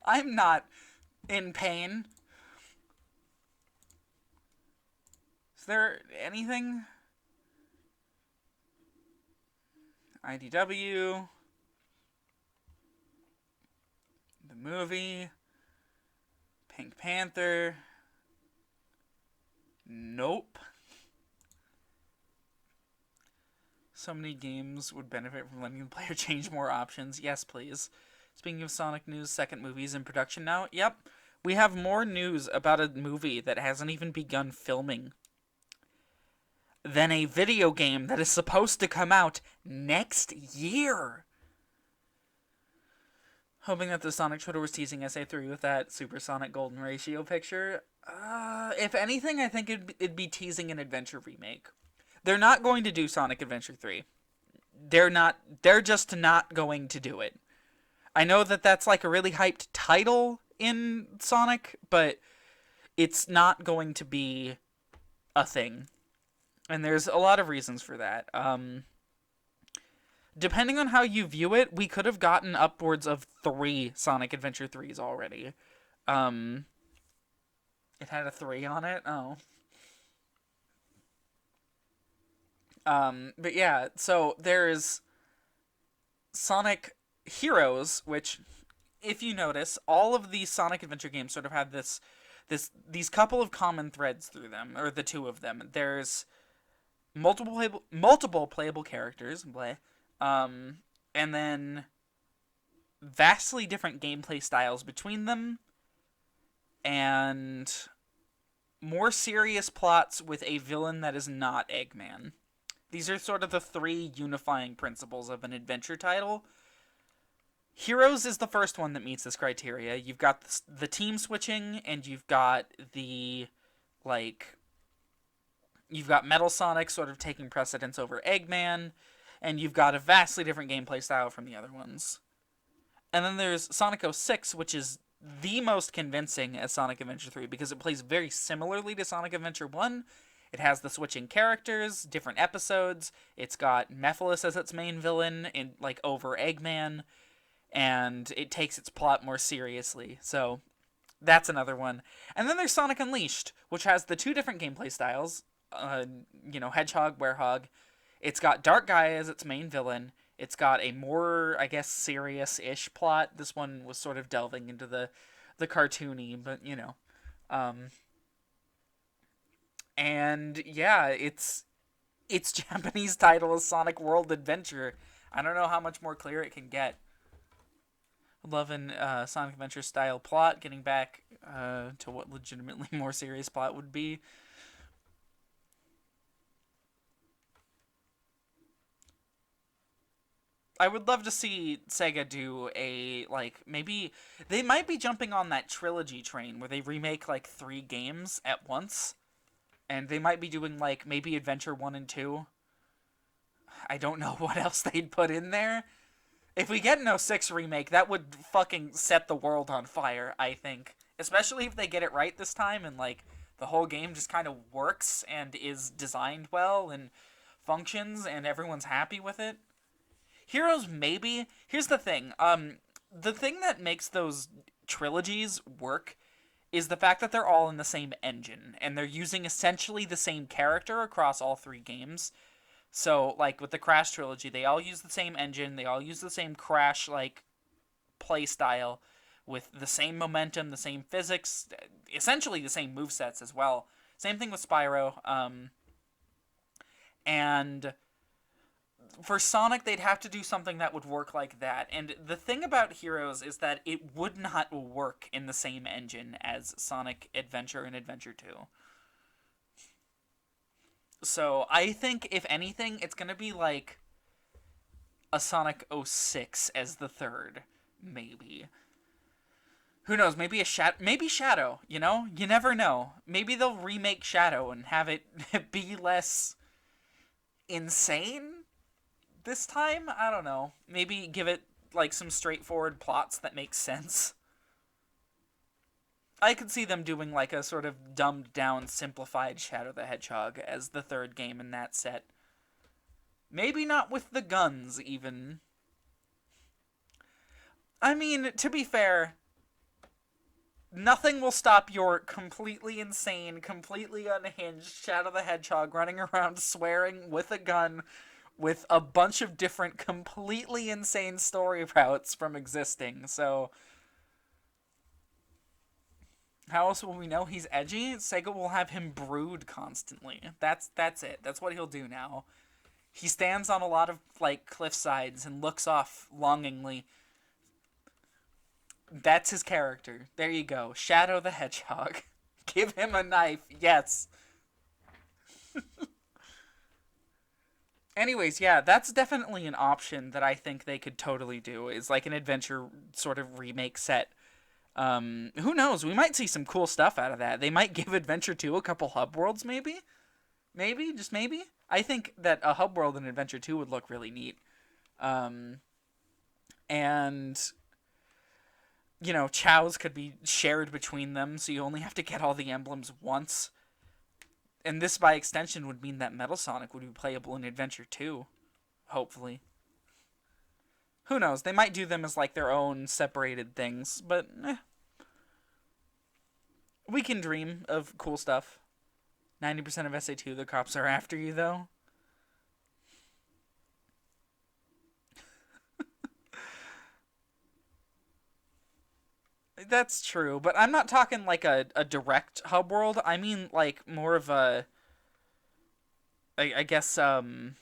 I'm not in pain. Is there anything? IDW. The movie. Pink Panther. Nope. So many games would benefit from letting the player change more options. Yes, please. Speaking of Sonic news, second movie's in production now. Yep, we have more news about a movie that hasn't even begun filming than a video game that is supposed to come out next year. Hoping that the Sonic Twitter was teasing SA3 with that Supersonic Golden Ratio picture. If anything, I think it'd be teasing an Adventure remake. They're not going to do Sonic Adventure 3. They're just not going to do it. I know that that's like a really hyped title in Sonic, but it's not going to be a thing. And there's a lot of reasons for that. Depending on how you view it, we could have gotten upwards of 3 Sonic Adventure 3s already. It had a 3 on it? Oh. But yeah, so there's Sonic Heroes, which, if you notice, all of these Sonic Adventure games sort of have these couple of common threads through them, or the two of them. There's multiple playable characters, and then vastly different gameplay styles between them, and more serious plots with a villain that is not Eggman. These are sort of the 3 unifying principles of an adventure title. Heroes is the first one that meets this criteria. You've got the team switching, and you've got you've got Metal Sonic sort of taking precedence over Eggman, and you've got a vastly different gameplay style from the other ones. And then there's Sonic 06, which is the most convincing as Sonic Adventure 3, because it plays very similarly to Sonic Adventure 1. It has the switching characters, different episodes. It's got Mephiles as its main villain, over Eggman, and it takes its plot more seriously. So that's another one. And then there's Sonic Unleashed, which has the 2 different gameplay styles. Hedgehog, Werehog. It's got Dark Guy as its main villain. It's got a more, I guess, serious-ish plot. This one was sort of delving into the cartoony, but, and yeah, its Japanese title is Sonic World Adventure. I don't know how much more clear it can get. Loving Sonic Adventure style plot, getting back to what legitimately more serious plot would be. I would love to see Sega do maybe they might be jumping on that trilogy train where they remake 3 games at once. And they might be doing maybe Adventure 1 and 2. I don't know what else they'd put in there. If we get an 06 remake, that would fucking set the world on fire, I think. Especially if they get it right this time and the whole game just kind of works and is designed well and functions and everyone's happy with it. Heroes, maybe. Here's the thing. The thing that makes those trilogies work is the fact that they're all in the same engine, and they're using essentially the same character across all 3 games. So, with the Crash trilogy, they all use the same engine, they all use the same Crash, play style, with the same momentum, the same physics, essentially the same movesets as well. Same thing with Spyro, and for Sonic, they'd have to do something that would work like that. And the thing about Heroes is that it would not work in the same engine as Sonic Adventure and Adventure 2. So I think, if anything, it's going to be a Sonic 06 as the third, maybe. Who knows, maybe Shadow, You never know. Maybe they'll remake Shadow and have it be less insane this time? I don't know. Maybe give it, some straightforward plots that make sense. I could see them doing, a sort of dumbed-down, simplified Shadow the Hedgehog as the third game in that set. Maybe not with the guns, even. I mean, to be fair, nothing will stop your completely insane, completely unhinged Shadow the Hedgehog running around swearing with a gun with a bunch of different completely insane story routes from existing, so how else will we know he's edgy? Sega will have him brood constantly. That's it. That's what he'll do now. He stands on a lot of, like, cliff sides and looks off longingly. That's his character. There you go. Shadow the Hedgehog. Give him a knife. Yes. Anyways, yeah, that's definitely an option that I think they could totally do, is like an adventure sort of remake set. Who knows? We might see some cool stuff out of that. They might give Adventure 2 a couple hub worlds, maybe? Maybe, just maybe? I think that a hub world in Adventure 2 would look really neat. And, you know, chows could be shared between them, so you only have to get all the emblems once. And this, by extension, would mean that Metal Sonic would be playable in Adventure 2. Hopefully. Who knows? They might do them as, like, their own separated things, but, we can dream of cool stuff. 90% of SA2, the cops are after you, though. That's true, but I'm not talking like a direct hub world. I mean like more of a, I guess, like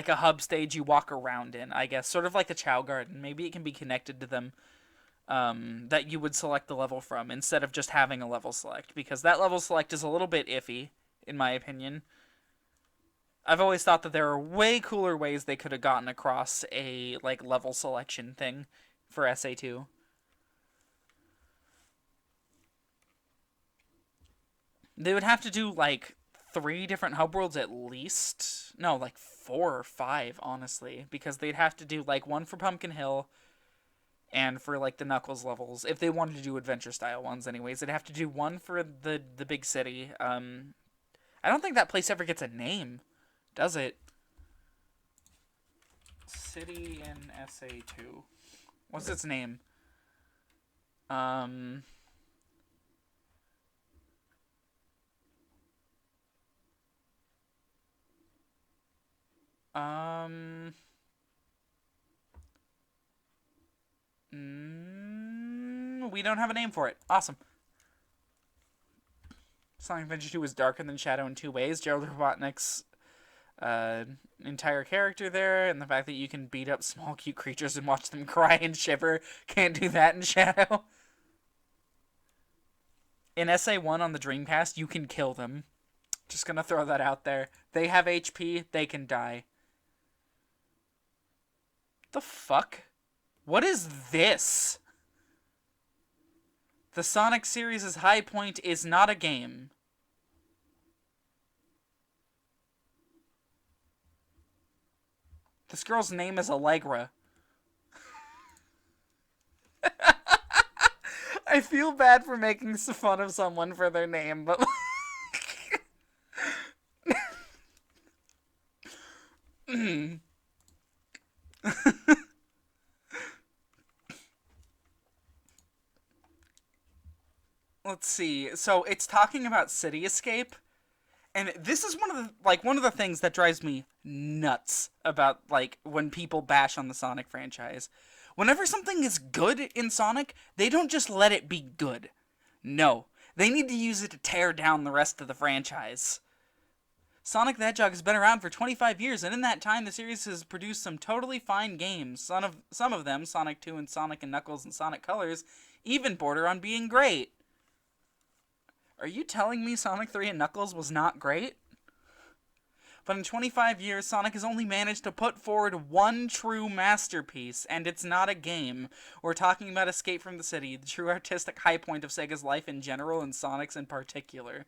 a hub stage you walk around in, I guess. Sort of like the Chow Garden. Maybe it can be connected to them, that you would select the level from instead of just having a level select. Because that level select is a little bit iffy, in my opinion. I've always thought that there are way cooler ways they could have gotten across a, like, level selection thing for SA2. They would have to do, like, 3 different hub worlds at least. No, like 4 or 5, honestly. Because they'd have to do, like, one for Pumpkin Hill and for, like, the Knuckles levels. If they wanted to do adventure-style ones, anyways. They'd have to do one for the big city. I don't think that place ever gets a name, does it? City in SA2. What's its name? We don't have a name for it. Awesome. Sonic Adventure 2 is darker than Shadow in 2 ways. Gerald Robotnik's entire character there, and the fact that you can beat up small cute creatures and watch them cry and shiver. Can't do that in Shadow. In SA1 on the Dreamcast, you can kill them. Just gonna throw that out there. They have HP, they can die. The fuck? What is this? The Sonic series' high point is not a game. This girl's name is Allegra. I feel bad for making fun of someone for their name, but... Let's see. So it's talking about City Escape, and this is one of the things that drives me nuts about, like, when people bash on the Sonic franchise. Whenever something is good in Sonic, they don't just let it be good. No, they need to use it to tear down the rest of the franchise. Sonic the Hedgehog has been around for 25 years, and in that time, the series has produced some totally fine games. Some of them, Sonic 2 and Sonic and Knuckles and Sonic Colors, even border on being great. Are you telling me Sonic 3 and Knuckles was not great? But in 25 years, Sonic has only managed to put forward one true masterpiece, and it's not a game. We're talking about Escape from the City, the true artistic high point of Sega's life in general and Sonic's in particular.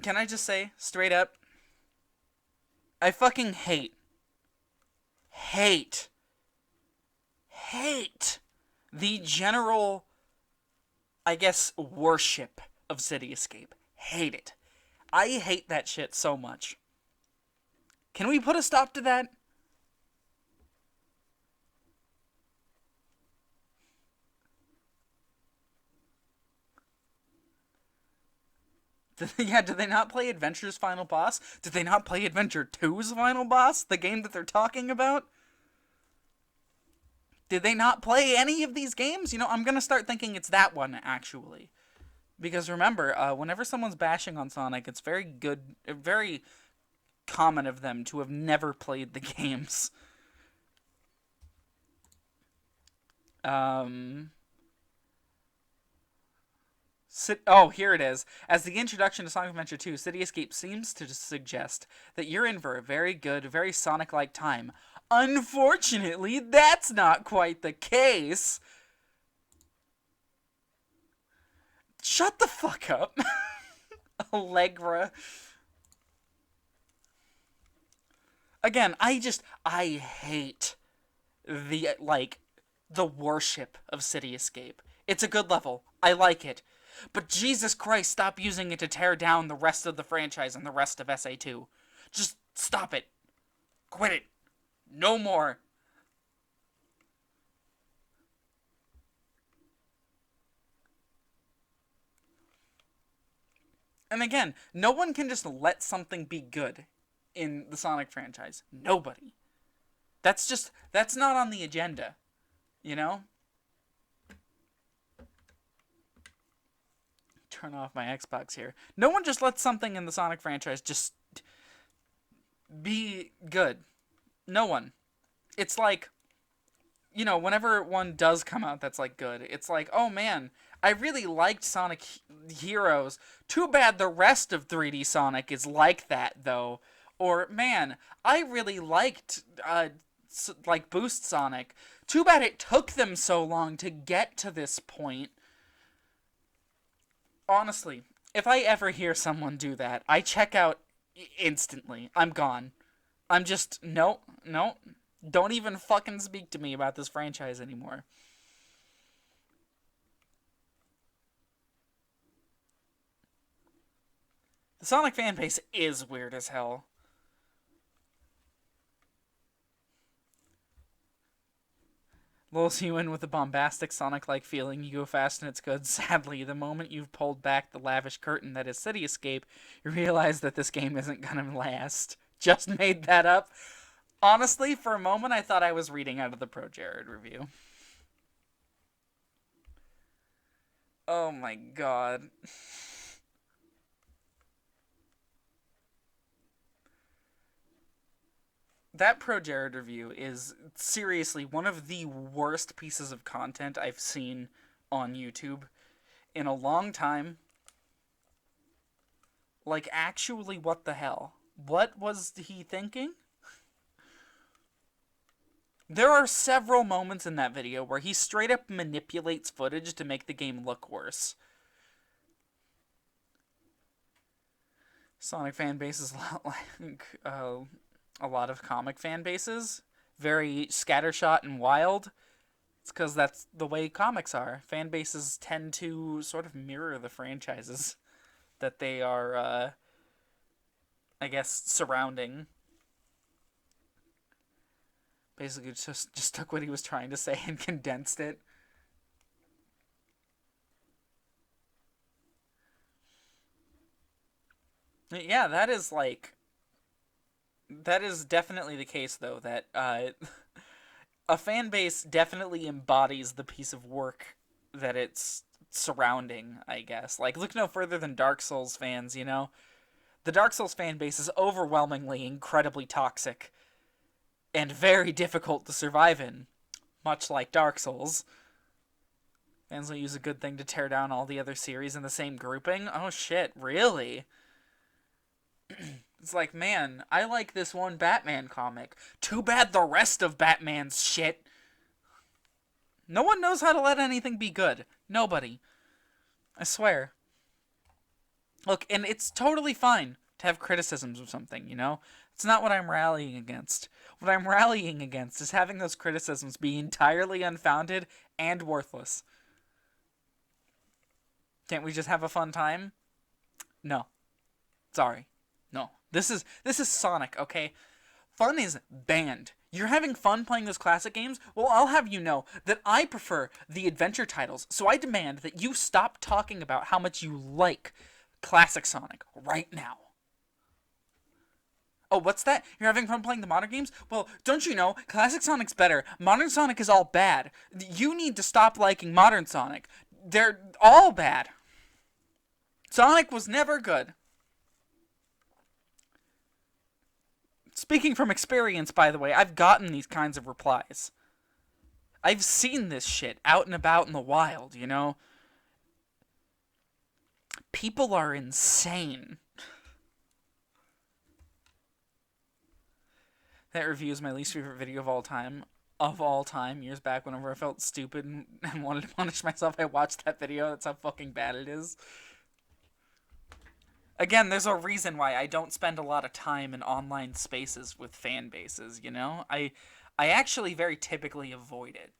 Can I just say, straight up, I fucking hate the general, I guess, worship of City Escape. Hate it. I hate that shit so much. Can we put a stop to that? Did they not play Adventure's final boss? Did they not play Adventure 2's final boss? The game that they're talking about? Did they not play any of these games? You know, I'm gonna start thinking it's that one, actually. Because remember, whenever someone's bashing on Sonic, it's very good, very common of them to have never played the games. Oh, here it is. As the introduction to Sonic Adventure 2, City Escape seems to suggest that you're in for a very good, very Sonic-like time. Unfortunately, that's not quite the case. Shut the fuck up. Allegra. Again, I hate the worship of City Escape. It's a good level. I like it. But Jesus Christ, stop using it to tear down the rest of the franchise and the rest of SA2. Just stop it. Quit it. No more. And again, no one can just let something be good in the Sonic franchise. Nobody. That's not on the agenda. You know? Turn off my Xbox here. No one just lets something in the Sonic franchise just be good. No one. It's like, you know, whenever one does come out that's like good, it's like, oh man, I really liked Sonic Heroes. Too bad the rest of 3D Sonic is like that though. Or man, I really liked like Boost Sonic. Too bad it took them so long to get to this point. Honestly, if I ever hear someone do that, I check out instantly. I'm gone. I'm just, no. Don't even fucking speak to me about this franchise anymore. The Sonic fanbase is weird as hell. Lulls you in with a bombastic Sonic-like feeling. You go fast and it's good. Sadly, the moment you've pulled back the lavish curtain that is City Escape, you realize that this game isn't gonna last. Just made that up. Honestly, for a moment, I thought I was reading out of the Pro Jared review. Oh my god. That Pro Jared review is seriously one of the worst pieces of content I've seen on YouTube in a long time. Like, actually, what the hell? What was he thinking? There are several moments in that video where he straight up manipulates footage to make the game look worse. Sonic fan base is a lot like a lot of comic fan bases. Very scattershot and wild. It's because that's the way comics are. Fan bases tend to sort of mirror the franchises that they are, I guess, surrounding. Basically just took what he was trying to say and condensed it. Yeah, that is definitely the case, though, that a fan base definitely embodies the piece of work that it's surrounding, I guess. Like, look no further than Dark Souls fans, you know? The Dark Souls fan base is overwhelmingly incredibly toxic and very difficult to survive in, much like Dark Souls. Fans will use a good thing to tear down all the other series in the same grouping? Oh shit, really? It's like, man, I like this one Batman comic. Too bad the rest of Batman's shit. No one knows how to let anything be good. Nobody. I swear. Look, and it's totally fine to have criticisms of something, you know? It's not what I'm rallying against. What I'm rallying against is having those criticisms be entirely unfounded and worthless. Can't we just have a fun time? No. Sorry. No. This is Sonic, okay? Fun is banned. You're having fun playing those classic games? Well, I'll have you know that I prefer the adventure titles, so I demand that you stop talking about how much you like classic Sonic right now. Oh, what's that? You're having fun playing the modern games? Well, don't you know, classic Sonic's better. Modern Sonic is all bad. You need to stop liking modern Sonic. They're all bad. Sonic was never good. Speaking from experience, by the way, I've gotten these kinds of replies. I've seen this shit out and about in the wild, you know? People are insane. That review is my least favorite video of all time. Years back, whenever I felt stupid and wanted to punish myself, I watched that video. That's how fucking bad it is. Again, there's a reason why I don't spend a lot of time in online spaces with fan bases, you know? I actually very typically avoid it.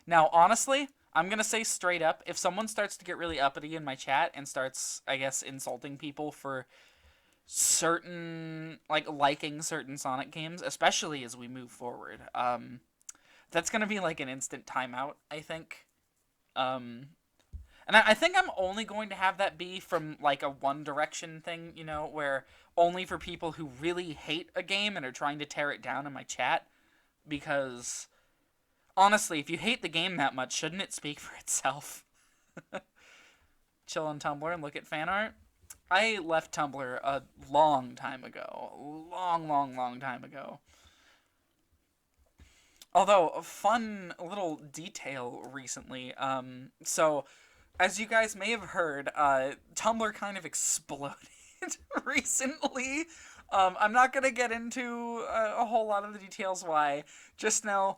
Now, honestly, I'm gonna say straight up, if someone starts to get really uppity in my chat and starts, I guess, insulting people for certain, like, liking certain Sonic games, especially as we move forward, that's gonna be, like, an instant timeout, I think. And I think I'm only going to have that be from, like, a One Direction thing, you know, where only for people who really hate a game and are trying to tear it down in my chat, because, honestly, if you hate the game that much, shouldn't it speak for itself? Chill on Tumblr and look at fan art. I left Tumblr a long time ago. Long time ago. Although, a fun little detail recently, so, as you guys may have heard, Tumblr kind of exploded recently. I'm not gonna get into a whole lot of the details why. Just know,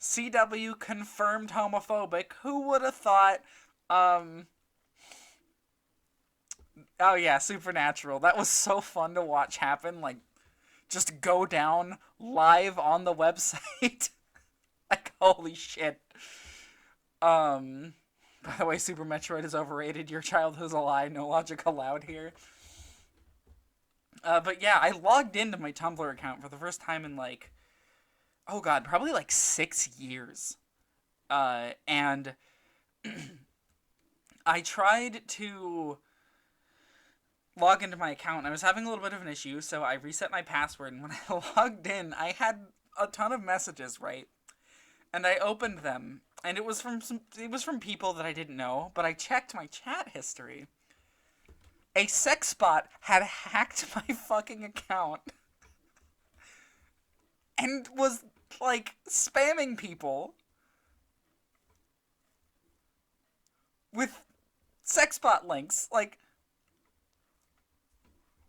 CW confirmed homophobic. Who would have thought? Oh yeah, Supernatural. That was so fun to watch happen. Like, just go down live on the website. Like, holy shit. By the way, Super Metroid is overrated. Your childhood is a lie. No logic allowed here. But yeah, I logged into my Tumblr account for the first time in, like, oh god, probably like 6 years. And I tried to log into my account, and I was having a little bit of an issue, so I reset my password, and when I logged in, I had a ton of messages, right? And I opened them, and it was from people that I didn't know, but I checked my chat history. A sex bot had hacked my fucking account and was, like, spamming people with sex bot links. Like,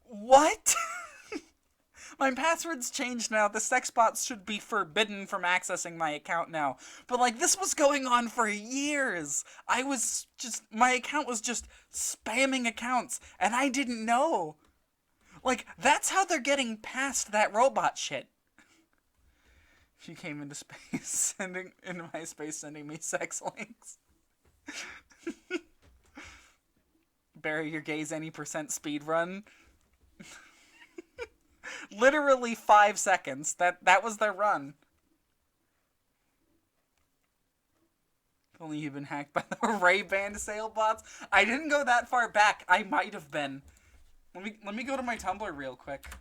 what? My password's changed now. The sex bots should be forbidden from accessing my account now. But, like, this was going on for years. My account was just spamming accounts, and I didn't know. Like, that's how they're getting past that robot shit. She came into space, into my space, sending me sex links. Bury your gays any % speed run. Literally 5 seconds. That was their run. If only you've been hacked by the Ray-Ban sale bots. I didn't go that far back. I might have been. Let me go to my Tumblr real quick.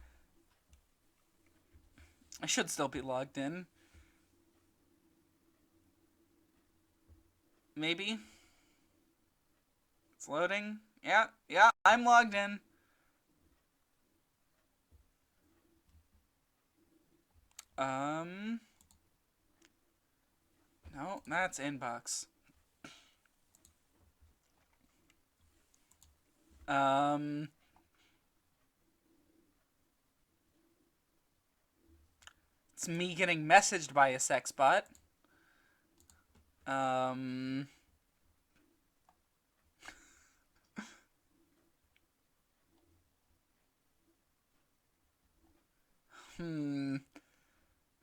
I should still be logged in. Maybe. It's loading. Yeah, I'm logged in. No, that's inbox. It's me getting messaged by a sex bot.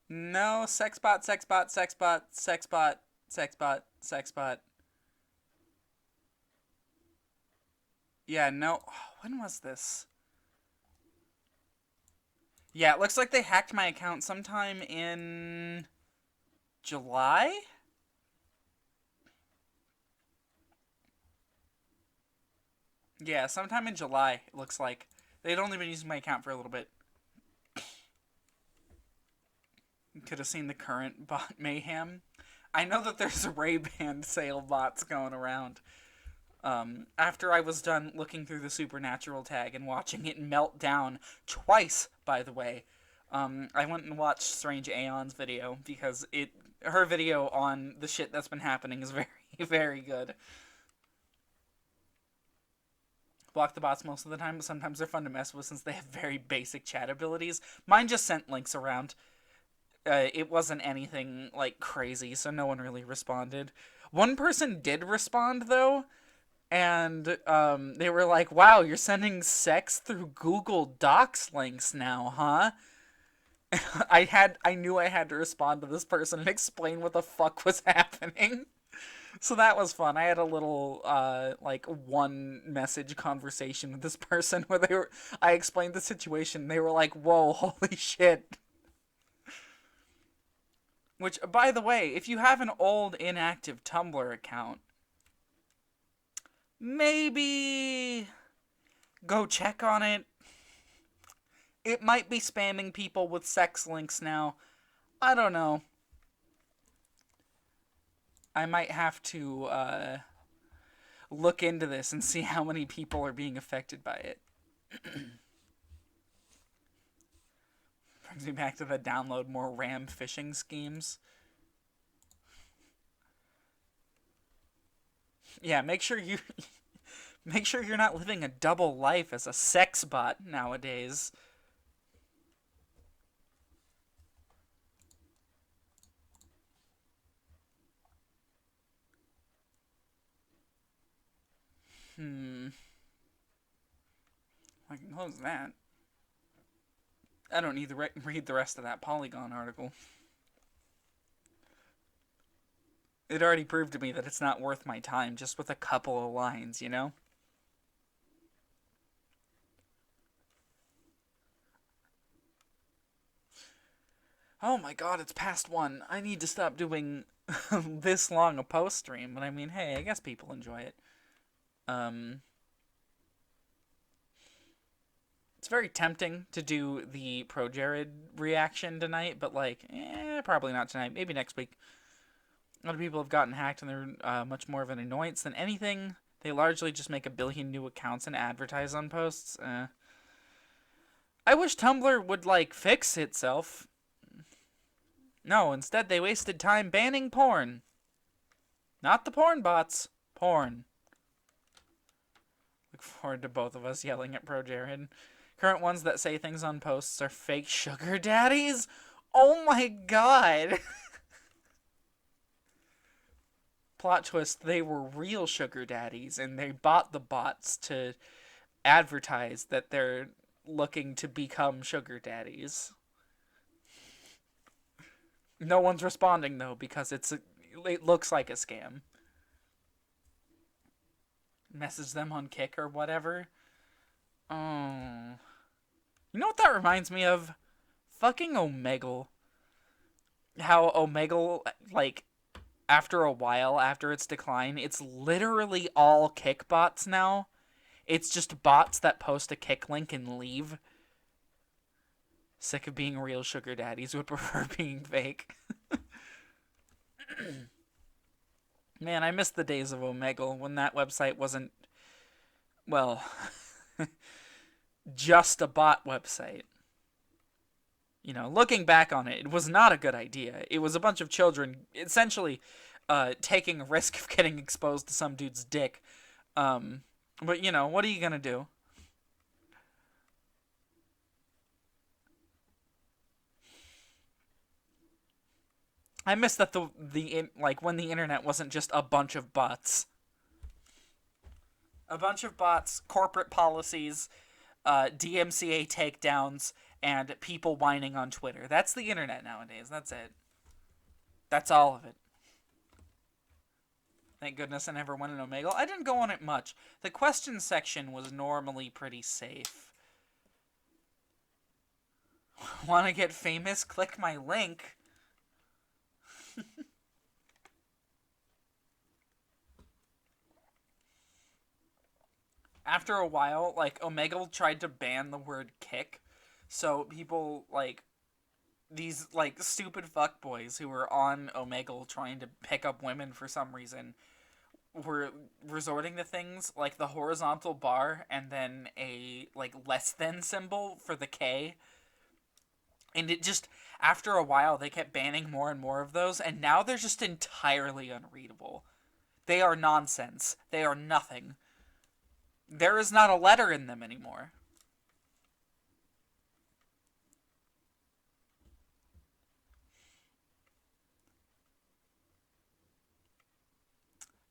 No, sexbot. Yeah, no. When was this? Yeah, it looks like they hacked my account sometime in July? Yeah, sometime in July, it looks like. They'd only been using my account for a little bit. You could have seen the current bot mayhem. I know that there's Ray-Ban sale bots going around. After I was done looking through the Supernatural tag and watching it melt down twice, by the way, I went and watched Strange Aeon's video because her video on the shit that's been happening is very, very good. Block the bots most of the time, but sometimes they're fun to mess with since they have very basic chat abilities. Mine just sent links around. It wasn't anything, like, crazy, so no one really responded. One person did respond, though, and they were like, wow, you're sending sex through Google Docs links now, huh? I knew I had to respond to this person and explain what the fuck was happening. So that was fun. I had a little, like, one message conversation with this person where I explained the situation. They were like, whoa, holy shit. Which, by the way, if you have an old inactive Tumblr account, maybe go check on it. It might be spamming people with sex links now. I don't know. I might have to look into this and see how many people are being affected by it. Brings me back to the download more RAM phishing schemes. Yeah, make sure you're not living a double life as a sex bot nowadays. I can close that. I don't need to read the rest of that Polygon article. It already proved to me that it's not worth my time just with a couple of lines, you know? Oh my god, it's past 1. I need to stop doing this long a post stream, but I mean, hey, I guess people enjoy it. It's very tempting to do the ProJared reaction tonight, but like, probably not tonight. Maybe next week. A lot of people have gotten hacked and they're much more of an annoyance than anything. They largely just make a billion new accounts and advertise on posts. I wish Tumblr would, like, fix itself. No, instead they wasted time banning porn. Not the porn bots. Porn. Look forward to both of us yelling at ProJared. Current ones that say things on posts are fake sugar daddies? Oh my god! Plot twist, they were real sugar daddies, and they bought the bots to advertise that they're looking to become sugar daddies. No one's responding, though, because it looks like a scam. Message them on Kick or whatever. Oh. You know what that reminds me of? Fucking Omegle. How Omegle, like, after a while, after its decline, it's literally all Kick bots now. It's just bots that post a Kick link and leave. Sick of being real sugar daddies, would prefer being fake. Man, I miss the days of Omegle when that website wasn't, well, just a bot website. You know, looking back on it, it was not a good idea. It was a bunch of children essentially taking a risk of getting exposed to some dude's dick. But, you know, what are you gonna do? I miss that when the internet wasn't just a bunch of bots. A bunch of bots, corporate policies, DMCA takedowns, and people whining on Twitter. That's the internet nowadays. That's it. That's all of it. Thank goodness I never went on Omegle. I didn't go on it much. The question section was normally pretty safe. Want to get famous? Click my link. After a while, like, Omegle tried to ban the word kick, so people, like, these like stupid fuckboys who were on Omegle trying to pick up women for some reason were resorting to things like the horizontal bar and then a like less than symbol for the K. And it just, after a while, they kept banning more and more of those, and now they're just entirely unreadable. They are nonsense. They are nothing. There is not a letter in them anymore.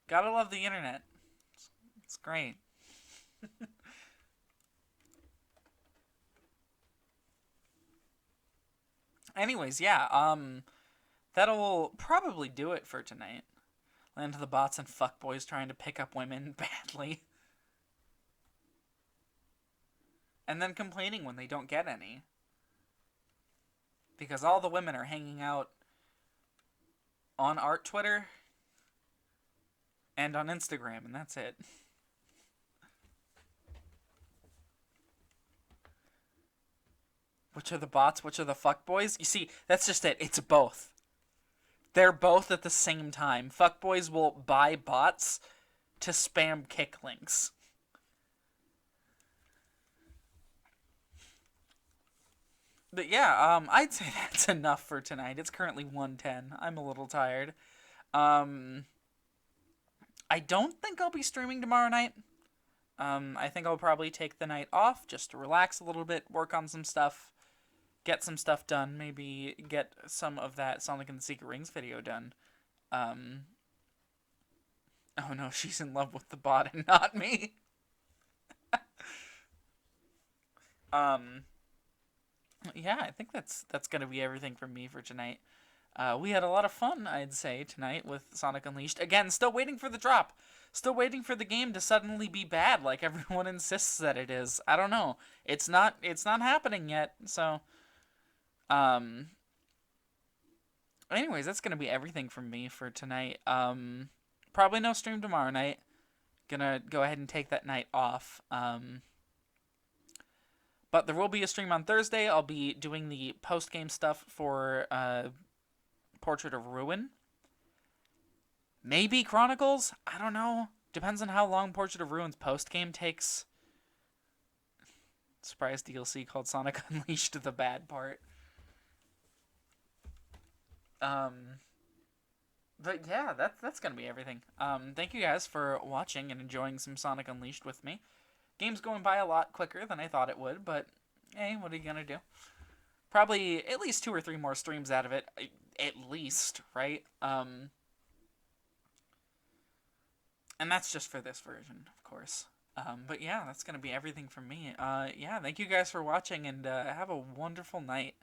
Gotta love the internet. It's great. Anyways, yeah, that'll probably do it for tonight. Land of the bots and fuckboys trying to pick up women badly. And then complaining when they don't get any. Because all the women are hanging out on art Twitter and on Instagram, and that's it. Which are the bots? Which are the fuckboys? You see, that's just it. It's both. They're both at the same time. Fuckboys will buy bots to spam kick links. But yeah, I'd say that's enough for tonight. It's currently 1:10. I'm a little tired. I don't think I'll be streaming tomorrow night. I think I'll probably take the night off just to relax a little bit, work on some stuff, get some stuff done, maybe get some of that Sonic and the Secret Rings video done. Oh no, she's in love with the bot and not me. Yeah, I think that's gonna be everything from me for tonight. We had a lot of fun, I'd say, tonight with Sonic Unleashed. Again, still waiting for the drop. Still waiting for the game to suddenly be bad like everyone insists that it is. I don't know. It's not happening yet, so... Anyways, that's gonna be everything from me for tonight. Probably no stream tomorrow night. Gonna go ahead and take that night off. But there will be a stream on Thursday. I'll be doing the post-game stuff for, Portrait of Ruin. Maybe Chronicles? I don't know. Depends on how long Portrait of Ruin's post-game takes. Surprise DLC called Sonic Unleashed, the bad part. But yeah, that's gonna be everything. Thank you guys for watching and enjoying some Sonic Unleashed with me. Game's going by a lot quicker than I thought it would, but hey, what are you gonna do? Probably at least 2 or 3 more streams out of it, at least, right? And that's just for this version, of course. But yeah, that's gonna be everything from me. Yeah, thank you guys for watching, and have a wonderful night.